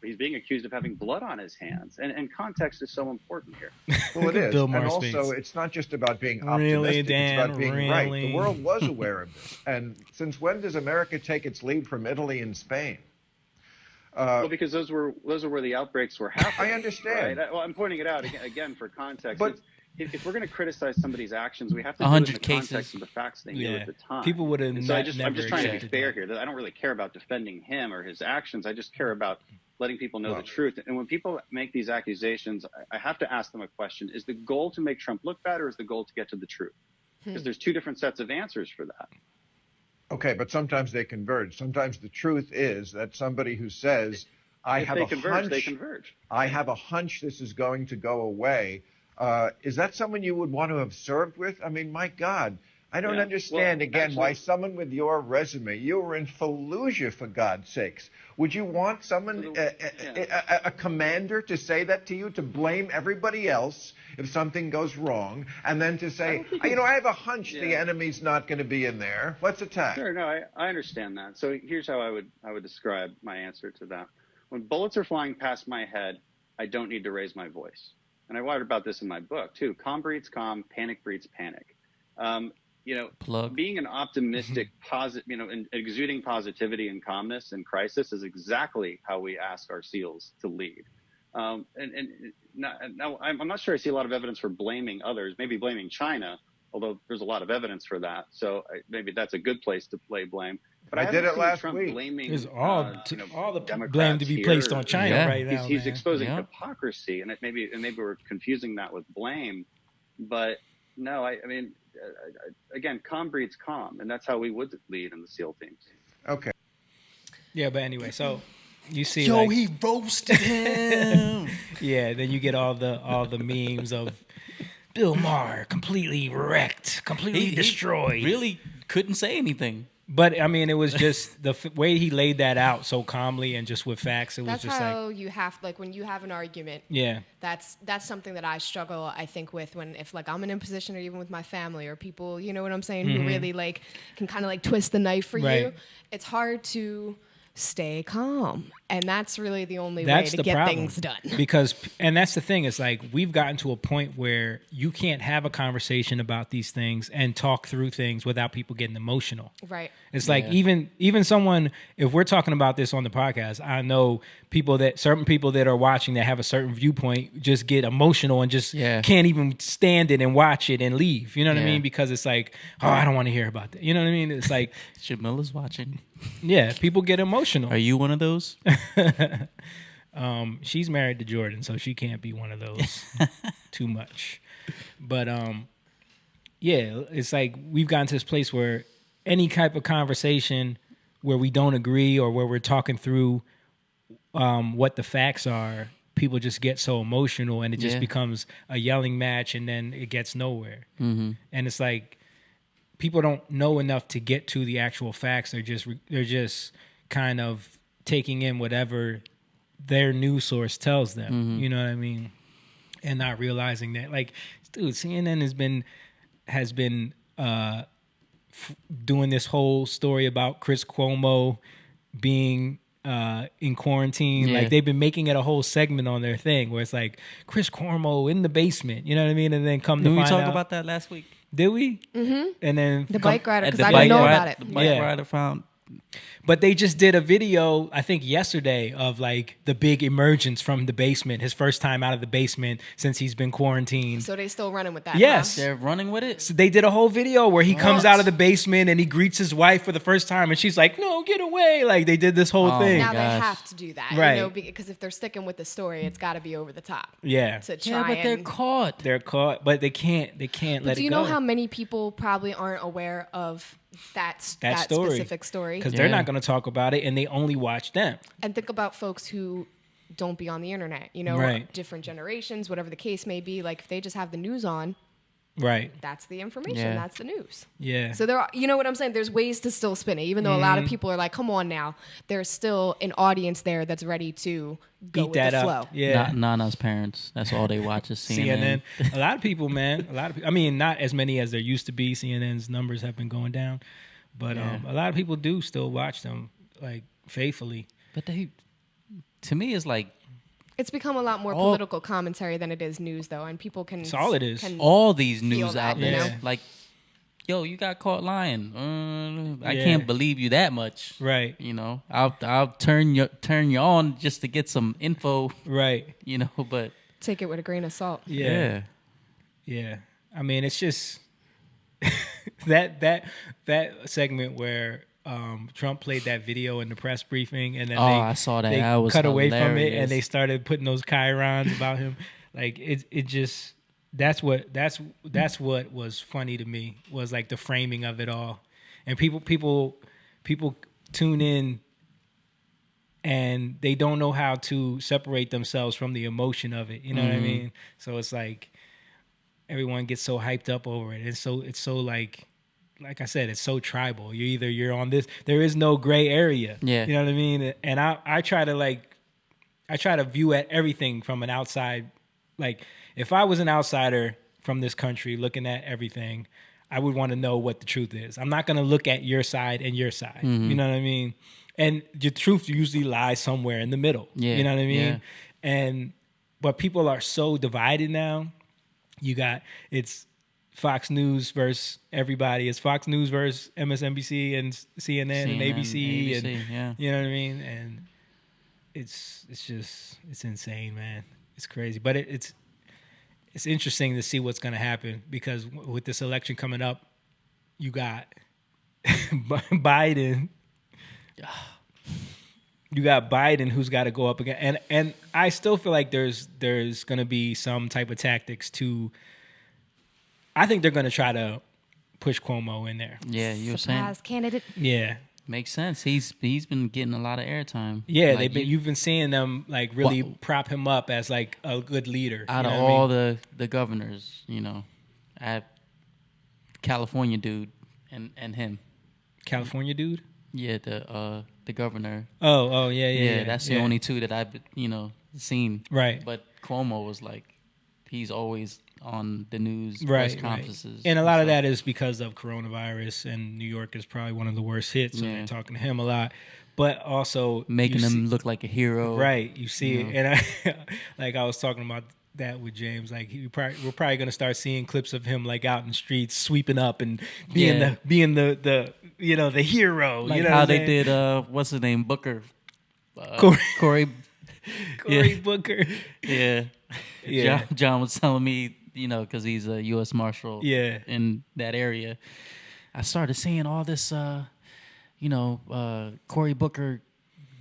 he's being accused of having blood on his hands. And context is so important here. Well, it is. Bill And Maher also, speaks. it's not just about being optimistic. Dan, it's about being right. really? The world was aware of this. And since when does America take its lead from Italy and Spain? Well, because those were where the outbreaks were happening. I understand. Right? Well, I'm pointing it out again for context. But if we're going to criticize somebody's actions, we have to do it 100 in the cases. context of the facts they knew at the time. People would have So never I'm just trying to be accepted fair that. here. I don't really care about defending him or his actions. I just care about letting people know the truth. And when people make these accusations, I have to ask them a question. Is the goal to make Trump look bad, or is the goal to get to the truth? Because there's two different sets of answers for that. Okay, but sometimes they converge. Sometimes the truth is that somebody who says, I have a hunch. They converge. I have a hunch this is going to go away. Is that someone you would want to have served with? I mean, my God, I don't understand, why someone with your resume, you were in Fallujah, for God's sakes. Would you want someone, a commander, to say that to you, to blame everybody else if something goes wrong, and then to say, I have a hunch the enemy's not going to be in there. Let's attack. Sure, no, I understand that. So here's how I would describe my answer to that. When bullets are flying past my head, I don't need to raise my voice. And I wrote about this in my book, too. Calm breeds calm, panic breeds panic. Being an optimistic, and exuding positivity and calmness in crisis is exactly how we ask our SEALs to lead. Now, I'm not sure I see a lot of evidence for blaming others, maybe blaming China, although there's a lot of evidence for that. So maybe that's a good place to play blame. But I did it last Trump week. Blaming, There's all the Democrats blame to be placed on China right now. He's exposing hypocrisy, and maybe we're confusing that with blame. But no, I mean, again, calm breeds calm, and that's how we would lead in the SEAL teams. Okay. Yeah, but anyway, so you see, he roasted him. Yeah, then you get all the memes of Bill Maher completely wrecked, completely destroyed. He really couldn't say anything. But I mean, it was just the way he laid that out so calmly and just with facts. It was That's just how you have, when you have an argument. Yeah. That's something that I struggle, I think, with if I'm in a position, or even with my family or people, you know what I'm saying, who really can kind of twist the knife for you. It's hard to stay calm. And that's really the only way to get things done. And that's the thing, is like, we've gotten to a point where you can't have a conversation about these things and talk through things without people getting emotional. Right. It's like, even someone, if we're talking about this on the podcast, I know certain people that are watching that have a certain viewpoint just get emotional and just can't even stand it and watch it and leave. You know what I mean? Because it's like, oh, I don't want to hear about that. You know what I mean? It's like, Jamila's watching. Yeah, people get emotional. Are you one of those? She's married to Jordan, so she can't be one of those too much. But yeah, it's like we've gotten to this place where any type of conversation where we don't agree or where we're talking through what the facts are, people just get so emotional and it just becomes a yelling match, and then it gets nowhere. Mm-hmm. And it's like, people don't know enough to get to the actual facts. They're just kind of taking in whatever their news source tells them. Mm-hmm. You know what I mean? And not realizing that, like, dude, CNN has been doing this whole story about Chris Cuomo being in quarantine. Like, they've been making it a whole segment on their thing where it's like, Chris Cuomo in the basement. You know what I mean? And then come to find out. Did we talk about that last week? Did we? Mm-hmm. And then the bike rider, because I didn't know about it. The bike rider found. But they just did a video, I think yesterday, of like the big emergence from the basement, his first time out of the basement since he's been quarantined. So they still running with that? Yes. Huh? They're running with it? So they did a whole video where he comes out of the basement and he greets his wife for the first time and she's like, no, get away. Like, they did this whole thing. Now they have to do that. Right. You know, because if they're sticking with the story, it's got to be over the top. Yeah. To try but they're caught. They're caught, but they can't let it go. Do you know how many people probably aren't aware of that specific story? Because they're not going to talk about it and they only watch them. And think about folks who don't be on the internet, you know, different generations, whatever the case may be. Like, if they just have the news on, that's the information, that's the news. Yeah. So there are, you know what I'm saying? There's ways to still spin it, even though a lot of people are like, come on now. There's still an audience there that's ready to go with the flow. Yeah. Nana's parents, that's all they watch is CNN. A lot of people, man. I mean, not as many as there used to be. CNN's numbers have been going down. But a lot of people do still watch them, like, faithfully. But to me, it's like, it's become a lot more political commentary than it is news, though, and people can. That's all it is. All these news that, outlets, you know? like, yo, you got caught lying. I can't believe you that much, right? You know, I'll turn you on just to get some info, right? You know, but take it with a grain of salt. Yeah. I mean, it's just that segment where Trump played that video in the press briefing, and then I saw that. They was cut hilarious. away from it, and they started putting those chyrons about him. Like, it just that's what was funny to me, was like the framing of it all, and people tune in and they don't know how to separate themselves from the emotion of it. You know what I mean? So it's like everyone gets so hyped up over it. It's so like I said, it's so tribal. You're on this. There is no gray area. Yeah. You know what I mean? And I try to view at everything from an outside. Like, if I was an outsider from this country looking at everything, I would want to know what the truth is. I'm not going to look at your side and your side. Mm-hmm. You know what I mean? And the truth usually lies somewhere in the middle. Yeah. You know what I mean? Yeah. But people are so divided now. It's Fox News versus everybody. It's Fox News versus MSNBC and CNN and ABC and you know what I mean? And it's insane, man. It's crazy. But it's interesting to see what's going to happen, because with this election coming up, you got Biden. You got Biden, who's got to go up again, and I still feel like there's going to be some type of tactics to. I think they're going to try to push Cuomo in there. Yeah, you were saying surprise candidate. Yeah, makes sense. He's been getting a lot of airtime. Yeah, like you've been seeing them like really prop him up as like a good leader. Out of all the governors, you know, California dude and him. California dude. Yeah, the governor. Oh, yeah. That's the only two that I've seen. Right. But Cuomo was like, he's always on the news press conferences. And a lot of that is because of coronavirus, and New York is probably one of the worst hits, so they're talking to him a lot. But also making him look like a hero. Right, you see it. And I was talking about that with James. Like we're probably going to start seeing clips of him like out in the streets sweeping up and being the the hero. Like you know how they did what's his name, Booker. Cory Booker. Yeah. John was telling me, because he's a U.S. Marshal in that area. I started seeing all this, Cory Booker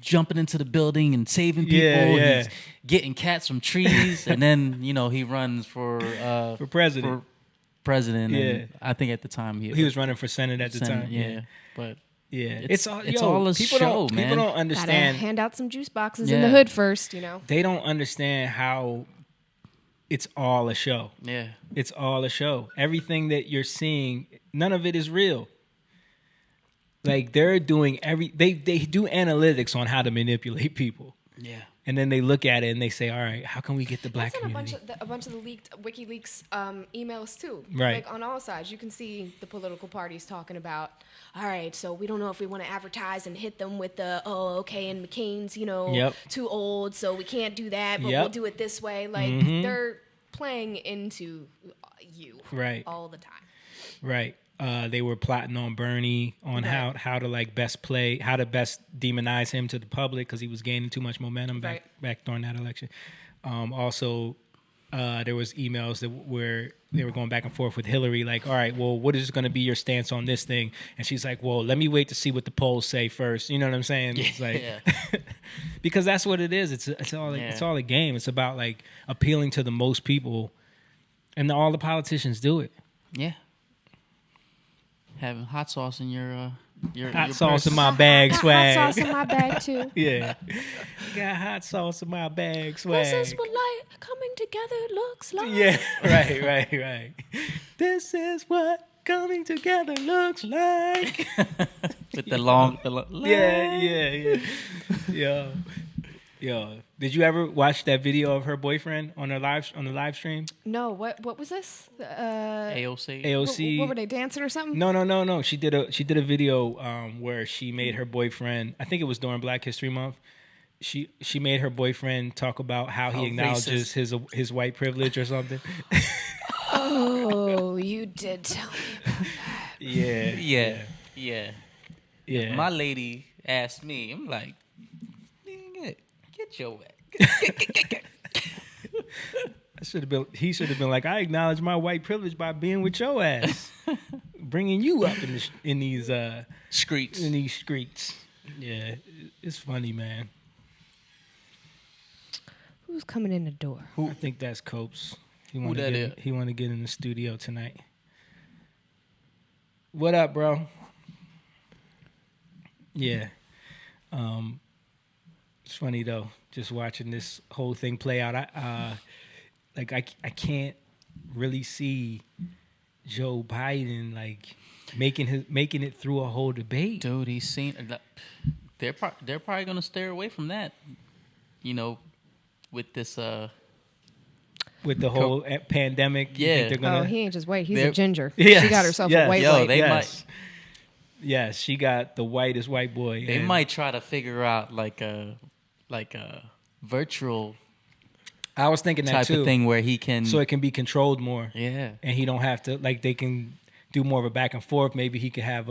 jumping into the building and saving people. He's getting cats from trees. And then, he runs for president. And I think at the time he was running for Senate at the time. Yeah. But it's all a show, man. People don't understand. Gotta hand out some juice boxes in the hood first, They don't understand how it's all a show. Yeah. It's all a show. Everything that you're seeing, none of it is real. Like they're doing they do analytics on how to manipulate people. Yeah. And then they look at it and they say, all right, how can we get the black community? A bunch of the leaked WikiLeaks emails too. Right. Like on all sides, you can see the political parties talking about, all right, so we don't know if we want to advertise and hit them with the, and McCain's, too old, so we can't do that, but we'll do it this way. Like they're playing into you all the time. Right. They were plotting on Bernie on how to best demonize him to the public because he was gaining too much momentum back during that election. Also, there was emails where they were going back and forth with Hillary, like, all right, well, what is going to be your stance on this thing? And she's like, well, let me wait to see what the polls say first. You know what I'm saying? It's like because that's what it is. It's all a game. It's about like appealing to the most people, and all the politicians do it. Yeah. Having hot sauce in your sauce in my bag swag. Hot sauce in my bag too. Yeah, got hot sauce in my bag swag. This is what coming together looks like. Yeah, right. This is what coming together looks like. With the long. Yeah. Yo, did you ever watch that video of her boyfriend on the live stream? No, what was this? AOC. What were they dancing or something? No. She did a video where she made her boyfriend. I think it was during Black History Month. She made her boyfriend talk about how he acknowledges his white privilege or something. Oh, you did tell me about that. Yeah. My lady asked me, I'm like, get your ass. He should have been like, I acknowledge my white privilege by being with your ass, bringing you up in these streets. In these streets. Yeah, it's funny, man. Who's coming in the door? I think that's Copes. He want to get in the studio tonight. What up, bro? Yeah. It's funny though, just watching this whole thing play out. I can't really see Joe Biden like making it through a whole debate. Dude, he's seen. They're probably gonna stay away from that. With this. With the whole pandemic. Yeah. He ain't just white. He's a ginger. Yes, she got herself a white. They might. Yes, she got the whitest white boy. They might try to figure out like a virtual. I was thinking that type too. Of thing where he can, so it can be controlled more. Yeah, and he don't have to they can do more of a back and forth. Maybe he could have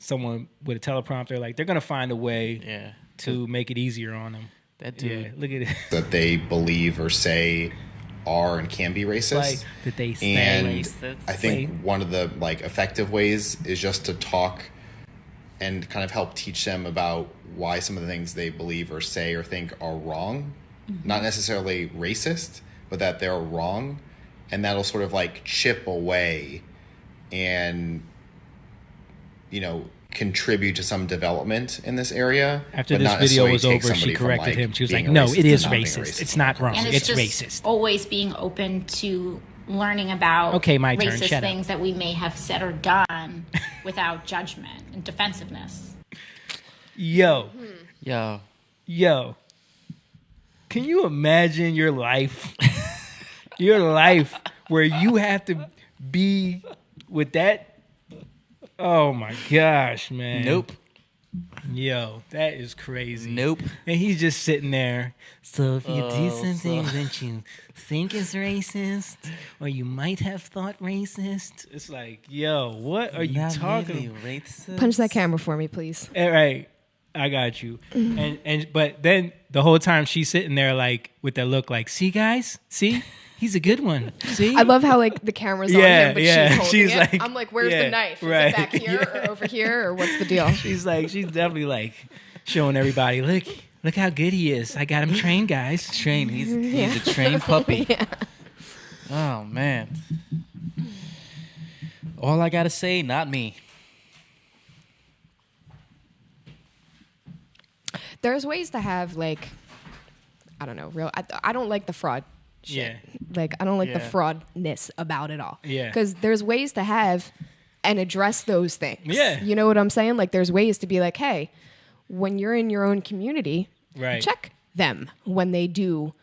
someone with a teleprompter. Like they're gonna find a way to make it easier on him. That dude, yeah, look at it. That they believe or say are and can be racist. Like that they say and racist. I think one of the effective ways is just to talk and kind of help teach them about why some of the things they believe or say or think are wrong. Mm-hmm. Not necessarily racist, but that they're wrong. And that'll sort of chip away and, contribute to some development in this area. After this video was over, she corrected him. She was like, no, it is racist. It's not wrong. And it's just racist. Always being open to learning about my turn. racist things that we may have said or done without judgment and defensiveness. Yo. Can you imagine your life? Your life where you have to be with that. Oh my gosh, man. Nope. Yo, that is crazy. Nope. And he's just sitting there. So if you do something that you think is racist, or you might have thought racist, It's like, yo, what are you talking about? Racist. Punch that camera for me, please. All right, I got you. But then the whole time she's sitting there like with that look like, see guys, see, he's a good one. See, I love how like the camera's on him, but she's holding She's it. like, I'm like, where's yeah, the knife? Is right, it back here or over here or what's the deal? she's definitely like showing everybody, look how good he is. I got him trained, guys. Trained. He's a trained puppy. Yeah. Oh man. All I gotta say, not me. There's ways to have like, I don't know, I don't like the fraud shit. Yeah. Like I don't like the Yeah. fraudness about it all. Yeah. Because there's ways to have and address those things. Yeah. You know what I'm saying? Like there's ways to be like, hey, when you're in your own community, Right. check them when they do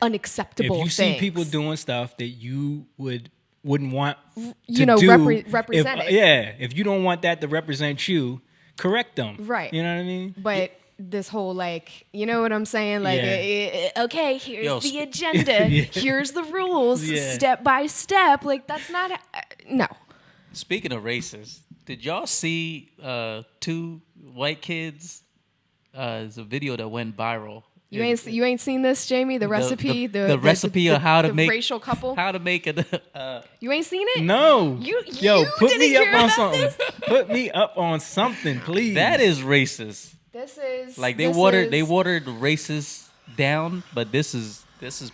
unacceptable If you things. see people doing stuff that you wouldn't want to You know, do, represent it. if you don't want that to represent you, correct them. Right. You know what I mean? But this whole like, you know what I'm saying? Like, Yeah. okay, here's Yo, the agenda. Yeah. Here's the rules, Yeah. step by step. Like that's not no. Speaking of races, did y'all see 2 white kids? It's a video that went viral. You ain't seen this, Jamie? The recipe, the recipe of how to the make racial couple. how to make it. You ain't seen it? No. You put didn't me hear up on about something. this? Put me up on something, please. That is racist. This is Like they this watered is- racist down, but this is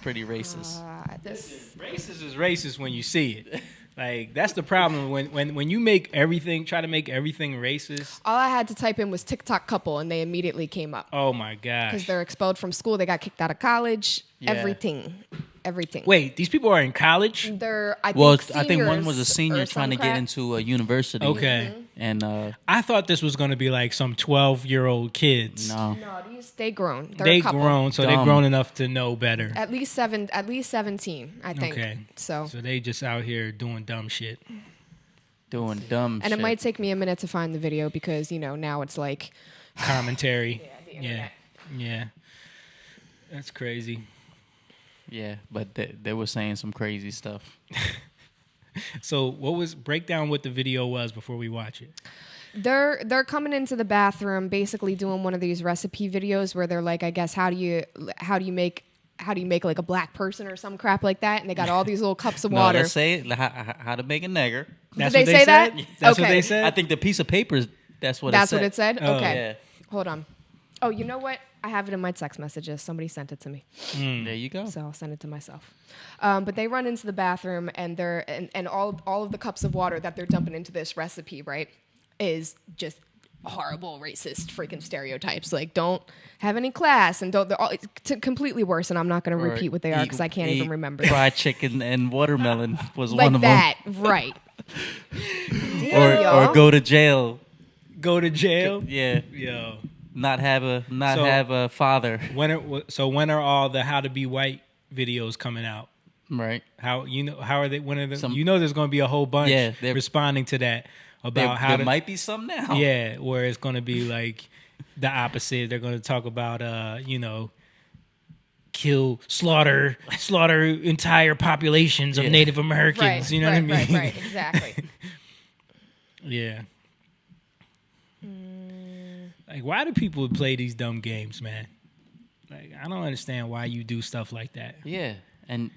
pretty racist. this Racist is racist when you see it. Like that's the problem when you make everything, try to make everything racist. all I had to type in was TikTok couple, and they immediately came up Oh my because gosh. they're expelled from school. They got kicked out of college. Yeah. Everything. Wait, these people are in college? They're I Well, think I think one was a seniors senior or trying to some get crap. into a university. Okay. And I thought this was going to be like some 12-year-old kids. no. No, they grown. They're They a couple. grown, so they're Dumb. grown enough to know better. At least 17, I think. Okay. So So they just out here doing dumb shit. Doing dumb and shit. it might take me a minute to find the video because now it's like Commentary. the Yeah. internet. Yeah. That's crazy. Yeah, but they were saying some crazy stuff. So break down what the video was before we watch it. They're coming into the bathroom, basically doing one of these recipe videos where they're like, I guess how do you make like a black person or some crap like that, and they got all these little cups of No, water. let's say it. How to make a nigger. That's Did what they say said? that? That's Okay. what they said? I think the piece of paper. That's what That's it said. what it said. Oh. Okay, Yeah. hold on. Oh, you know what? I have it in my text messages. Somebody sent it to me, There you go. so I'll send it to myself. But they run into the bathroom, and all of the cups of water that they're dumping into this recipe, right, is just horrible racist freaking stereotypes. Like, don't have any class, and they're all completely worse. And I'm not going to repeat what they are because I can't even remember. Fried chicken and watermelon was Like one of that, right? them. Or go to jail. Go to jail? Yeah. Yo. Not have a father. When are all the how to be white videos coming out? Right. How are they? When are they? Some- There's going to be a whole bunch Yeah, they're- responding to that about how There to, might be some now. yeah, where it's going to be like the opposite. They're going to talk about slaughter entire populations of Yeah. Native Americans. Right, You know right, what I mean? right, exactly. Yeah. Like, why do people play these dumb games, man? Like, I don't understand why you do stuff like that. Yeah, and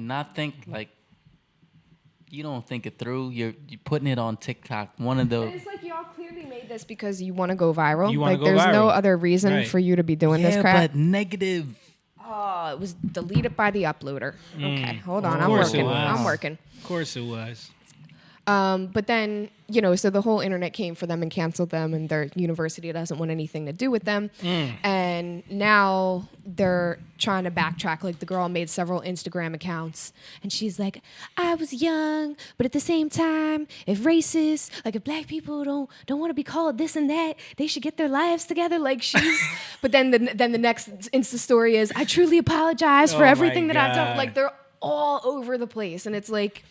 not think like you don't think it through. You're putting it on TikTok. One of And the it's like y'all clearly made this because you want to go viral. You wanna Like go there's no viral. other reason Right. for you to be doing this crap. but negative. Oh, it was deleted by the uploader. Okay, hold on. Of I'm course it working. was. I'm working. Of course it was. But then, so the whole internet came for them and canceled them, and their university doesn't want anything to do with them. And now they're trying to backtrack. Like, the girl made several Instagram accounts, and she's like, I was young, but at the same time, if if black people don't want to be called this and that, they should get their lives together. Like, but then the next Insta story is, I truly apologize for Oh my everything that I've done. God. Like, they're all over the place. And it's like,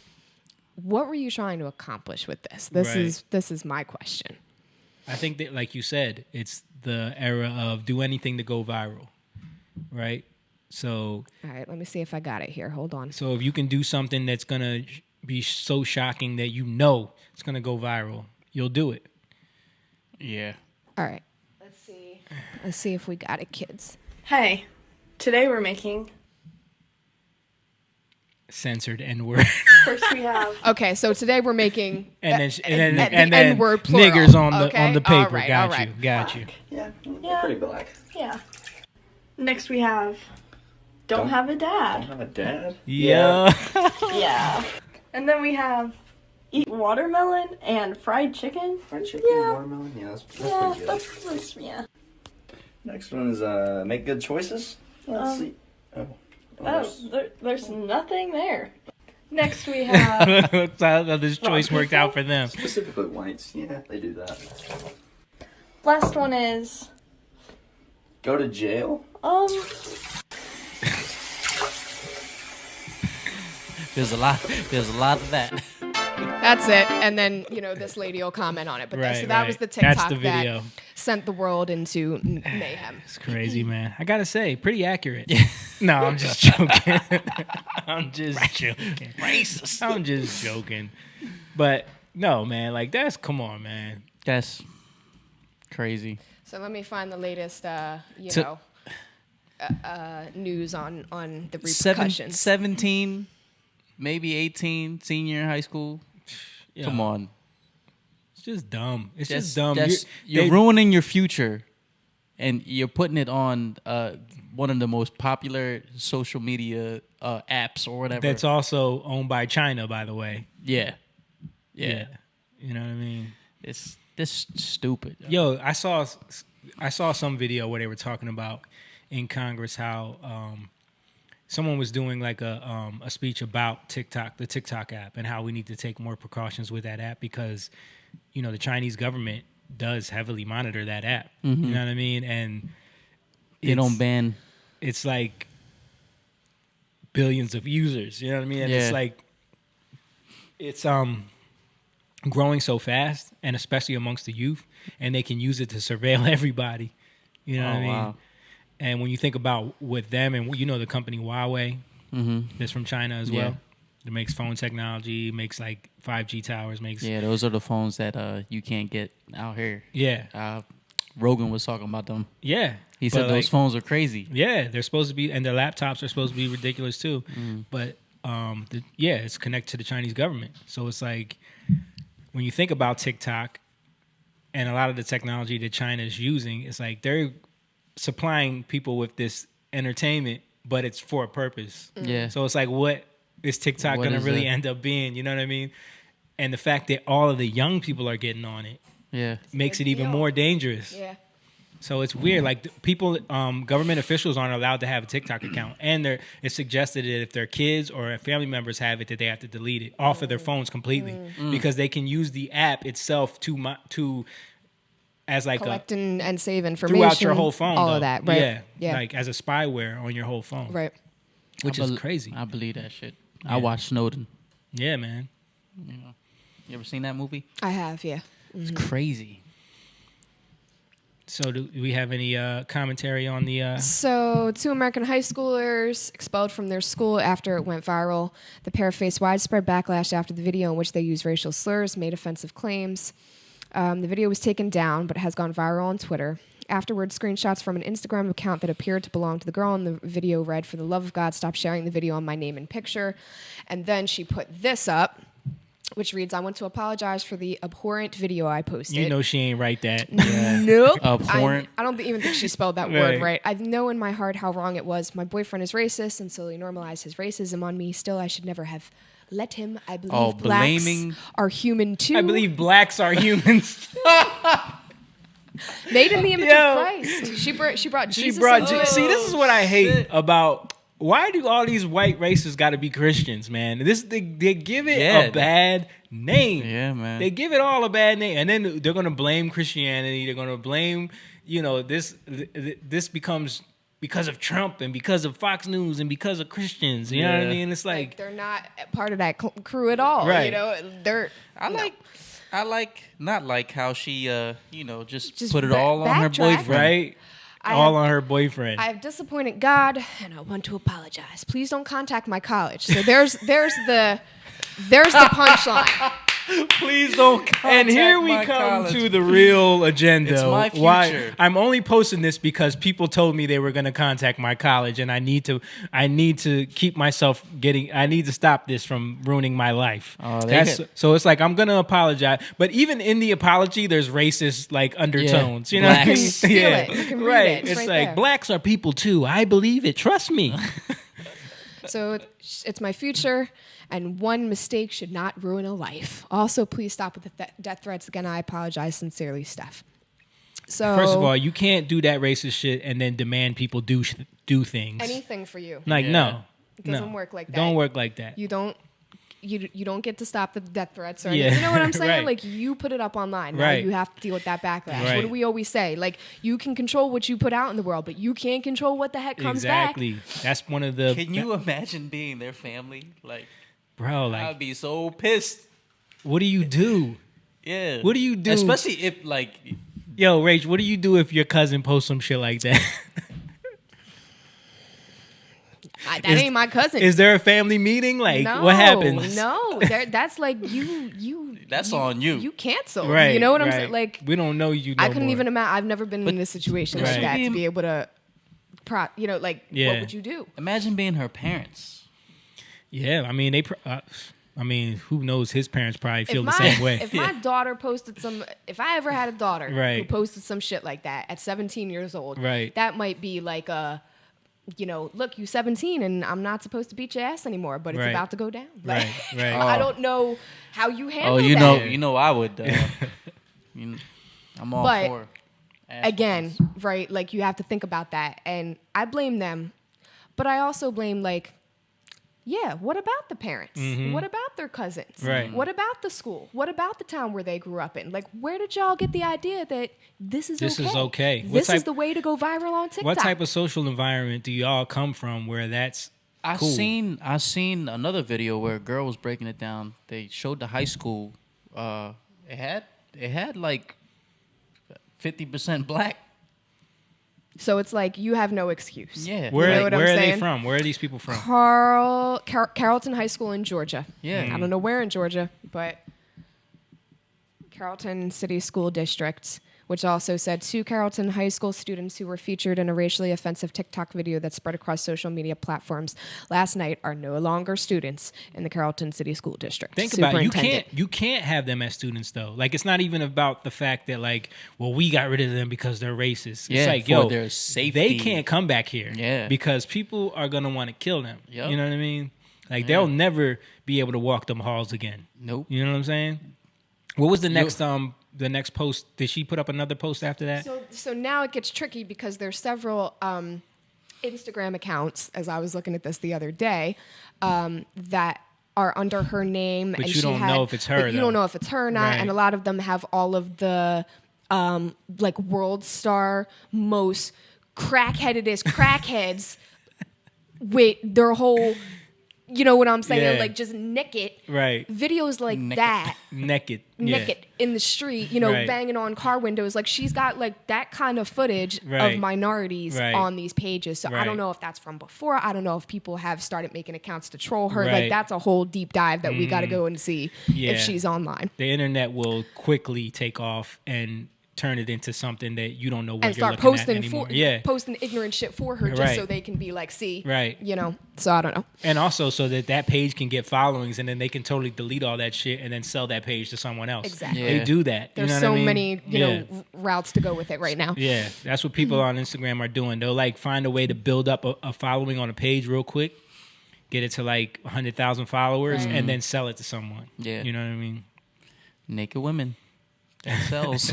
what were you trying to accomplish with this? This is my question. I think that, like you said, it's the era of do anything to go viral, right? So, all right, let me see if I got it here. Hold on. So if you can do something that's gonna be so shocking that you know it's gonna go viral, you'll do it. Yeah. All right. Let's see if we got it, kids. Hey, today we're making censored N-word. First we have. Okay, so today we're making and then N-word plural. Niggers on the paper. All right. Got you. Yeah. Pretty black. Yeah. Next we have don't have a dad. Don't have a dad? Yeah. Yeah. And then we have eat watermelon and fried chicken. Fried chicken and watermelon? Yeah, that's pretty good. That's yeah. Next one is make good choices. Let's see. There's nothing there. Next we have. That's how this choice worked out for them. Specifically whites. Yeah, they do that. Last one is. Go to jail? There's a lot of that. That's it. And then, this lady will comment on it. But that was the TikTok That's the video. that sent the world into mayhem. It's crazy, man. I gotta say, pretty accurate. No, I'm just joking. I'm just joking. Racist. I'm just joking. But no, man, like come on, man. That's crazy. So let me find the latest, news on the repercussions. 17, maybe 18, senior in high school. Yeah. Come on. It's just dumb. It's just dumb. You're ruining your future, and you're putting it on one of the most popular social media apps or whatever. That's also owned by China, by the way. Yeah. You know what I mean? It's this stupid. Yo, I saw some video where they were talking about in Congress how someone was doing like a speech about TikTok, the TikTok app, and how we need to take more precautions with that app because, the Chinese government does heavily monitor that app. Mm-hmm. You know what I mean? And they don't ban. It's like billions of users. You know what I mean? And it's like it's growing so fast, and especially amongst the youth, and they can use it to surveil everybody. You know what I mean? Wow. And when you think about with them and the company Huawei, that's from China as well. It makes phone technology, makes like 5G towers, makes those are the phones that you can't get out here. Yeah. Rogan was talking about them. Yeah. He said those phones are crazy. Yeah, they're supposed to be, and their laptops are supposed to be ridiculous too. But it's connected to the Chinese government. So it's like when you think about TikTok and a lot of the technology that China is using, it's like they're supplying people with this entertainment, but it's for a purpose. Yeah. So it's like, what is TikTok going to really end up being? You know what I mean? And the fact that all of the young people are getting on it, makes it even more dangerous. Yeah. So it's weird. Like people, government officials aren't allowed to have a TikTok account, and it's suggested that if their kids or family members have it, that they have to delete it off of their phones completely because they can use the app itself to as like collect and save information throughout your whole phone. All though. of that, right? Yeah, like as a spyware on your whole phone, right? Which is crazy. I believe that shit. I watched Snowden. Yeah, man. You ever seen that movie? I have, yeah. It's crazy. So do we have any commentary on the... So 2 American high schoolers expelled from their school after it went viral. The pair faced widespread backlash after the video in which they used racial slurs, made offensive claims. The video was taken down, but has gone viral on Twitter. Afterwards, screenshots from an Instagram account that appeared to belong to the girl in the video read, "For the love of God, stop sharing the video on my name and picture." And then she put this up, which reads, "I want to apologize for the abhorrent video I posted." You know she ain't write that. Nope. Abhorrent. I don't even think she spelled that word right. I know in my heart how wrong it was. My boyfriend is racist and slowly normalized his racism on me. Still, I should never have let him. I believe blacks are human too. I believe blacks are humans. Made in the image of Christ. She brought Jesus into it. See, this is what I hate about... Why do all these white racists got to be Christians, man? They give it a bad name. Yeah, man. They give it all a bad name, and then they're gonna blame Christianity. They're gonna blame, this becomes because of Trump and because of Fox News and because of Christians. You know what I mean? It's like they're not part of that crew at all. Right. You know, they're. I like how she just put it all on her boyfriend. Right. On her boyfriend. I have disappointed God, and I want to apologize. Please don't contact my college. So there's the punchline. Please don't contact And here we come college. to the real agenda. It's my future. Why I'm only posting this because people told me they were going to contact my college, and I need to keep myself I need to stop this from ruining my life. So it's like I'm going to apologize, but even in the apology, there's racist like undertones. You know, you feel it. You can read it. It's right like there. blacks are people too. I believe it. Trust me. So it's my future, and one mistake should not ruin a life. Also, please stop with the death threats. Again, I apologize sincerely, Steph. So first of all, you can't do that racist shit and then demand people do things. Anything for you. Like no, it doesn't work like that. Don't work like that. You don't get to stop the death threats or anything. You know what I'm saying? Right. Like you put it up online. Now Right. you have to deal with that backlash. Right. What do we always say? Like you can control what you put out in the world, but you can't control what the heck comes Exactly. That's one of the. Can you imagine being their family? Like, bro, like I'd be so pissed. What do you do? Yeah. What do you do? Especially if like, yo, Rach, what do you do if your cousin posts some shit like that? That ain't my cousin. Is there a family meeting? Like, no, what happens? No, that's like you. That's on you. You cancel. Right. You know what I'm right. saying? Like we don't know you. I couldn't even imagine. I've never been in this situation like that to be able to, what would you do? Imagine being her parents. Yeah, I mean who knows? His parents probably feel the same way. If my daughter posted if I ever had a daughter who Right. posted some shit like that at 17 years old, Right. that might be like a, look, you 17 and I'm not supposed to beat your ass anymore, but it's Right. about to go down. Right, Like, right. I don't know how you handle Oh, you that. know, I would. I'm all But for. Again, right? Like you have to think about that, and I blame them, but I also blame what about the parents? Mhm. What about their cousins? Right. What about the school? What about the town where they grew up in? Like, where did y'all get the idea that this is okay? This is the way to go viral on TikTok. What type of social environment do y'all come from where that's cool? I seen another video where a girl was breaking it down. They showed the high school. It had like 50% black. So it's like you have no excuse. Yeah. Where, you know what where I'm are saying? they from? Where are these people from? Carrollton High School in Georgia. Yeah. I don't know where in Georgia, but Carrollton City School District, which also said 2 Carrollton High School students who were featured in a racially offensive TikTok video that spread across social media platforms last night are no longer students in the Carrollton City School District. Think about it. You can't have them as students though. Like it's not even about the fact that we got rid of them because they're racist. Yeah, it's like for their safety. they can't come back here. Yeah. Because people are gonna want to kill them. Yep. You know what I mean? Like they'll never be able to walk them halls again. Nope. You know what I'm saying? What was the next post? Did she put up another post after that? So now it gets tricky because there's several Instagram accounts, as I was looking at this the other day, that are under her name. But and you don't know if it's her, You though. don't know if it's her or not. Right. And a lot of them have all of the world star most crackheadedest crackheads with their whole, you know what I'm saying? Yeah. Like just naked. Right. Videos like that. Naked. Naked in the street, Right. banging on car windows. Like she's got like that kind of footage Right. of minorities Right. on these pages. So I Right. don't know if that's from before. I don't know if people have started making accounts to troll her. Right. Like that's a whole deep dive that we got to go and see Yeah. if she's online. The internet will quickly take off and turn it into something that you don't know what And you're start looking at anymore. posting ignorant shit for her just Right. so they can be like, see, Right. So I don't know. And also so that page can get followings and then they can totally delete all that shit and then sell that page to someone else. Exactly. They do that. There's you know so what I mean? many, Yeah. routes to go with it right now. Yeah, that's what people on Instagram are doing. They'll find a way to build up a following on a page real quick, get it to 100,000 followers, Right. and then sell it to someone. Yeah. You know what I mean? Naked women. That sells.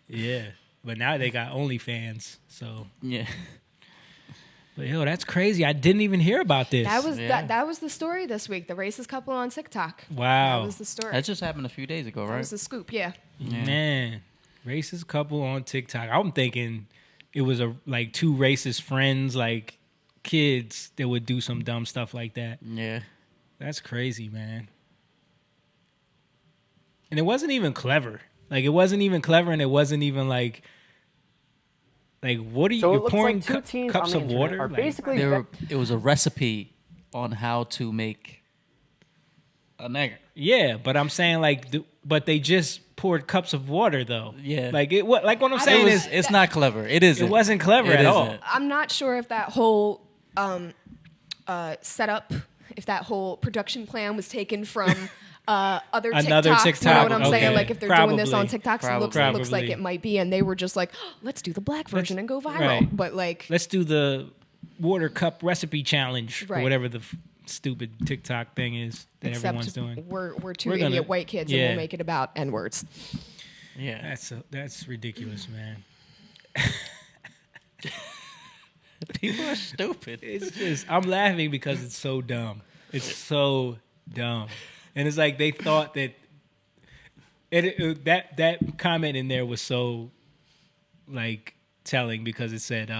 Yeah, but now they got OnlyFans. So yeah. But that's crazy. I didn't even hear about this. That was the story this week. The racist couple on TikTok. Wow. That was the story. That just happened a few days ago, right? That was the scoop. Yeah. Man, racist couple on TikTok. I'm thinking it was like two racist friends, like kids that would do some dumb stuff like that. Yeah. That's crazy, man. And it wasn't even clever. Like, it wasn't even clever, and it wasn't even like what are you pouring cups of water? Basically, it was a recipe on how to make a nigger. Yeah, but I'm saying but they just poured cups of water though. Yeah, like what I'm saying is it's not clever. It isn't. It wasn't clever at all. I'm not sure if that whole setup, if that whole production plan was taken from other Another TikToks. TikTok. You know what I'm Okay. saying? Like if they're doing this on TikToks, it looks Probably. like it might be, and they were just like, oh, let's do the black version and go viral. Right. But like, let's do the water cup recipe challenge or Right. whatever the stupid TikTok thing is that everyone's doing. We're two idiot white kids, and we'll make it about N-words. Yeah, that's ridiculous, man. People are stupid. It's just I'm laughing because it's so dumb. It's so dumb, and it's like they thought that that comment in there was so like telling because it said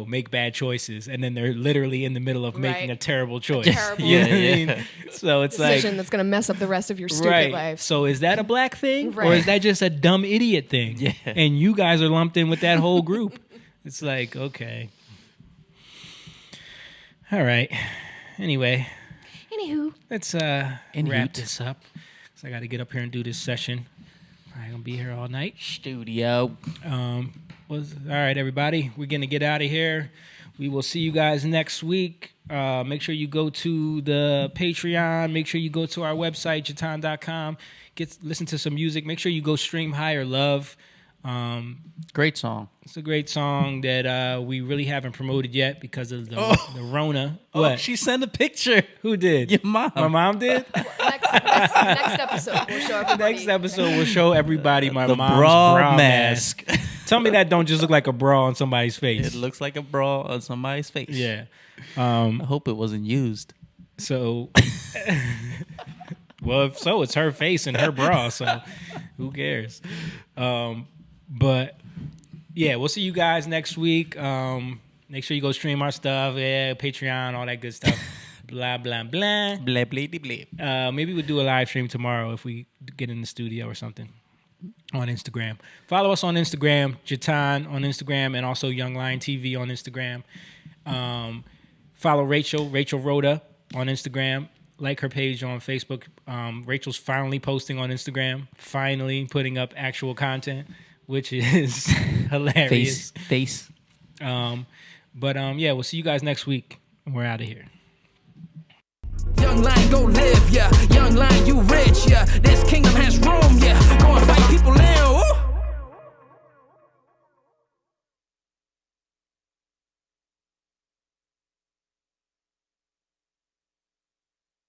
make bad choices, and then they're literally in the middle of making a terrible choice. You know what I mean? So it's decision that's gonna mess up the rest of your stupid life. So is that a black thing, Right. or is that just a dumb idiot thing? Yeah. And you guys are lumped in with that whole group. It's like, okay, all right. Anyway, let's wrap this up. So I got to get up here and do this session. I'm gonna be here all night. Studio. All right, everybody. We're gonna get out of here. We will see you guys next week. Make sure you go to the Patreon. Make sure you go to our website, Jatan.com. Listen to some music. Make sure you go stream Higher Love. Great song. It's a great song that we really haven't promoted yet because of the Rona. Oh, What? she sent a picture. Who did? Your mom. My mom did? Next episode, we'll show everybody. Next episode, we'll show everybody my The mom's bra mask. Tell me that don't just look like a bra on somebody's face. It looks like a bra on somebody's face. Yeah. I hope it wasn't used. So, well, if so, it's her face and her bra, so who cares? But, yeah, we'll see you guys next week. Make sure you go stream our stuff. Yeah, Patreon, all that good stuff. Blah, blah, blah. Blah, blah, blah, blah. Maybe we'll do a live stream tomorrow if we get in the studio or something on Instagram. Follow us on Instagram, Jatan on Instagram, and also youngliontv on Instagram. Follow Rachel Rhoda on Instagram. Like her page on Facebook. Rachel's finally posting on Instagram. Finally putting up actual content, which is hilarious. Face. But yeah, we'll see you guys next week. We're out of here. Young lion go live, yeah.